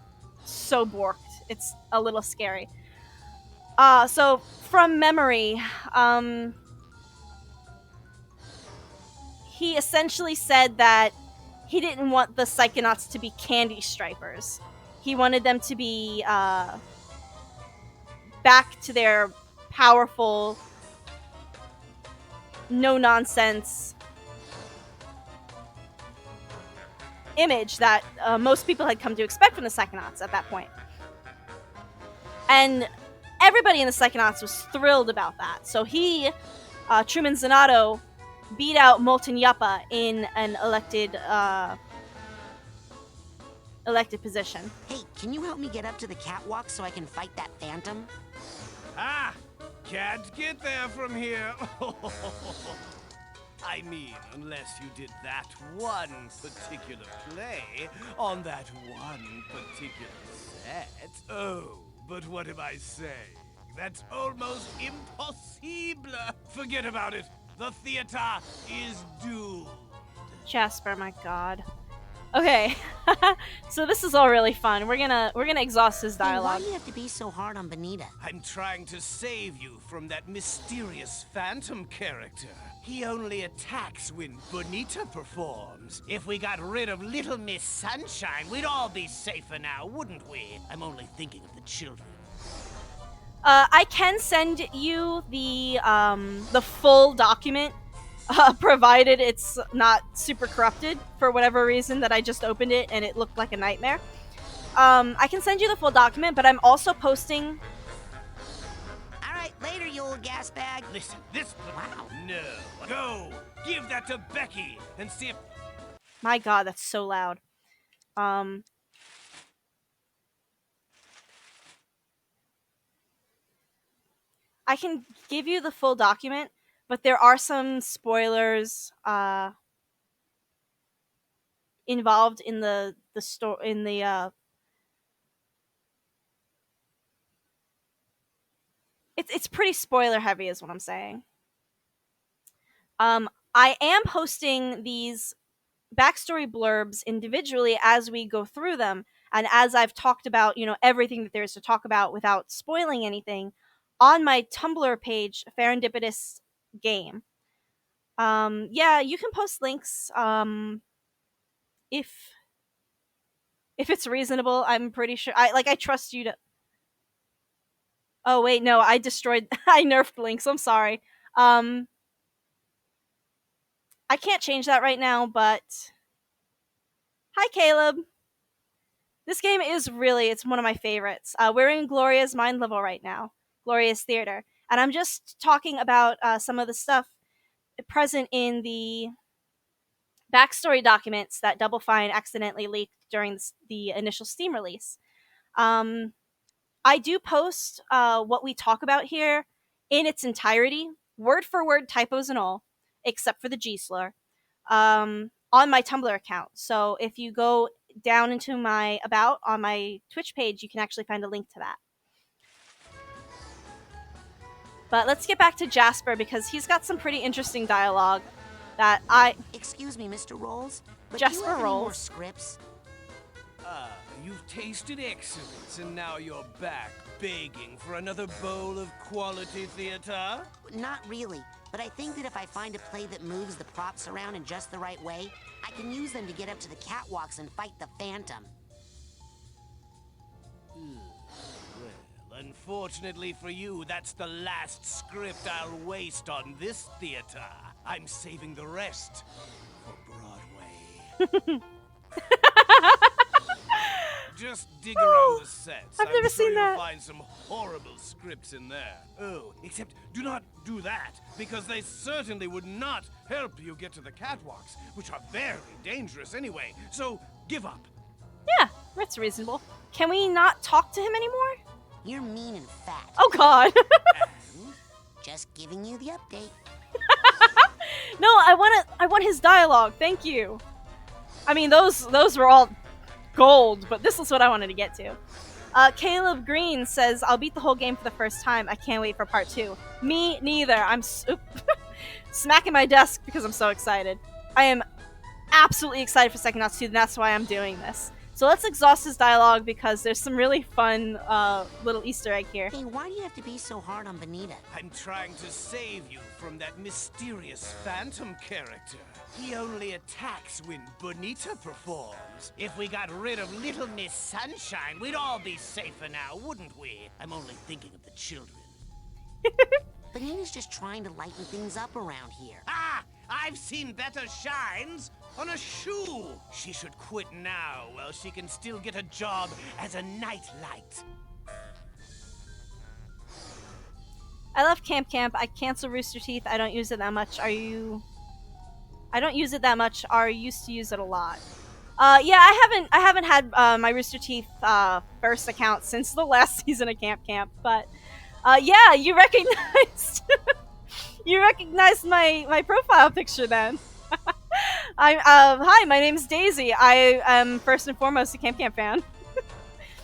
so borked. It's a little scary. So, from memory, he essentially said that he didn't want the Psychonauts to be candy stripers. He wanted them to be back to their powerful, no-nonsense image that most people had come to expect from the Psychonauts at that point. And everybody in the Psychonauts was thrilled about that. So he, Truman Zanato, beat out Molten Yuppa in an elected position. Hey, can you help me get up to the catwalk so I can fight that phantom? Ah! Can't get there from here. I mean, unless you did that one particular play on that one particular set. Oh, but what am I saying? That's almost impossible. Forget about it. The theater is doomed. Jasper, my god. Okay, so this is all really fun. We're gonna exhaust his dialogue. Hey, why do you have to be so hard on Bonita? I'm trying to save you from that mysterious phantom character. He only attacks when Bonita performs. If we got rid of Little Miss Sunshine, we'd all be safer now, wouldn't we? I'm only thinking of the children. I can send you the full document, provided it's not super corrupted for whatever reason that I just opened it and it looked like a nightmare. I can send you the full document, but I'm also posting... Alright, later, you old gas bag. Listen, this... Wow. No. Go! Give that to Becky and see if... My god, that's so loud. I can give you the full document, but there are some spoilers involved in the story in the it's pretty spoiler heavy is what I'm saying. I am posting these backstory blurbs individually as we go through them, and as I've talked about, everything that there is to talk about without spoiling anything on my Tumblr page, Serendipitous Game. Yeah, you can post links. If it's reasonable, I'm pretty sure. I trust you to. Oh wait, no, I destroyed. I nerfed links. I'm sorry. Um, I can't change that right now, but hi, Caleb. This game is really, it's one of my favorites. We're in Gloria's mind level right now, Gloria's theater. And I'm just talking about some of the stuff present in the backstory documents that Double Fine accidentally leaked during the initial Steam release. I do post what we talk about here in its entirety, word for word, typos and all, except for the G slur, on my Tumblr account. So if you go down into my About on my Twitch page, you can actually find a link to that. But let's get back to Jasper because he's got some pretty interesting dialogue that I... Excuse me, Mr. Rolls, but Jasper do you have any more Rolls. scripts? You've tasted excellence, and now you're back, begging for another bowl of quality theater? Not really, but I think that if I find a play that moves the props around in just the right way, I can use them to get up to the catwalks and fight the Phantom. Well, unfortunately for you, that's the last script I'll waste on this theater. I'm saving the rest for Broadway. Just dig around the sets. I've never seen you'll that. Find some horrible scripts in there. Oh, except do not do that, because they certainly would not help you get to the catwalks, which are very dangerous anyway. So give up. Yeah, that's reasonable. Can we not talk to him anymore? You're mean and fat. Oh god. Just giving you the update. No, I want his dialogue. Thank you. I mean, those were all gold, but this is what I wanted to get to. Caleb Green says, I'll beat the whole game for the first time. I can't wait for part 2. Me neither. I'm smacking my desk because I'm so excited. I am absolutely excited for Psychonauts 2, and that's why I'm doing this. So let's exhaust his dialogue because there's some really fun little Easter egg here. Hey, why do you have to be so hard on Bonita? I'm trying to save you from that mysterious Phantom character. He only attacks when Bonita performs. If we got rid of Little Miss Sunshine, we'd all be safer now, wouldn't we? I'm only thinking of the children. Bonita's just trying to lighten things up around here. Ah! I've seen better shines on a shoe. She should quit now while she can still get a job as a nightlight. I love Camp Camp. I cancel Rooster Teeth. I don't use it that much. I don't use it that much. I used to use it a lot. Yeah, I haven't had my Rooster Teeth first account since the last season of Camp Camp. But yeah, you recognized you recognized my profile picture then. Hi, my name's Daisy. I am first and foremost a Camp Camp fan.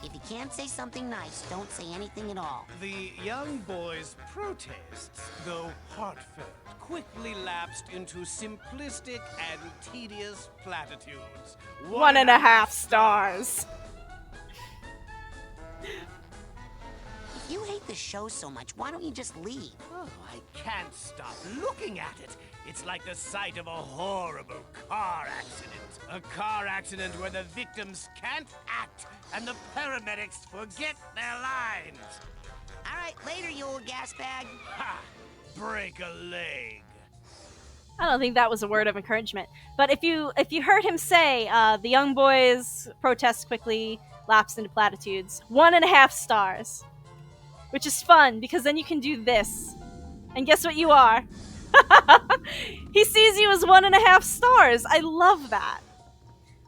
If you can't say something nice, don't say anything at all. The young boys' protests, though heartfelt, quickly lapsed into simplistic and tedious platitudes. 1.5 stars. If you hate the show so much, why don't you just leave? Oh, I can't stop looking at it. It's like the sight of a horrible car accident. A car accident where the victims can't act and the paramedics forget their lines. All right, later, you old gas bag. Ha! Break a leg. I don't think that was a word of encouragement. But if you heard him say, the young boys protest quickly lapsed into platitudes, 1.5 stars. Which is fun, because then you can do this. And guess what you are? He sees you as 1.5 stars. I love that.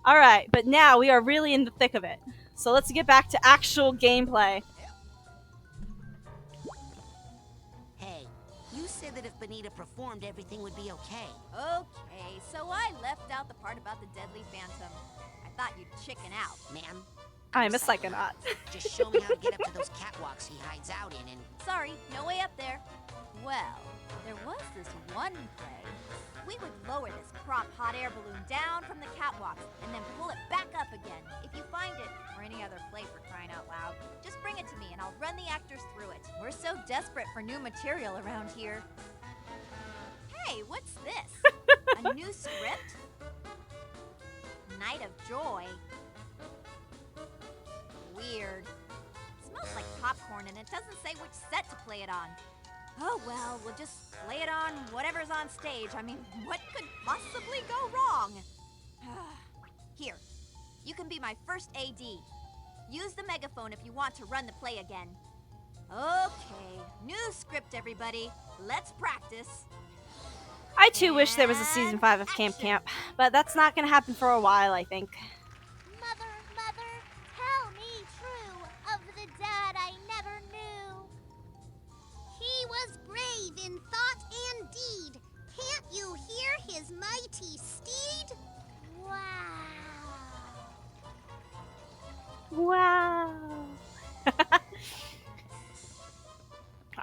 Alright, but now we are really in the thick of it. So let's get back to actual gameplay. Hey, you said that if Bonita performed, everything would be okay. Okay, so I left out the part about the deadly phantom. I thought you'd chicken out. Ma'am, I'm a Psychonaut. just show me how to get up to those catwalks he hides out in and... Sorry, no way up there. Well, there was this one play. We would lower this prop hot air balloon down from the catwalks and then pull it back up again. If you find it, or any other play for crying out loud, just bring it to me and I'll run the actors through it. We're so desperate for new material around here. Hey, Hey, what's this? A new script? Night of Joy. Weird. Smells like popcorn and it doesn't say which set to play it on. Oh well, we'll just play it on whatever's on stage. I mean, what could possibly go wrong? Here, you can be my first AD. Use the megaphone if you want to run the play again. Okay, new script, everybody. Let's practice. I too wish there was a season 5 of Camp Camp, but that's not gonna happen for a while, I think. Mother, mother, tell me true of the dad I never knew. He was brave in thought and deed. Can't you hear his mighty steed? Wow. Wow.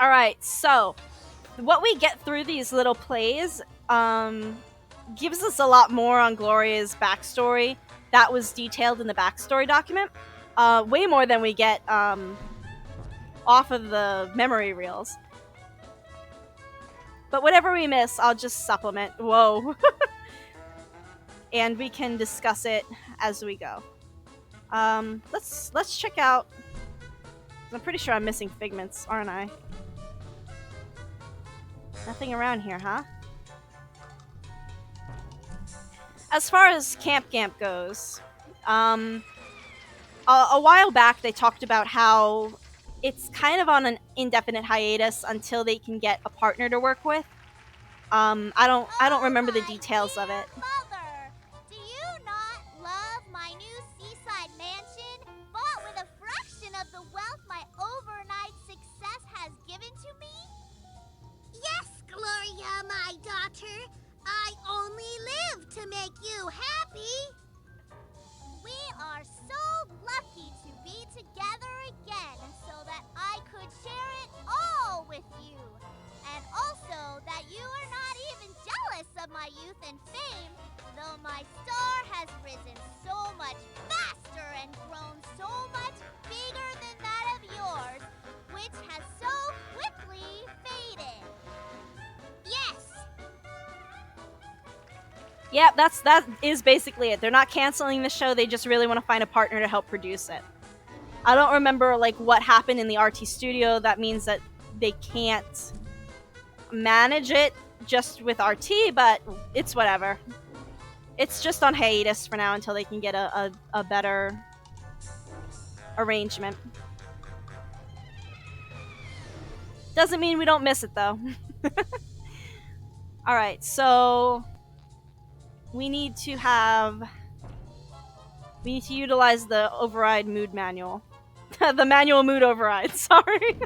Alright, so what we get through these little plays gives us a lot more on Gloria's backstory that was detailed in the backstory document. Way more than we get off of the memory reels. But whatever we miss, I'll just supplement. Whoa. And we can discuss it as we go. Let's check out. I'm pretty sure I'm missing figments, aren't I? Nothing around here, huh? As far as Camp Camp goes, a while back they talked about how it's kind of on an indefinite hiatus until they can get a partner to work with. I don't remember the details of it. Mother, do you not love my new seaside mansion, bought with a fraction of the wealth my overnight success has given to me? Yes, Gloria, my daughter. I only live to make you happy. We are so lucky to be together again so that I could share it all with you. And also that you are not even jealous of my youth and fame, though my star has risen so much faster and grown so much bigger than that of yours, which has so quickly faded. Yes! Yeah, that is basically it. They're not canceling the show, they just really want to find a partner to help produce it. I don't remember like what happened in the RT studio that means that they can't manage it just with RT, but it's whatever. It's just on hiatus for now until they can get a better arrangement. Doesn't mean we don't miss it though. Alright, so we need to utilize the override mood manual. The manual mood override, sorry.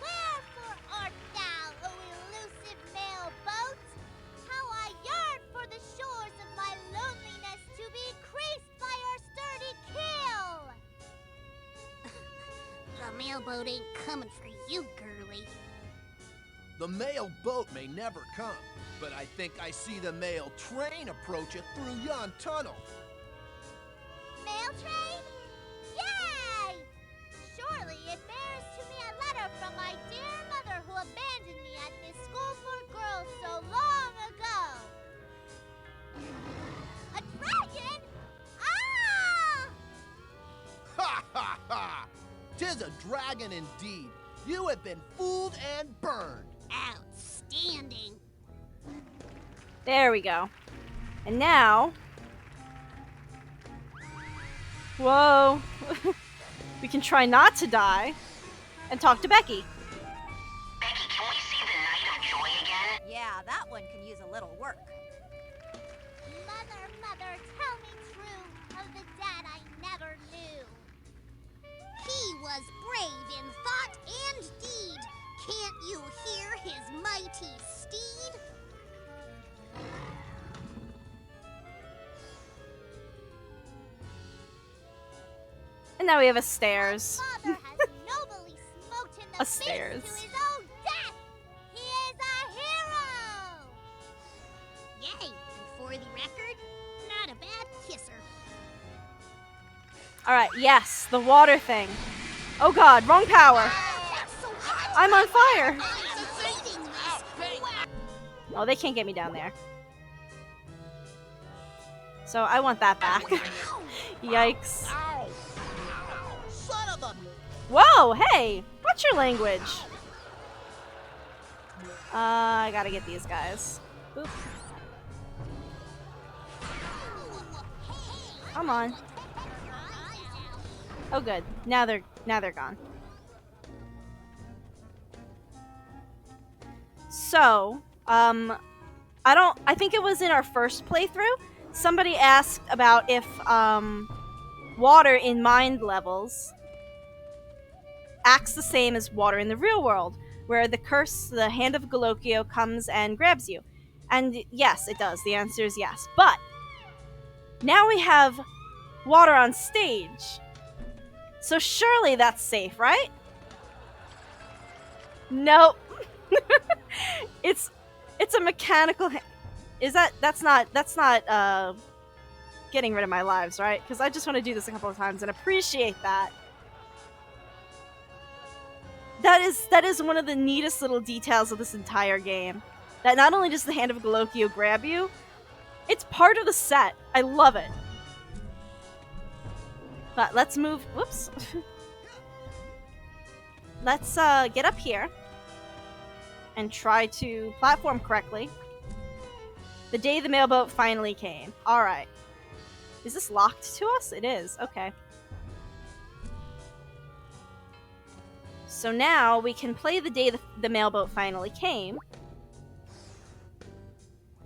Wherefore art thou, O elusive male boat? How I yearn for the shores of my loneliness to be creased by your sturdy keel! The mail boat ain't coming for you, girlie. The mail boat may never come, but I think I see the mail train approach it through yon tunnel. Mail train? Yay! Surely it bears to me a letter from my dear mother who abandoned me at this school for girls so long ago. A dragon? Ah! Ha ha ha! 'Tis a dragon indeed. You have been fooled and burned. Outstanding. There we go. And now... Whoa. We can try not to die and talk to Becky. Becky, can we see the Night of Joy again? Yeah, that one can use a little work. Mother, mother, tell me true of the dad I never knew. He was brave in thought and deed. Can't you hear his mighty steed? And now we have a stairs. Father has nobly smoten the A stairs. fist to his own death. He is a hero. the record, not a bad kisser. Alright, yes, the water thing. Oh god, wrong power. I'm on fire. Oh, they can't get me down there. So I want that back. Yikes. Son of a... Whoa, hey! What's your language? I gotta get these guys. Boop. Come on. Oh good. Now they're gone. So, I think it was in our first playthrough, somebody asked about if, water in mind levels acts the same as water in the real world, where the curse, the Hand of Galokio, comes and grabs you. And yes, it does. The answer is yes. But now we have water on stage. So surely that's safe, right? Nope. It's a mechanical that's not getting rid of my lives, right? Because I just want to do this a couple of times and appreciate that. That is one of the neatest little details of this entire game. That not only does the Hand of Galokio grab you, it's part of the set. I love it. But let's move. Whoops. Let's get up here and try to platform correctly. The day the mailboat finally came. Alright. Is this locked to us? It is. Okay. So now we can play the day the mailboat finally came.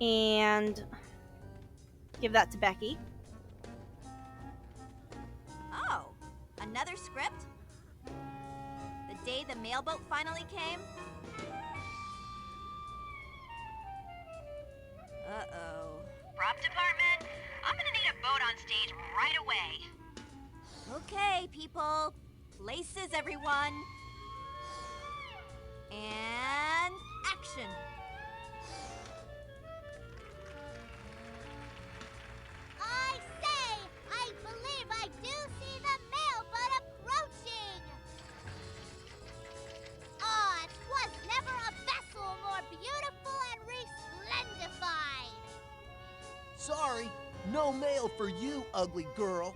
And give that to Becky. Oh, another script? The day the mailboat finally came? Uh-oh. Prop department, I'm gonna need a boat on stage right away. Okay, people. Places, everyone. And action. I say, I believe I do see the mailboat approaching. Ah, it was never a vessel more beautiful and resplendified. Sorry, no mail for you, ugly girl.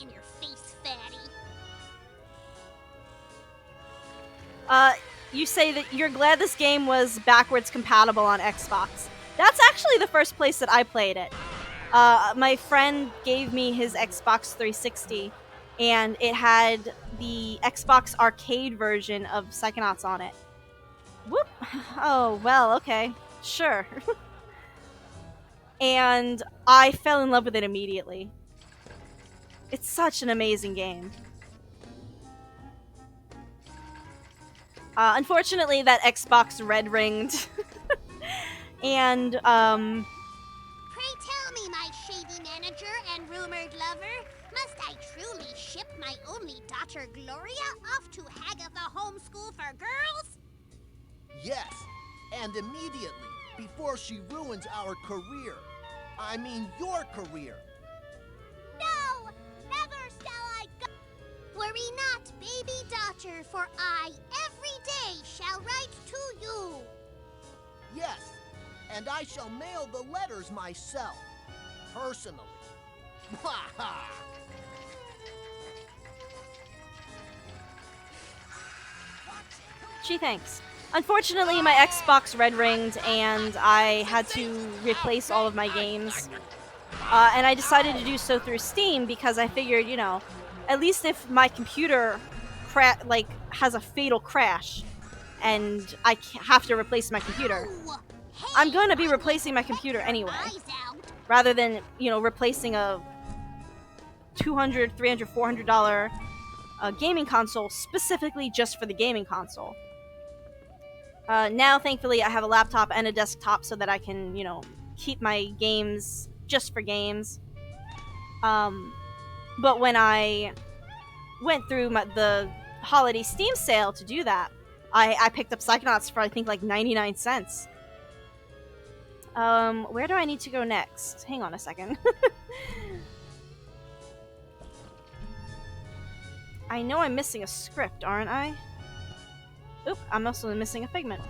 In your face, fatty. You say that you're glad this game was backwards compatible on Xbox. That's actually the first place that I played it. My friend gave me his Xbox 360, and it had the Xbox arcade version of Psychonauts on it. Whoop! Oh, well, okay. Sure. And I fell in love with it immediately. It's such an amazing game. Unfortunately, that Xbox red-ringed. And, Pray tell me, my shady manager and rumored lover, must I truly ship my only daughter Gloria off to Hagatha Homeschool for Girls? Yes, and immediately, before she ruins our career. I mean your career. No! Never shall I go! Worry not, baby daughter, for I every day shall write to you. Yes, and I shall mail the letters myself, personally. Ha ha! Gee, thanks. Unfortunately, my Xbox red-ringed, and I had to replace all of my games. And I decided to do so through Steam because I figured, you know, at least if my computer has a fatal crash and I have to replace my computer, I'm going to be replacing my computer anyway. Rather than, you know, replacing a $200, $300, $400 gaming console specifically just for the gaming console. Now, thankfully, I have a laptop and a desktop so that I can, you know, keep my games just for games. But when I went through the holiday Steam sale to do that, I picked up Psychonauts for I think like 99 cents. Where do I need to go next? Hang on a second. I know I'm missing a script, aren't I? Oop, I'm also missing a figment.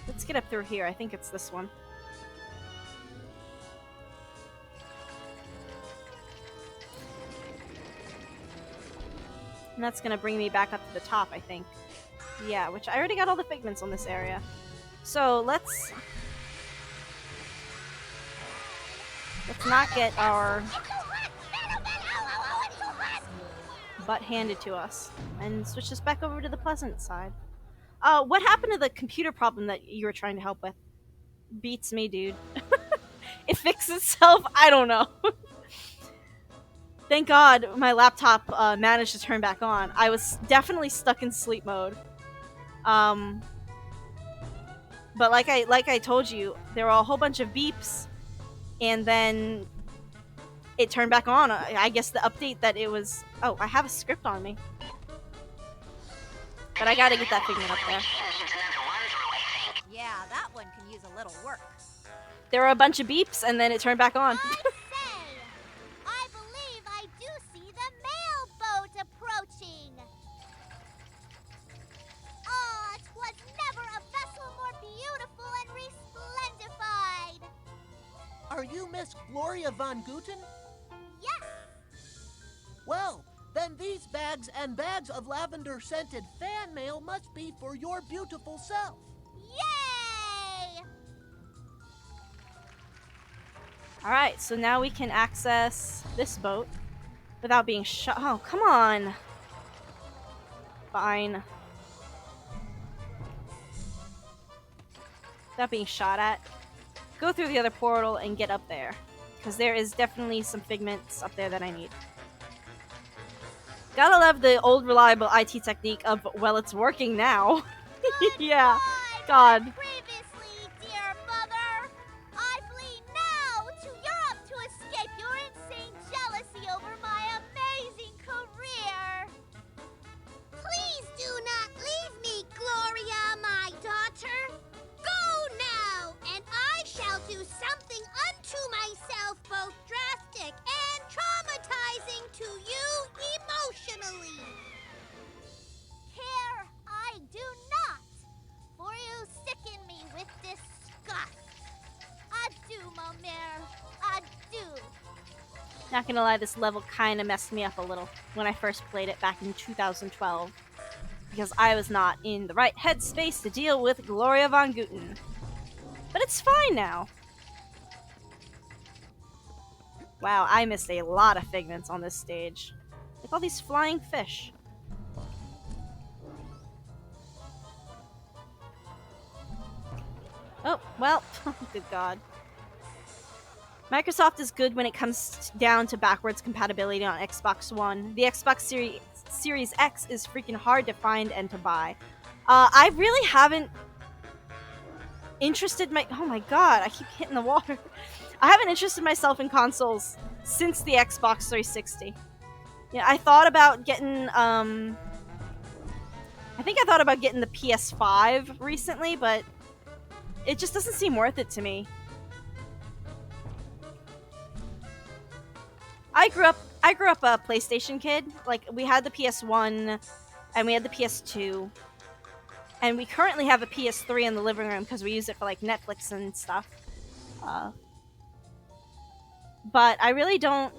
Let's get up through here. I think it's this one. And that's gonna bring me back up to the top, I think. Yeah, which I already got all the figments on this area. So let's not get our butt handed to us and switch this back over to the pleasant side. What happened to the computer problem that you were trying to help with? Beats me, dude. It fixed itself? I don't know. Thank God my laptop managed to turn back on. I was definitely stuck in sleep mode. But like I told you, there were a whole bunch of beeps, and then it turned back on. I guess the update that it was... Oh, I have a script on me. But I gotta get that figment up there. Yeah, that one can use a little work. There were a bunch of beeps, and then it turned back on. I believe I do see the mail boat approaching. Ah, 'twas never a vessel more beautiful and resplendified. Are you Miss Gloria Von Guten? Yes. Well, then these bags and bags of lavender-scented fan mail must be for your beautiful self. Yay! Alright, so now we can access this boat without being shot. Oh, come on! Fine. Without being shot at. Go through the other portal and get up there. Because there is definitely some figments up there that I need. Gotta love the old reliable IT technique of, well, it's working now. Yeah, God. Previously, dear mother, I flee now to Europe to escape your insane jealousy over my amazing career. Please do not leave me, Gloria, my daughter. Go now, and I shall do something unto myself both drastic and traumatizing to you emotionally. Care I do not, for you sicken me with disgust. Adieu, ma mère, adieu. Not gonna lie, this level kinda messed me up a little when I first played it back in 2012. Because I was not in the right headspace to deal with Gloria Von Guten. But it's fine now. Wow, I missed a lot of figments on this stage. Like all these flying fish. Oh, well, good God. Microsoft is good when it comes down to backwards compatibility on Xbox One. The Xbox Series X is freaking hard to find and to buy. I really haven't oh my God, I keep hitting the water. I haven't interested myself in consoles since the Xbox 360. Yeah, I thought about getting, I think I thought about getting the PS5 recently, but it just doesn't seem worth it to me. I grew up a PlayStation kid. Like, we had the PS1 and we had the PS2. And we currently have a PS3 in the living room because we use it for like Netflix and stuff. But I really don't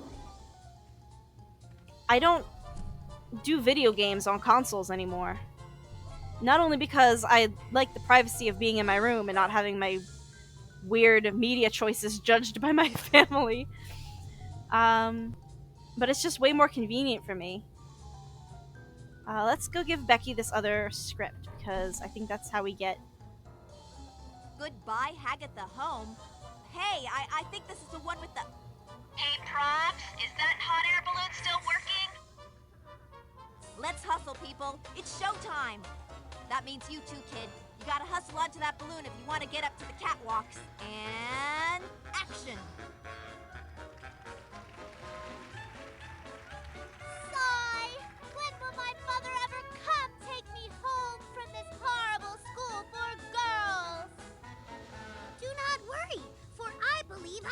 do video games on consoles anymore. Not only because I like the privacy of being in my room and not having my weird media choices judged by my family, but it's just way more convenient for me. Let's go give Becky this other script, because I think that's how we get... Goodbye, Hagatha home. Hey, I think this is the one with the... Hey, Props, is that hot air balloon still working? Let's hustle, people. It's showtime. That means you too, kid. You gotta hustle onto that balloon if you want to get up to the catwalks. And... action!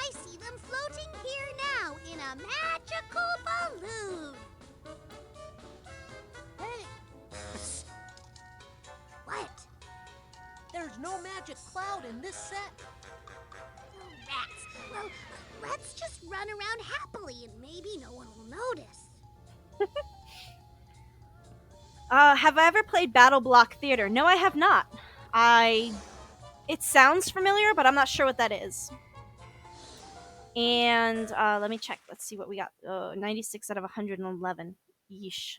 I see them floating here now in a magical balloon. Hey! What? There's no magic cloud in this set. Oh, rats. Well, let's just run around happily and maybe no one will notice. Have I ever played Battle Block Theater? No, I have not. It sounds familiar, but I'm not sure what that is. And let me check. Let's see what we got. 96 out of 111. Yeesh.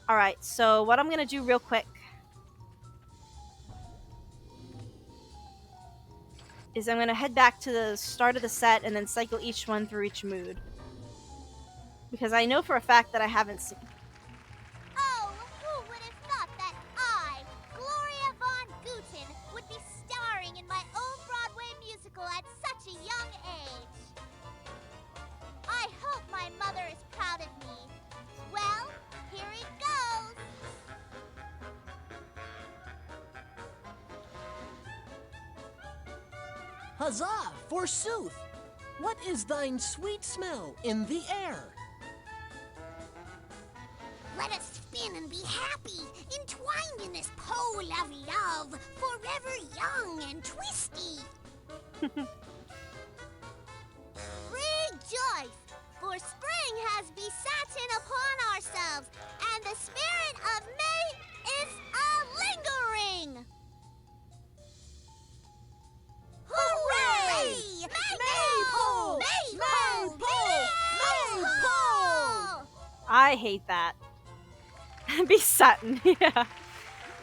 Alright, so what I'm going to do real quick is I'm going to head back to the start of the set and then cycle each one through each mood. Because I know for a fact that I haven't seen... Oh, who would have thought that I, Gloria Von Guten, would be starring in my own Broadway musical at such a young age? I hope my mother is proud of me. Well, here it goes. Huzzah, forsooth! What is thine sweet smell in the air? Let us spin and be happy, entwined in this pole of love, forever young and twisty. Rejoice, for spring has besatten upon ourselves, and the spirit of May is a-lingering. Hooray! Maypole! Maypole! Maypole! I hate that. Be Sutton, yeah.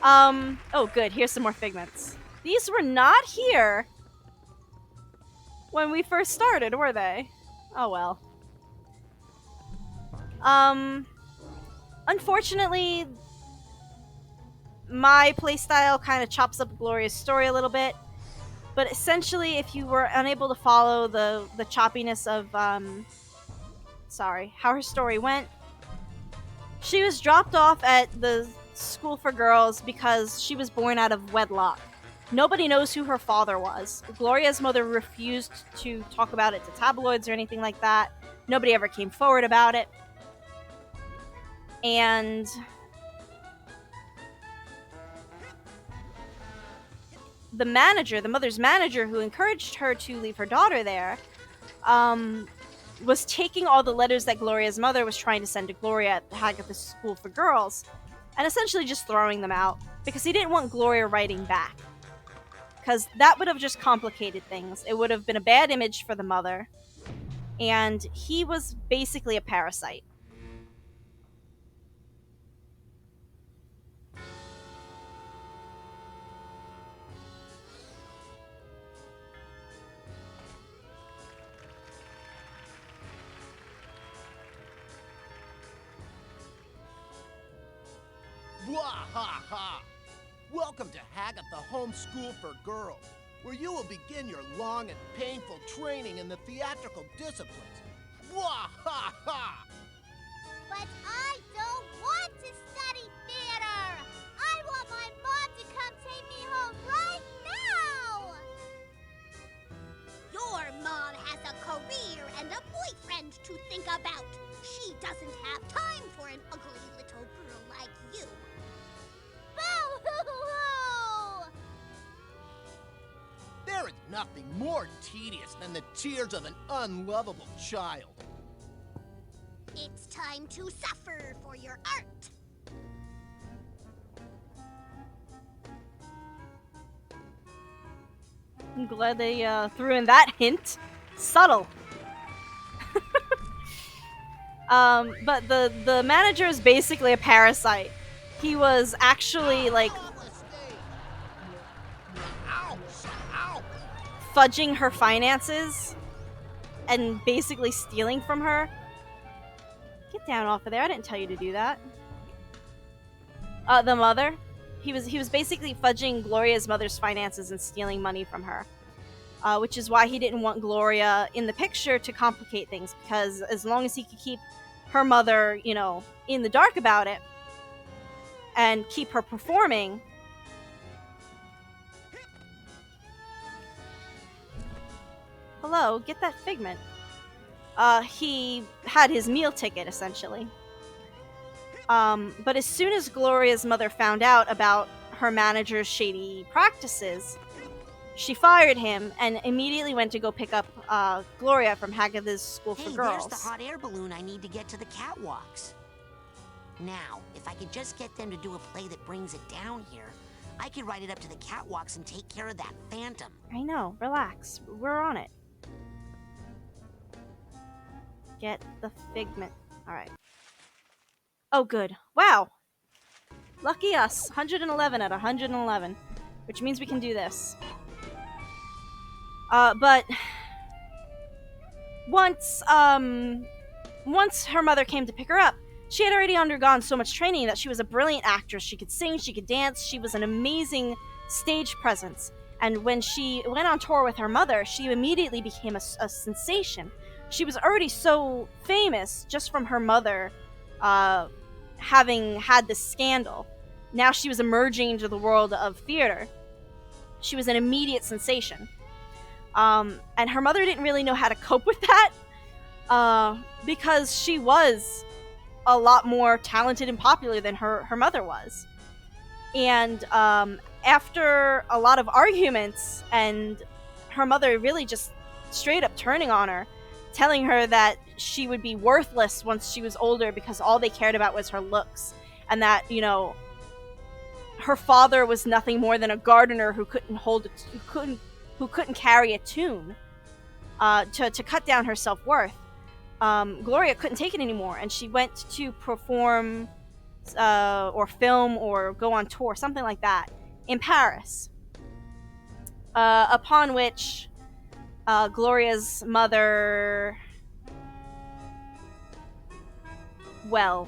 Oh good, here's some more figments. These were not here when we first started, were they? Oh well. Unfortunately, my playstyle kind of chops up Gloria's story a little bit. But essentially, if you were unable to follow the choppiness of, how her story went, she was dropped off at the school for girls because she was born out of wedlock. Nobody knows who her father was. Gloria's mother refused to talk about it to tabloids or anything like that. Nobody ever came forward about it. And the manager, the mother's manager who encouraged her to leave her daughter there, was taking all the letters that Gloria's mother was trying to send to Gloria at the Hagatha School for Girls and essentially just throwing them out because he didn't want Gloria writing back. Because that would have just complicated things. It would have been a bad image for the mother. And he was basically a parasite. Wahaha! Welcome to Hagatha Home School for Girls, where you will begin your long and painful training in the theatrical disciplines. Wahaha! But I don't want to study theater! I want my mom to come take me home right now! Your mom has a career and a boyfriend to think about. She doesn't have time for an ugly little girl like you. Boo-hoo-hoo! There is nothing more tedious than the tears of an unlovable child. It's time to suffer for your art. I'm glad they threw in that hint. Subtle. But the manager is basically a parasite. He was actually, like, fudging her finances and basically stealing from her. Get down off of there. I didn't tell you to do that. The mother. He was basically fudging Gloria's mother's finances and stealing money from her. Which is why he didn't want Gloria in the picture to complicate things, because as long as he could keep her mother, you know, in the dark about it and keep her performing, hello, get that figment. He had his meal ticket, essentially. But as soon as Gloria's mother found out about her manager's shady practices, she fired him and immediately went to go pick up Gloria from Hagatha's School for Hey, Girls. there's the hot air balloon I need to get to the catwalks. Now, if I could just get them to do a play that brings it down here, I could ride it up to the catwalks and take care of that phantom. I know, relax. We're on it. Get the figment. Alright. Oh, good. Wow! Lucky us. 111 out of 111. Which means we can do this. But... Once her mother came to pick her up, she had already undergone so much training that she was a brilliant actress. She could sing, she could dance, she was an amazing stage presence. And when she went on tour with her mother, she immediately became a sensation. She was already so famous just from her mother having had this scandal. Now she was emerging into the world of theater. She was an immediate sensation. And her mother didn't really know how to cope with that because she was a lot more talented and popular than her mother was. And after a lot of arguments and her mother really just straight up turning on her, telling her that she would be worthless once she was older because all they cared about was her looks, and that, you know, her father was nothing more than a gardener who couldn't carry a tune, to cut down her self-worth. Gloria couldn't take it anymore, and she went to perform or film or go on tour, something like that, in Paris. Upon which Gloria's mother, well,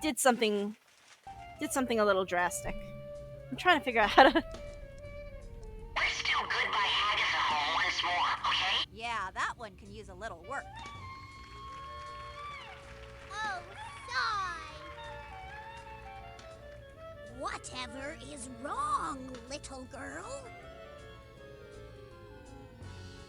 did something a little drastic. I'm trying to figure out how to... Yeah, that one can use a little work. Oh, sigh! Whatever is wrong, little girl?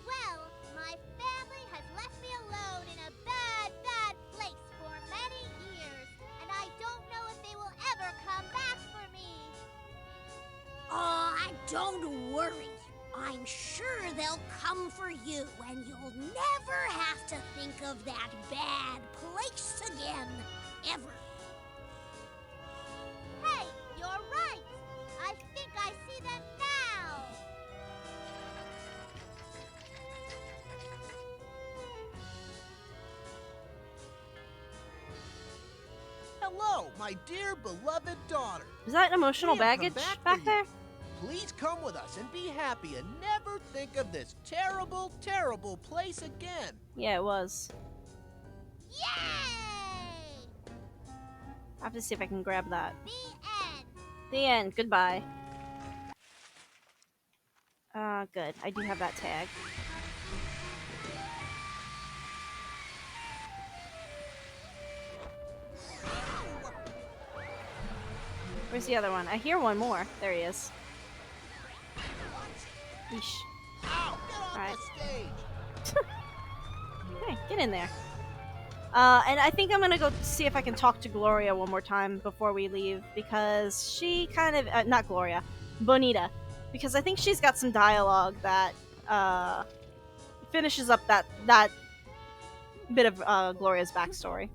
Well, my family has left me alone in a bad, bad place for many years, and I don't know if they will ever come back for me. Oh, don't worry. I'm sure they'll come for you, and you'll never have to think of that bad place again, ever. Hey, you're right. I think I see them now. Hello, my dear beloved daughter. Is that emotional We have come baggage back back for there? you. Please come with us and be happy and never think of this terrible, terrible place again. Yeah, it was. Yay! I have to see if I can grab that. The end. The end. Goodbye. Good. I do have that tag. Where's the other one? I hear one more. There he is. Yeesh. Alright. Okay, get in there. And I think I'm gonna go see if I can talk to Gloria one more time before we leave, because she kind of... not Gloria. Bonita. Because I think she's got some dialogue that, finishes up that bit of, Gloria's backstory.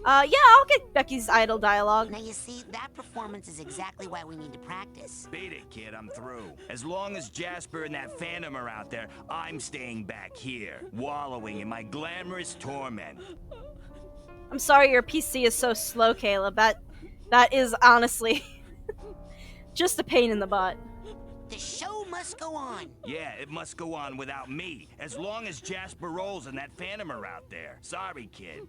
Yeah, I'll get Becky's idle dialogue. Now, you see, that performance is exactly why we need to practice. Beat it, kid, I'm through. As long as Jasper and that Phantom are out there, I'm staying back here, wallowing in my glamorous torment. I'm sorry your PC is so slow, Caleb. That is honestly just a pain in the butt. The show must go on. Yeah, it must go on without me, as long as Jasper Rolls and that Phantom are out there. Sorry, kid.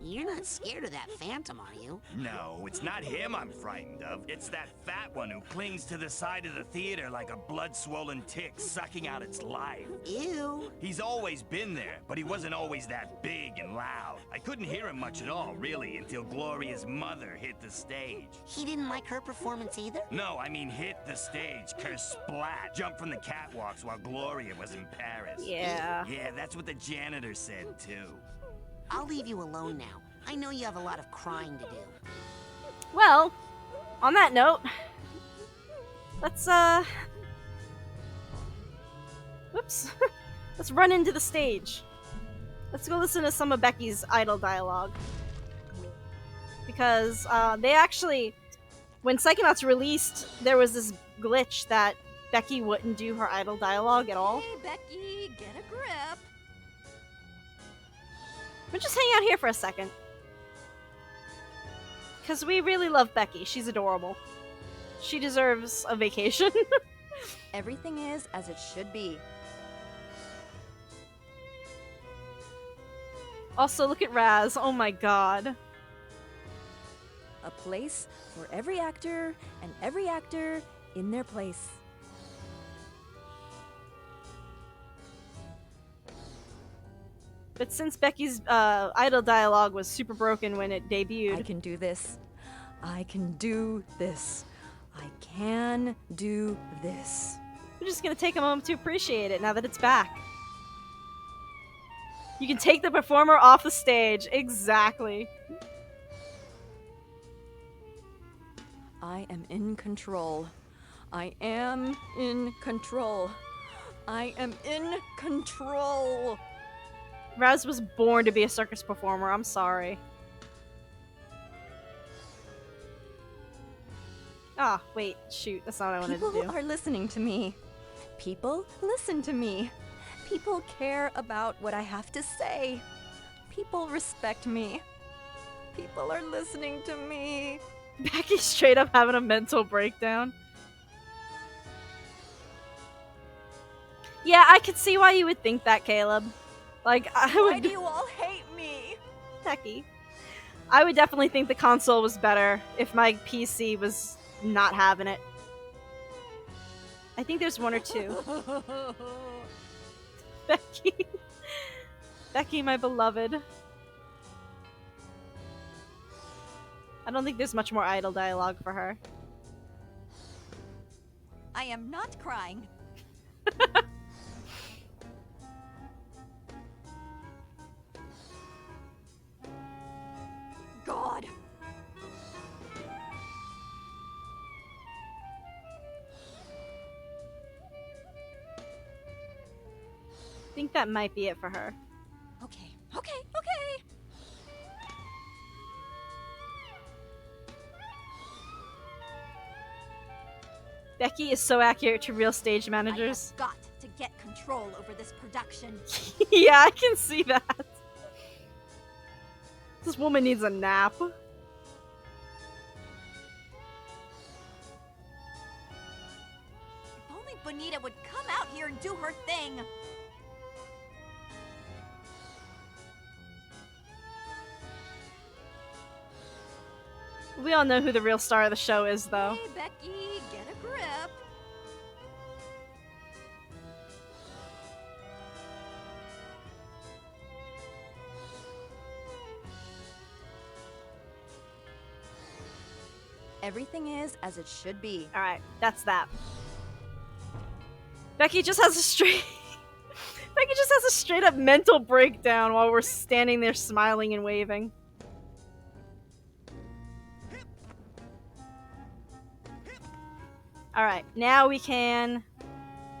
You're not scared of that phantom, are you? No, it's not him I'm frightened of. It's that fat one who clings to the side of the theater like a blood-swollen tick sucking out its life. Ew. He's always been there, but he wasn't always that big and loud. I couldn't hear him much at all, really, until Gloria's mother hit the stage. He didn't like her performance either? No, I mean hit the stage, kersplat. Jumped from the catwalks while Gloria was in Paris. Yeah. Yeah, that's what the janitor said, too. I'll leave you alone now. I know you have a lot of crying to do. Well, on that note, let's whoops. Let's run into the stage. Let's go listen to some of Becky's idle dialogue. Because they actually, when Psychonauts released, there was this glitch that Becky wouldn't do her idle dialogue at all. Hey, Becky, get a grip. We'll just hang out here for a second. Because we really love Becky. She's adorable. She deserves a vacation. Everything is as it should be. Also, look at Raz. Oh my god. A place for every actor and every actor in their place. But since Becky's idle dialogue was super broken when it debuted... I can do this. I can do this. I can do this. We're just gonna take a moment to appreciate it now that it's back. You can take the performer off the stage. Exactly. I am in control. I am in control. I am in control. Raz was born to be a circus performer. I'm sorry. Ah, wait. Shoot. That's not what I wanted to do. People are listening to me. People listen to me. People care about what I have to say. People respect me. People are listening to me. Becky's straight up having a mental breakdown. Yeah, I could see why you would think that, Caleb. Like, I would... Why do you all hate me? Becky. I would definitely think the console was better if my PC was not having it. I think there's one or two. Becky. Becky, my beloved. I don't think there's much more idle dialogue for her. I am not crying. God. I think that might be it for her. Okay. Okay. Becky is so accurate to real stage I managers. have got to get control over this production. Yeah, I can see that. This woman needs a nap. If only Bonita would come out here and do her thing. We all know who the real star of the show is, though. Hey, Becky, get a grip. Everything is as it should be. Alright, that's that. Becky just has a straight... Becky just has a straight up mental breakdown while we're standing there smiling and waving. Alright, now we can...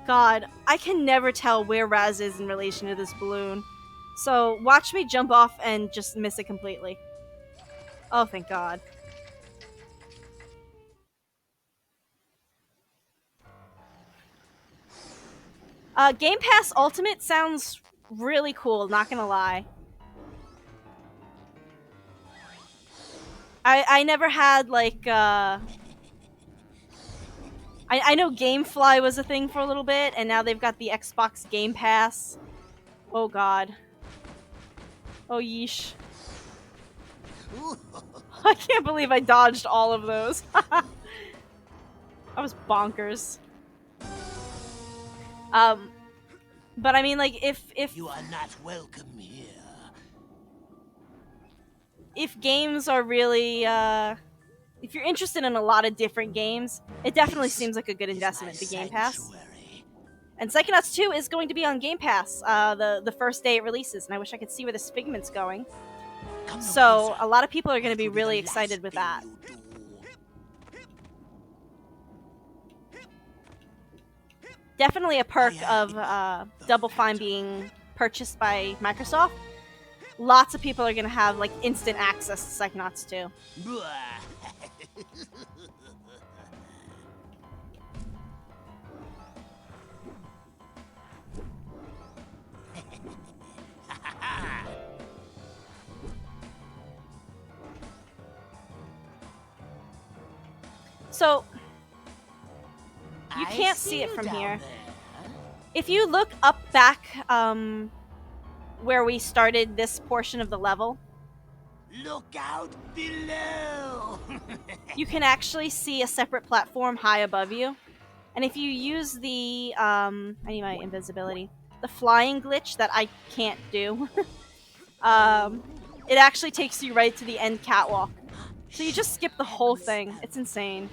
God, I can never tell where Raz is in relation to this balloon. So, watch me jump off and just miss it completely. Oh, thank God. Game Pass Ultimate sounds really cool, not gonna lie. I never had, like, I know GameFly was a thing for a little bit, and now they've got the Xbox Game Pass. Oh god. Oh yeesh. I can't believe I dodged all of those. That was bonkers. But I mean, like, if You are not welcome here. If games are really, if you're interested in a lot of different games, it definitely seems like a good investment, the Game Pass. And Psychonauts 2 is going to be on Game Pass the first day it releases, and I wish I could see where this Figment's going. So, a lot of people are going to be really excited with that. Definitely a perk of Double Fine being purchased by Microsoft. Lots of people are going to have, like, instant access to Psychonauts 2. So, you can't see it from here. If you look up back where we started this portion of the level, Look out below! you can actually see a separate platform high above you. And if you use the, I need my invisibility, the flying glitch that I can't do, it actually takes you right to the end catwalk. So you just skip the whole thing. It's insane.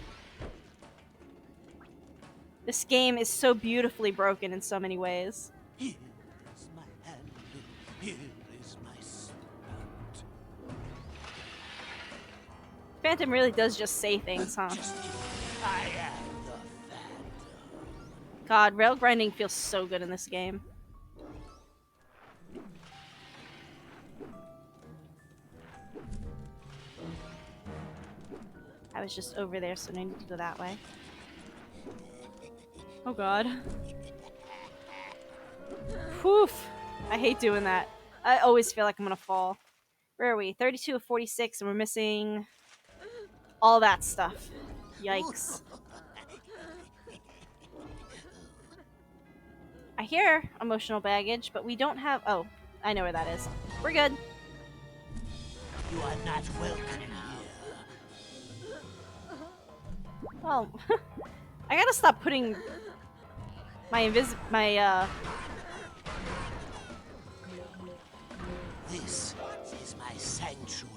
This game is so beautifully broken in so many ways. Here is my hand. Here is my spout. Phantom really does just say things, huh? I am the Phantom. God, rail grinding feels so good in this game. I was just over there, so I need to go that way. Oh god. Whew. I hate doing that. I always feel like I'm gonna fall. Where are we? 32 of 46, and we're missing all that stuff. Yikes. I hear emotional baggage, but we don't have... Oh, I know where that is. We're good. You are not welcome here. Well, I gotta stop putting my This is my sanctuary.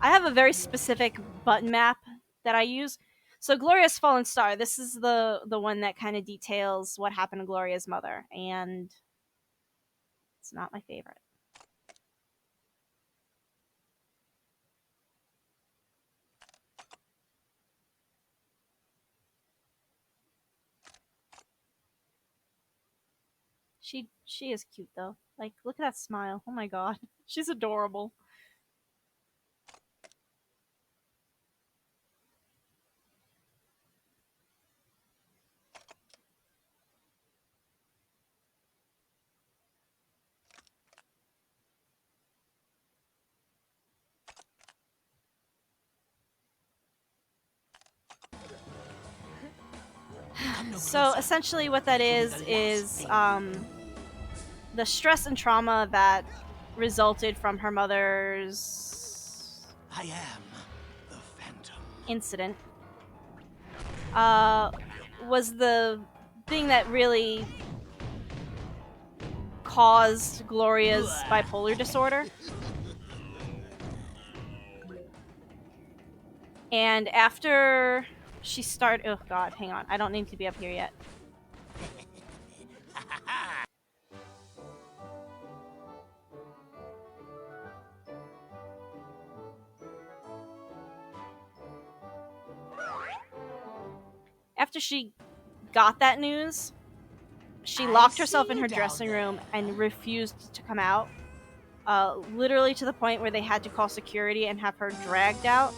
I have a very specific button map that I use. So Gloria's Fallen Star, this is the one that kind of details what happened to Gloria's mother, and it's not my favorite. She is cute though. Like, look at that smile. Oh my god. She's adorable. So essentially what that is the stress and trauma that resulted from her mother's I am the Phantom. incident was the thing that really caused Gloria's bipolar disorder. And after she started... Oh god, hang on. I don't need to be up here yet. After she got that news, she locked herself in her dressing room and refused to come out. Literally to the point where they had to call security and have her dragged out.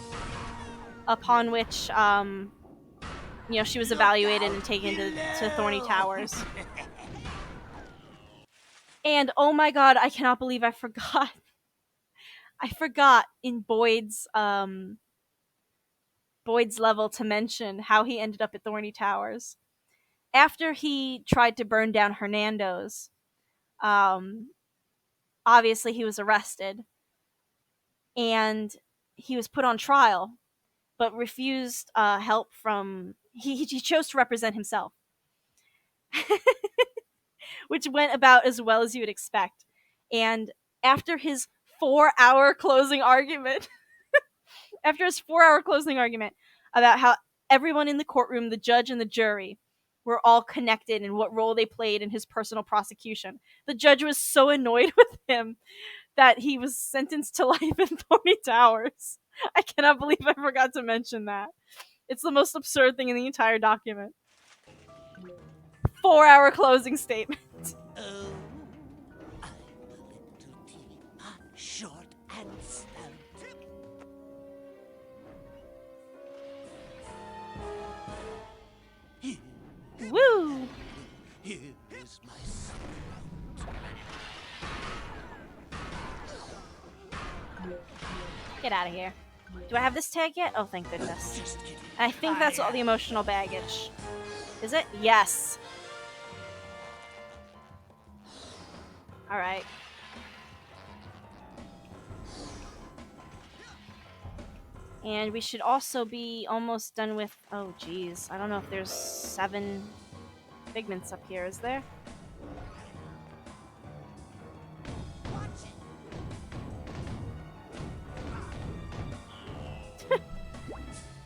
Upon which, you know, she was evaluated and taken to Thorny Towers. And oh my god, I cannot believe I forgot. I forgot in Boyd's level to mention how he ended up at Thorny Towers. After he tried to burn down Hernando's, obviously he was arrested. and he was put on trial, but refused help from. He chose to represent himself, which went about as well as you would expect. And after his 4-hour closing argument, after his 4-hour closing argument about how everyone in the courtroom, the judge and the jury, were all connected and what role they played in his personal prosecution, the judge was so annoyed with him that he was sentenced to life in Thorny Towers. I cannot believe I forgot to mention that. It's the most absurd thing in the entire document. 4-hour closing statement. Oh, I'm a little teapot, short and stout. Woo! Here is my snout. Get out of here. Do I have this tag yet? Oh, thank goodness. I think that's all the emotional baggage. Is it? Yes. Alright. And we should also be almost done with... Oh, geez. I don't know if there's 7 figments up here, is there?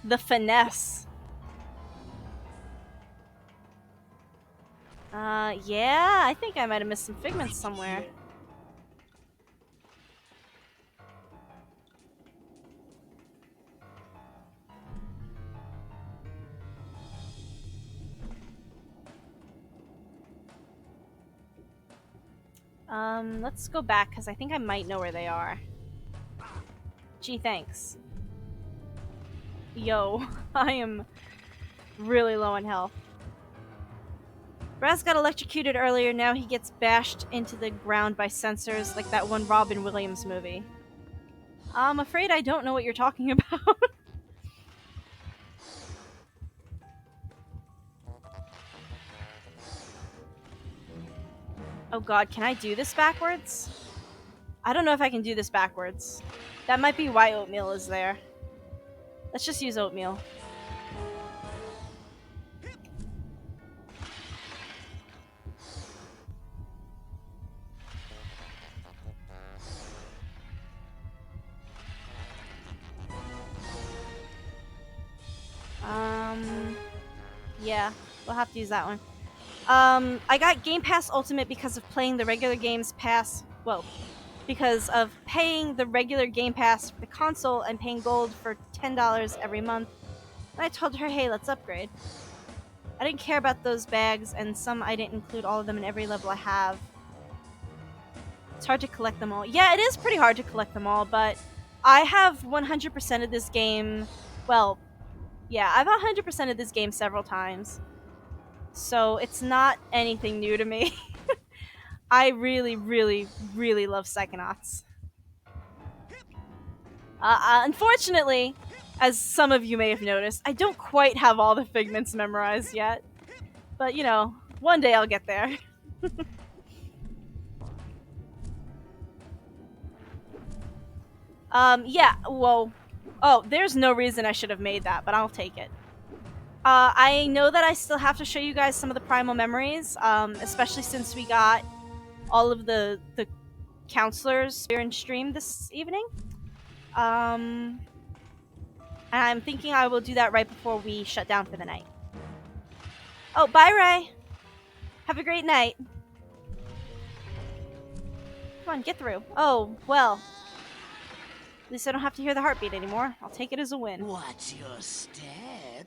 The finesse. Yeah, I think I might have missed some figments somewhere. Let's go back, because I think I might know where they are. Gee, thanks. Yo, I am really low on health. Raz got electrocuted earlier, now he gets bashed into the ground by sensors like that one Robin Williams movie. I'm afraid I don't know what you're talking about. Oh god, can I do this backwards? I don't know if I can do this backwards. That might be why oatmeal is there. Let's just use oatmeal. Yeah, we'll have to use that one. I got Game Pass Ultimate because of playing the regular Games Pass. Well, because of paying the regular Game Pass for the console and paying gold for $10 every month. And I told her, hey, let's upgrade. I didn't care about those bags, and some I didn't include all of them in every level I have. It's hard to collect them all. Yeah, it is pretty hard to collect them all, but I have 100% of this game. Well, yeah, I've 100% of this game several times. So it's not anything new to me. I really, really, really love Psychonauts. Unfortunately, as some of you may have noticed, I don't quite have all the figments memorized yet. But, you know, one day I'll get there. Yeah, well... Oh, there's no reason I should have made that, but I'll take it. I know that I still have to show you guys some of the primal memories, especially since we got all of the counselors here in stream this evening. And I'm thinking I will do that right before we shut down for the night. Oh, bye, Ray. Have a great night. Come on, get through. Oh, well. At least I don't have to hear the heartbeat anymore. I'll take it as a win. Watch your step.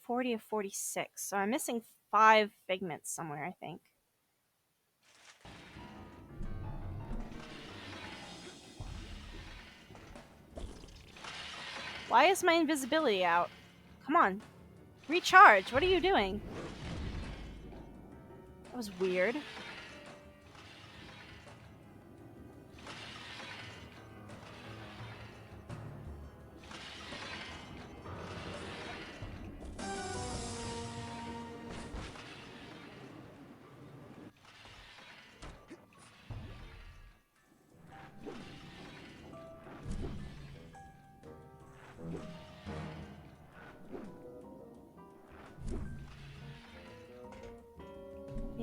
$40 of 46. So I'm missing 5 figments somewhere, I think. Why is my invisibility out? Come on. Recharge. What are you doing? That was weird.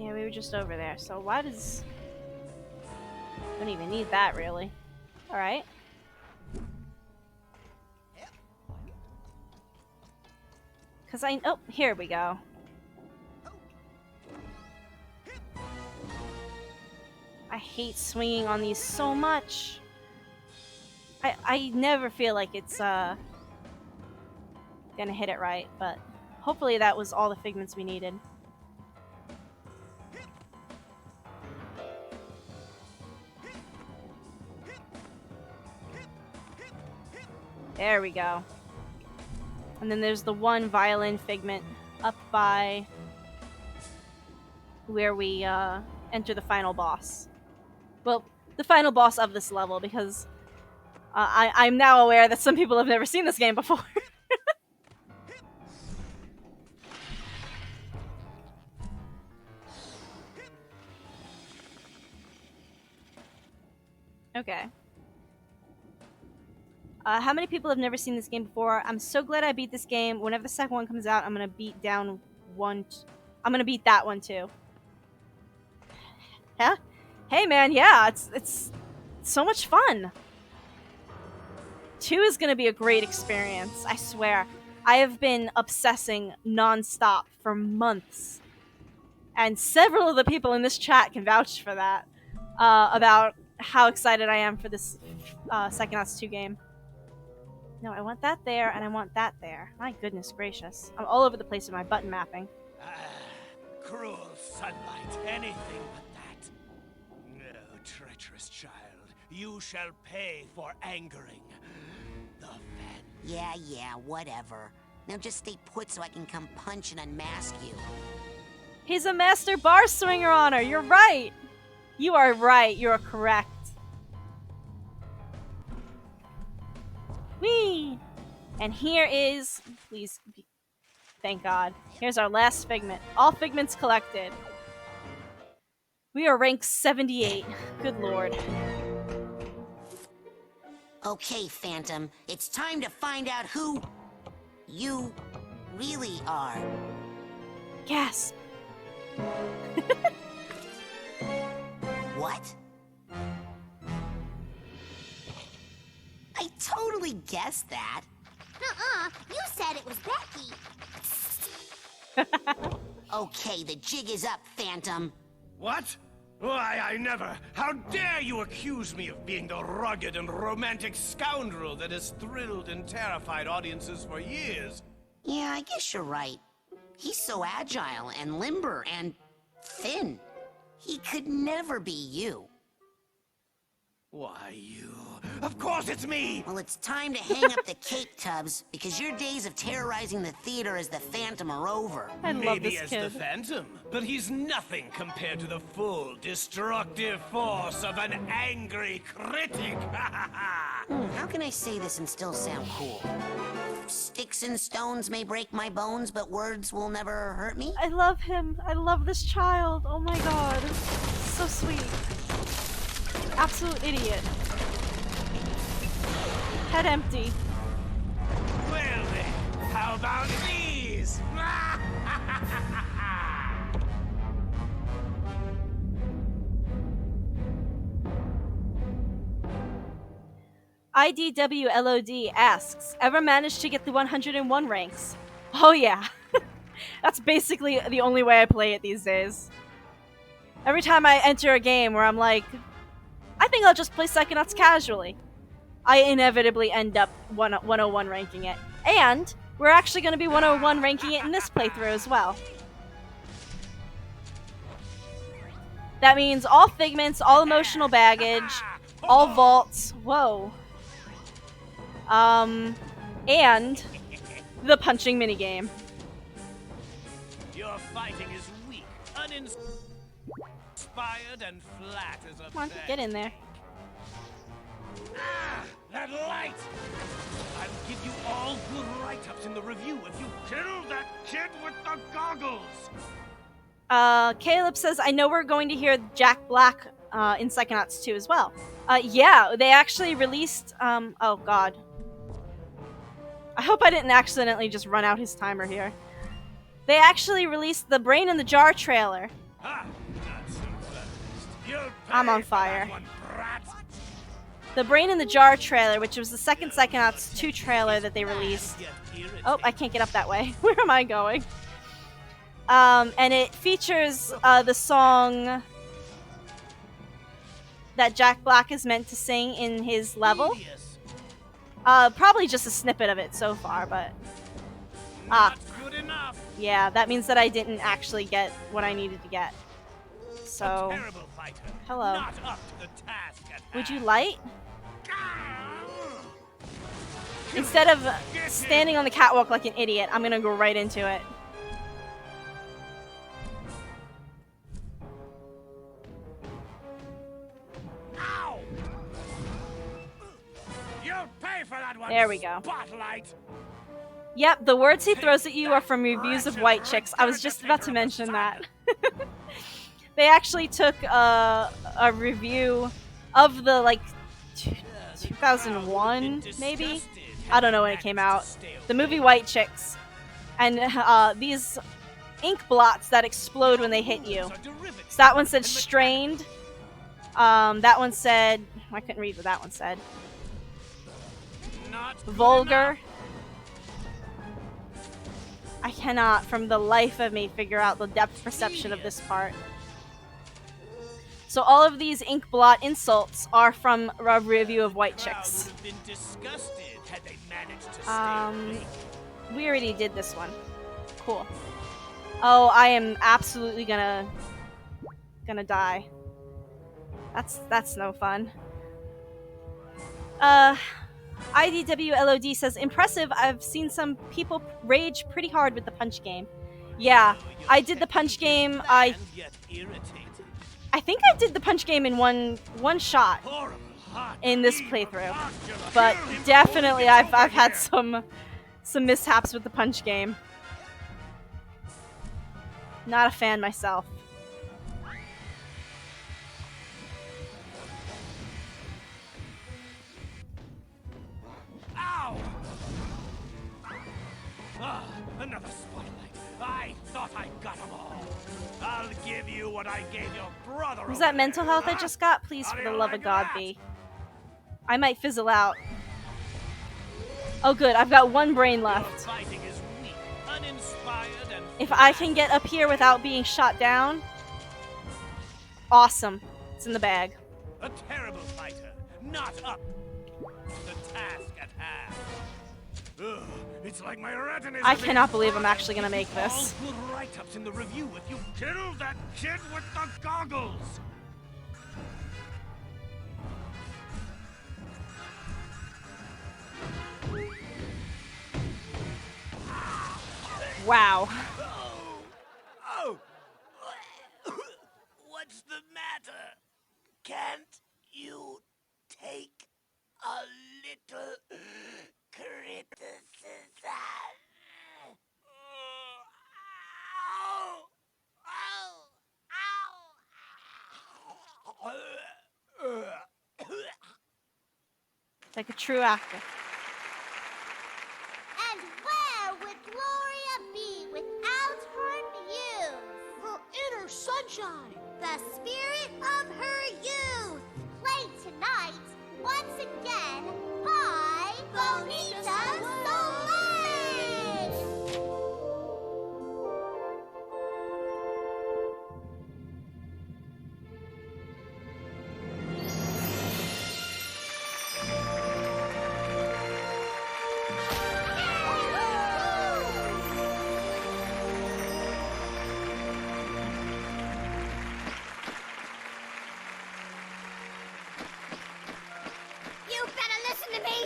Yeah, we were just over there. So why does... Don't even need that, really. Alright. Because I... Oh, here we go. I hate swinging on these so much. I never feel like it's gonna hit it right, but hopefully that was all the figments we needed. There we go. And then there's the one violin figment up by where we enter the final boss. Well, the final boss of this level, because I'm now aware that some people have never seen this game before. Okay. How many people have never seen this game before? I'm so glad I beat this game. Whenever the second one comes out, I'm gonna beat down one. I'm gonna beat that one too. Yeah? Hey man, yeah, it's so much fun. 2 is gonna be a great experience, I swear. I have been obsessing non-stop for months. And several of the people in this chat can vouch for that. About how excited I am for this Psychonauts 2 game. No, I want that there, and I want that there. My goodness gracious. I'm all over the place with my button mapping. Cruel sunlight, anything but that. No, treacherous child, you shall pay for angering the Yeah, whatever. Now just stay put so I can come punch and unmask you. He's a master bar swinger on her. You're right. You are right. You are correct. Whee! And here is... Please... Thank God. Here's our last figment. All figments collected. We are rank 78. Good lord. Okay, Phantom. It's time to find out who... you really are. Gasp. What? I totally guessed that. You said it was Becky. Okay, the jig is up, Phantom. What? Why, I never! How dare you accuse me of being the rugged and romantic scoundrel that has thrilled and terrified audiences for years? Yeah, I guess you're right. He's so agile and limber and thin. He could never be you. Why, you... Of course it's me! Well, it's time to hang up the cake tubs, because your days of terrorizing the theater as the Phantom are over. I love Maybe this as kid. the Phantom, but he's nothing compared to the full, destructive force of an angry critic! How can I say this and still sound cool? Sticks and stones may break my bones, but words will never hurt me? I love him. I love this child. Oh my god. So sweet. Absolute idiot. Head empty. Well then, how about these? IDWLOD asks, ever managed to get the 101 ranks? Oh yeah. That's basically the only way I play it these days. Every time I enter a game where I'm like, I think I'll just play Psychonauts casually, I inevitably end up 101 ranking it. And we're actually going to be 101 ranking it in this playthrough as well. That means all figments, all emotional baggage, all vaults, whoa. And the punching minigame. Your fighting is weak, uninspired, and flat as a Come on, get in there. That light! I'll give you all good write-ups in the review if you kill that kid with the goggles! Caleb says, I know we're going to hear Jack Black in Psychonauts 2 as well. Yeah, they actually released, oh god. I hope I didn't accidentally just run out his timer here. They actually released the Brain in the Jar trailer I'm on fire. The Brain in the Jar trailer, which was the second Psychonauts 2 trailer that they released. Oh, I can't get up that way. Where am I going? And it features the song that Jack Black is meant to sing in his level. Probably just a snippet of it so far, but... Yeah, that means that I didn't actually get what I needed to get. So... Hello. Would you light? Instead of standing on the catwalk like an idiot, I'm gonna go right into it. There we go. Yep, the words he throws at you are from reviews of White Chicks. I was just about to mention that. They actually took a review of the, like, 2001, maybe? I don't know when it came out. The movie White Chicks. And these ink blots that explode when they hit you. So that one said strained. That one said... I couldn't read what that one said. Vulgar. I cannot, from the life of me, figure out the depth perception of this part. So all of these ink blot insults are from a review of White Chicks. We already did this one. Cool. Oh, I am absolutely gonna die. That's no fun. IDWLOD says, impressive, I've seen some people rage pretty hard with the punch game. Yeah, I did the punch game, I think I did the punch game in one shot in this playthrough. But definitely I've had some mishaps with the punch game. Not a fan myself. Another spotlight. I thought I got them all. I'll give you what I gave your brother. Was that mental health I just got? Please, for the love of God, be. I might fizzle out. Oh good, I've got one brain left. If I can get up here without being shot down, awesome. It's in the bag. A terrible fighter, not up to the task at hand. Ugh, it's like my retina. I cannot believe I'm actually gonna make this. All good write-ups in the review if you kill that kid with the goggles. Wow. Oh. What's the matter? Can't you take a little criticism? Like a true actor. And where would Gloria be without her muse? Her inner sunshine. The spirit of her youth. Play tonight, once again, by Bonita Soleil. You better listen to me.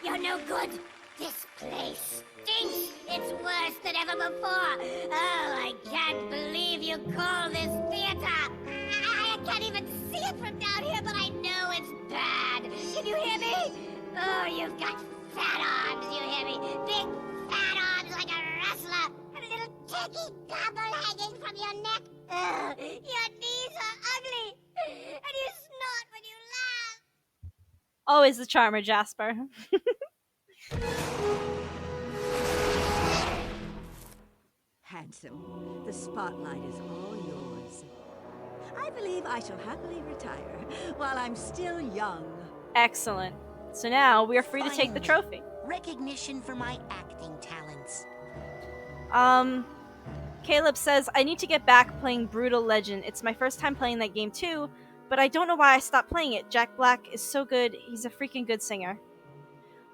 You're no good. This place stinks. It's worse than ever before. Oh, I can't believe you call this theater. I can't even see it from down here, but I know it's bad. Can you hear me? Oh, you've got fat arms, you hear me? Big fat arms like a wrestler. And a little tacky gobble hanging from your neck. Ugh, your knees are ugly. And you snort when you laugh. Always the charmer, Jasper. handsome. The spotlight is all yours. I believe I shall happily retire while I'm still young. Excellent. So now we are free to take the Finally, trophy. recognition for my acting talents. Caleb says, I need to get back playing Brutal Legend. It's my first time playing that game too, but I don't know why I stopped playing it. Jack Black is so good. He's a freaking good singer.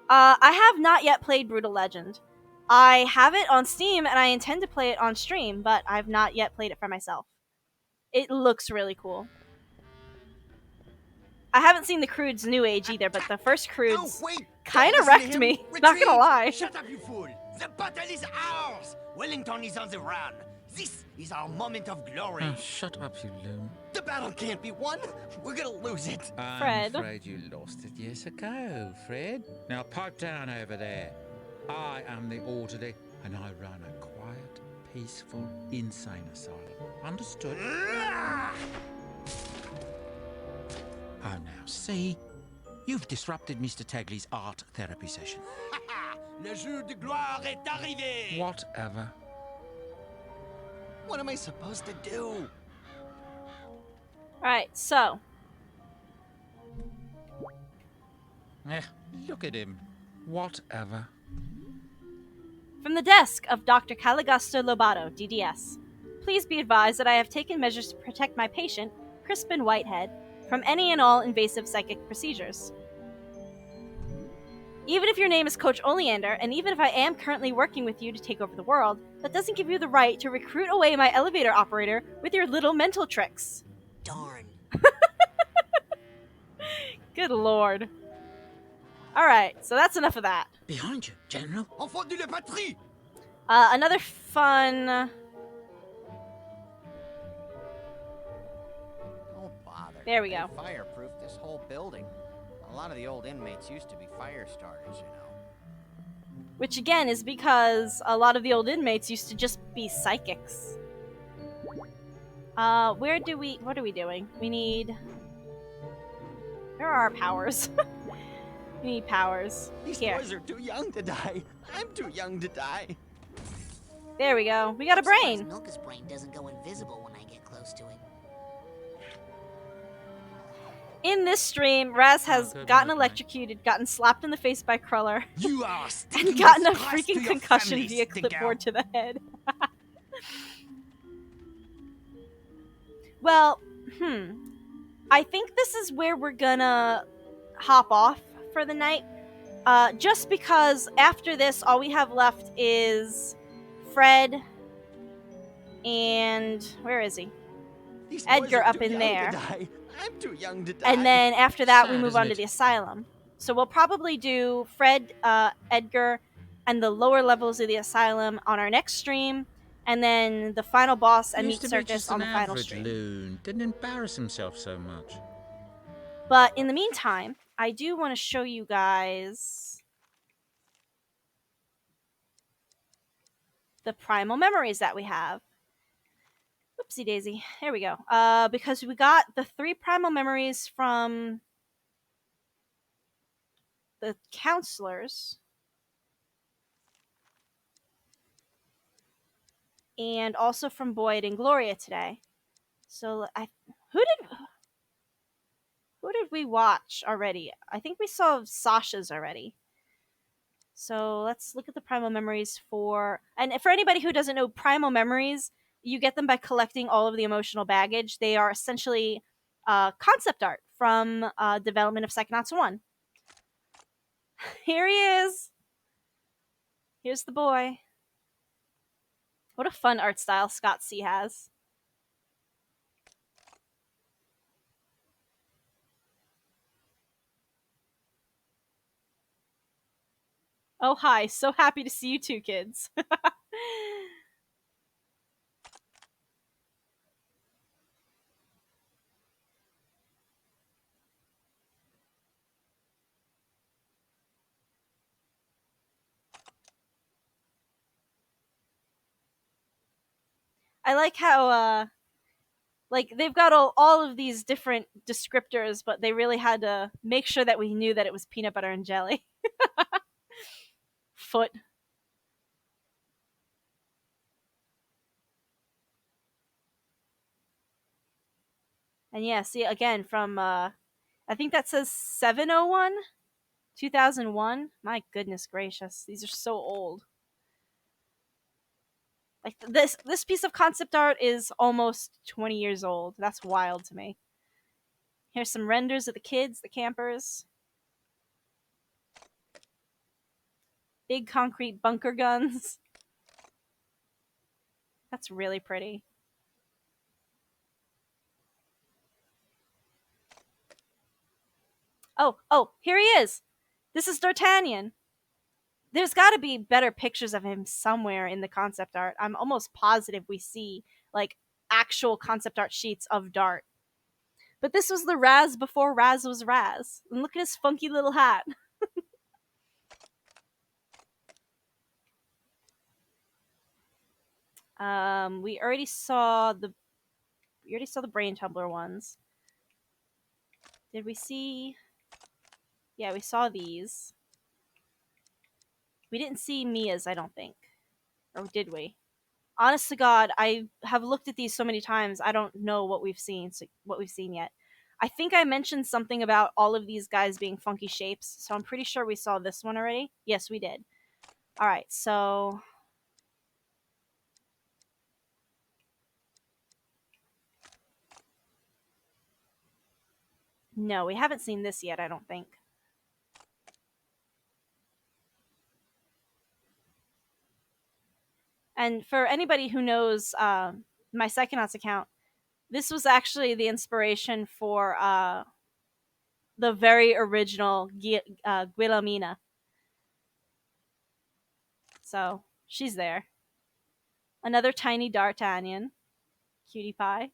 I have not yet played Brutal Legend. I have it on Steam and I intend to play it on stream, but I've not yet played it for myself. It looks really cool. I haven't seen the Crude's New Age either, but the first Crude's kind of wrecked me. Not gonna lie. Shut up, you fool! The battle is ours! Wellington is on the run. This is our moment of glory. Oh, shut up, you loon. The battle can't be won. We're gonna lose it. Fred. I'm afraid you lost it years ago, Fred. Now pipe down over there. I am the orderly, and I run a quiet, peaceful, insane asylum. Understood? Oh, now see? You've disrupted Mr. Tagley's art therapy session. Le jour de gloire est arrivé. Whatever. What am I supposed to do? Alright, so. Look at him. Whatever. From the desk of Dr. Caligasto Lobato, DDS. Please be advised that I have taken measures to protect my patient, Crispin Whitehead, from any and all invasive psychic procedures. Even if your name is Coach Oleander, and even if I am currently working with you to take over the world, that doesn't give you the right to recruit away my elevator operator with your little mental tricks. Darn. Good lord. Alright, so that's enough of that. Behind you, General. Enfant de la patrie! Another fun... Don't bother. There we go. They fireproofed this whole building. A lot of the old inmates used to be fire starters, you know. Which again is because a lot of the old inmates used to just be psychics. What are we doing? We need... Where are our powers? We need powers. These Here. boys are too young to die. I'm too young to die. There we go. We got a brain. Milka's brain doesn't go invisible when I get close to it. In this stream, Raz has gotten electrocuted, gotten slapped in the face by Cruller, You are and gotten a disgrace to freaking your concussion family, via stinker. clipboard to the head. Well, I think this is where we're gonna hop off for the night. Just because after this, all we have left is Fred and... where is he? These boys Edgar are up too in young there. to die. I'm too young to die. And then after that, we Sad, move isn't on to it? the asylum. So we'll probably do Fred, Edgar, and the lower levels of the asylum on our next stream, and then the final boss and Used Meat to be Circus just on an the final average stream. loon. Didn't embarrass himself so much. But in the meantime, I do want to show you guys the primal memories that we have. Whoopsie daisy. Here we go. Because we got the 3 primal memories from the counselors. And also from Boyd and Gloria today. So who did we watch already? I think we saw Sasha's already. So let's look at the primal memories and for anybody who doesn't know, primal memories, you get them by collecting all of the emotional baggage. They are essentially concept art from development of Psychonauts 1. Here he is. Here's the boy. What a fun art style Scott C has. Oh, hi. So happy to see you two kids. I like how, like, they've got all of these different descriptors, but they really had to make sure that we knew that it was peanut butter and jelly. Foot. And yeah, see again from I think that says 701, 2001. My goodness gracious, these are so old. Like this piece of concept art is almost 20 years old. That's wild to me. Here's some renders of the kids, the campers. Big concrete bunker guns. That's really pretty. Oh, here he is. This is D'Artagnan. There's got to be better pictures of him somewhere in the concept art. I'm almost positive we see like actual concept art sheets of Dart. But this was the Raz before Raz was Raz. And look at his funky little hat. We already saw the brain tumbler ones. Did we see? Yeah, we saw these. We didn't see Mia's, I don't think. Or did we? Honest to God, I have looked at these so many times. I don't know what we've seen yet. I think I mentioned something about all of these guys being funky shapes, so I'm pretty sure we saw this one already. Yes, we did. All right, so no, we haven't seen this yet, I don't think. And for anybody who knows my Psychonauts account, this was actually the inspiration for the very original Guillermina. So she's there. Another tiny D'Artagnan. Cutie pie.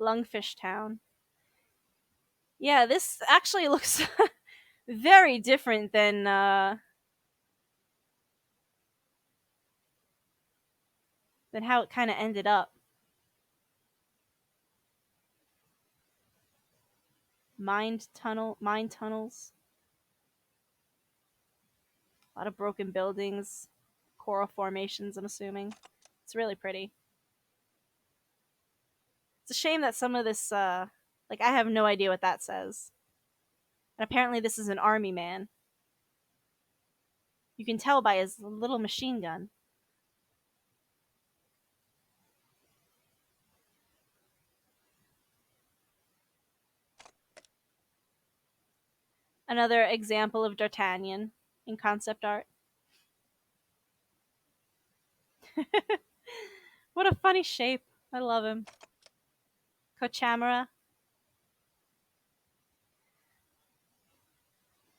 Lungfish Town. Yeah, this actually looks very different than how it kind of ended up. Mine tunnels. A lot of broken buildings, coral formations, I'm assuming. It's really pretty. It's a shame that some of this like I have no idea what that says. And apparently this is an army man. You can tell by his little machine gun. Another example of D'Artagnan in concept art. What a funny shape. I love him. Cochamara.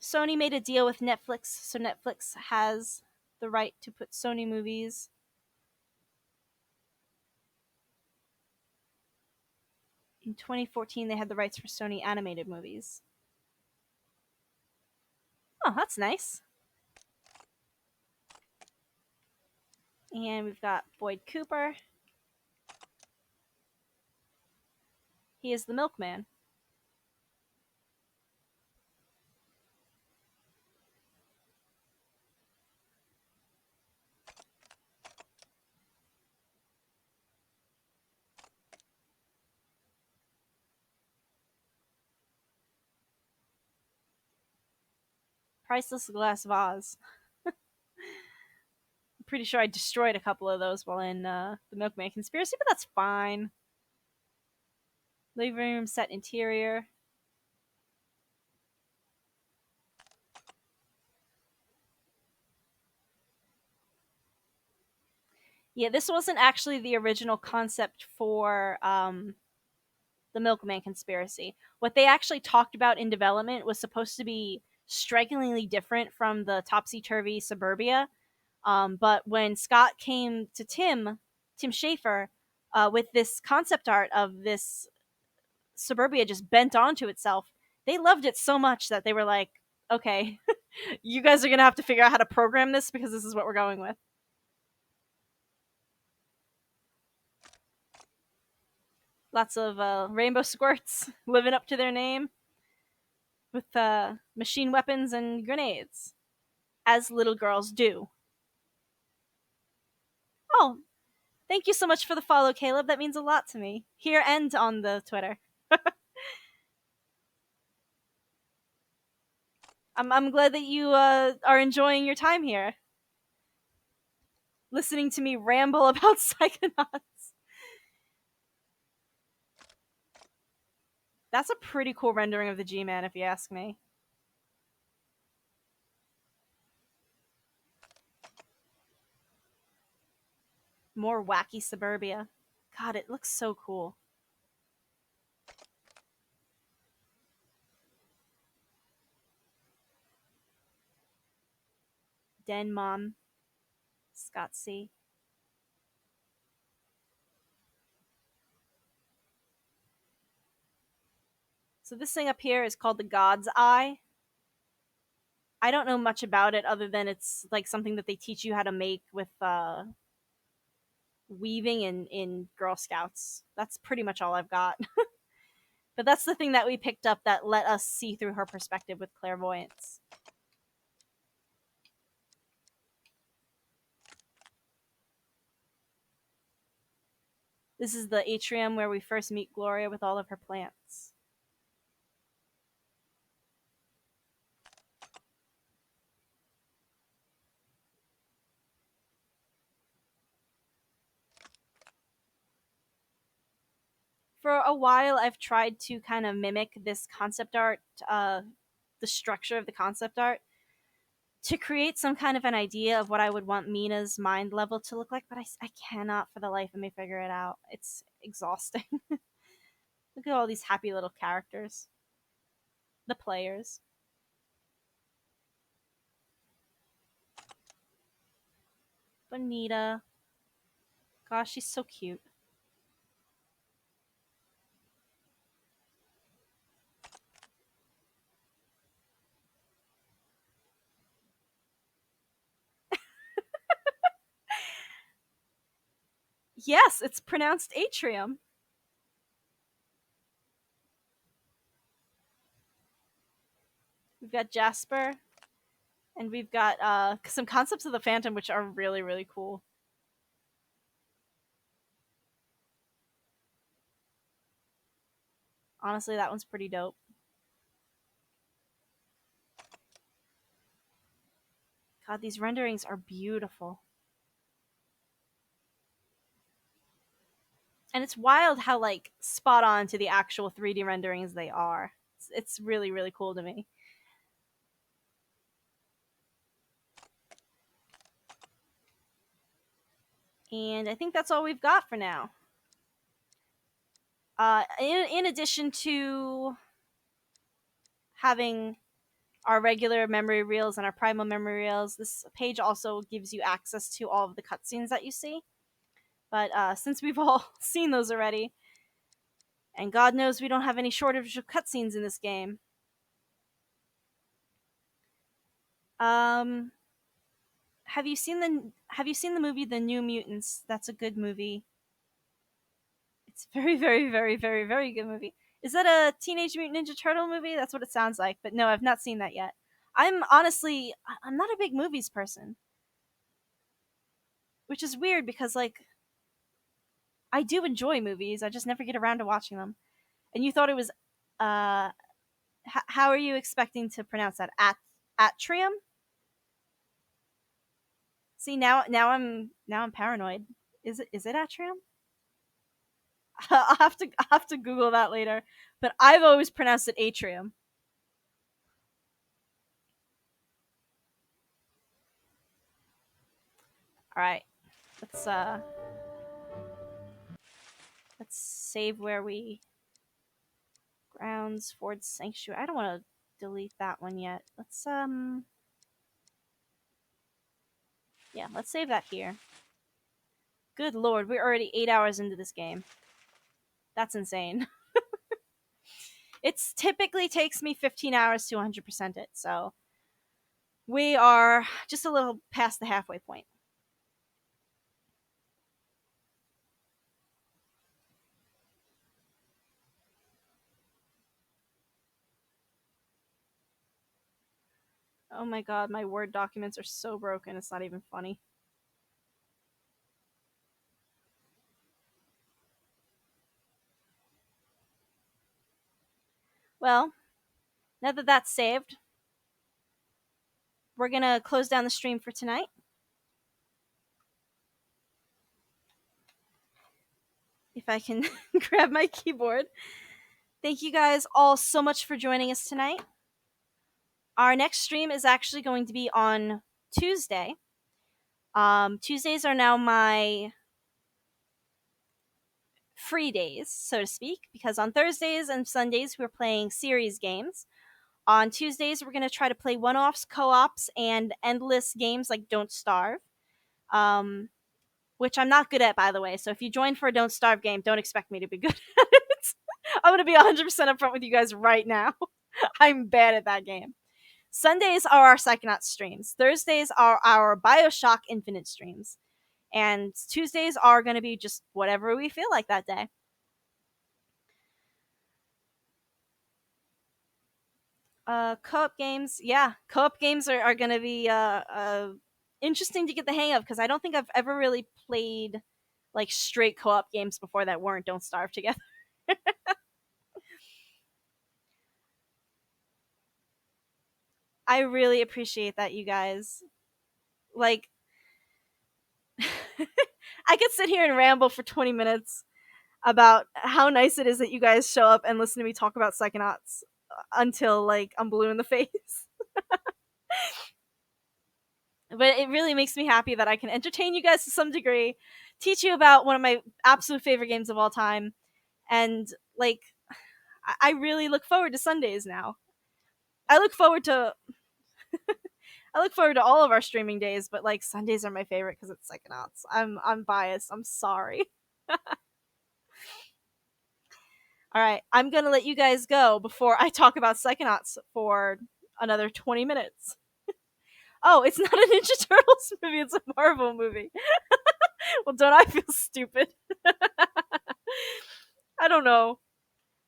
Sony made a deal with Netflix, so Netflix has the right to put Sony movies. In 2014, they had the rights for Sony animated movies. Oh, that's nice. And we've got Boyd Cooper. He is the milkman. Priceless glass vase. I'm pretty sure I destroyed a couple of those while in the Milkman Conspiracy, but that's fine. Living room set interior. Yeah, this wasn't actually the original concept for the Milkman Conspiracy. What they actually talked about in development was supposed to be strikingly different from the topsy-turvy suburbia. But when Scott came to Tim Schafer, with this concept art of this suburbia just bent onto itself, they loved it so much that they were like, okay, you guys are going to have to figure out how to program this because this is what we're going with. Lots of rainbow squirts living up to their name with machine weapons and grenades, as little girls do. Oh, thank you so much for the follow, Caleb. That means a lot to me. Here and on the Twitter. I'm glad that you are enjoying your time here. Listening to me ramble about Psychonauts. That's a pretty cool rendering of the G-Man, if you ask me. More wacky suburbia. God, it looks so cool. Den Mom. Scott C. So this thing up here is called the God's Eye. I don't know much about it other than it's like something that they teach you how to make with weaving in Girl Scouts. That's pretty much all I've got. But that's the thing that we picked up that let us see through her perspective with clairvoyance. This is the atrium where we first meet Gloria with all of her plants. For a while, I've tried to kind of mimic this concept art, the structure of the concept art, to create some kind of an idea of what I would want Mina's mind level to look like, but I cannot for the life of me figure it out. It's exhausting. Look at all these happy little characters. The players. Bonita. Gosh, she's so cute. Yes, it's pronounced atrium. We've got Jasper, and we've got some concepts of the Phantom, which are really, really cool. Honestly, that one's pretty dope. God, these renderings are beautiful. And it's wild how, like, spot on to the actual 3D renderings they are. It's really, really cool to me. And I think that's all we've got for now. In addition to having our regular memory reels and our primal memory reels, this page also gives you access to all of the cutscenes that you see. But since we've all seen those already, and God knows we don't have any shortage of cutscenes in this game, have you seen the movie The New Mutants? That's a good movie. It's very, very, very, very, very good movie. Is that a Teenage Mutant Ninja Turtle movie? That's what it sounds like. But no, I've not seen that yet. I'm not a big movies person, which is weird because, like, I do enjoy movies. I just never get around to watching them. And you thought it was, how are you expecting to pronounce that? Atrium? See, now I'm paranoid. Is it atrium? I'll have to Google that later. But I've always pronounced it atrium. All right, let's save where we grounds Ford Sanctuary. I don't want to delete that one yet. Yeah, let's save that here. Good lord, we're already 8 hours into this game. That's insane. It's typically takes me 15 hours to 100% it, so we are just a little past the halfway point. Oh my god, my Word documents are so broken, it's not even funny. Well, now that that's saved, we're gonna close down the stream for tonight. If I can grab my keyboard. Thank you guys all so much for joining us tonight. Our next stream is actually going to be on Tuesday. Tuesdays are now my free days, so to speak, because on Thursdays and Sundays we're playing series games. On Tuesdays we're going to try to play one-offs, co-ops, and endless games like Don't Starve, which I'm not good at, by the way. So if you join for a Don't Starve game, don't expect me to be good at it. I'm going to be 100% upfront with you guys right now. I'm bad at that game. Sundays are our Psychonauts streams. Thursdays are our Bioshock Infinite streams. And Tuesdays are going to be just whatever we feel like that day. Co-op games, yeah. Co-op games are going to be interesting to get the hang of, because I don't think I've ever really played like straight co-op games before that weren't Don't Starve together. I really appreciate that, you guys. Like, I could sit here and ramble for 20 minutes about how nice it is that you guys show up and listen to me talk about Psychonauts until, like, I'm blue in the face. But it really makes me happy that I can entertain you guys to some degree, teach you about one of my absolute favorite games of all time, and, like, I really look forward to Sundays now. I look forward to all of our streaming days, but like Sundays are my favorite because it's Psychonauts. I'm biased. I'm sorry. All right, I'm gonna let you guys go before I talk about Psychonauts for another 20 minutes. Oh, it's not a Ninja Turtles movie, it's a Marvel movie. Well, don't I feel stupid? I don't know.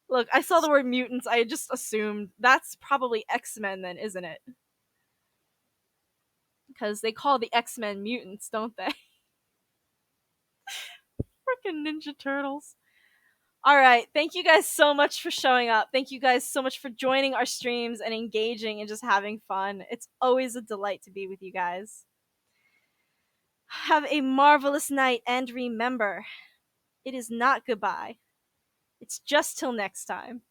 Look, I saw the word mutants, I just assumed that's probably X-Men then, isn't it? Because they call the X-Men mutants, don't they? Freaking Ninja Turtles. Alright, thank you guys so much for showing up. Thank you guys so much for joining our streams and engaging and just having fun. It's always a delight to be with you guys. Have a marvelous night, and remember, it is not goodbye. It's just till next time.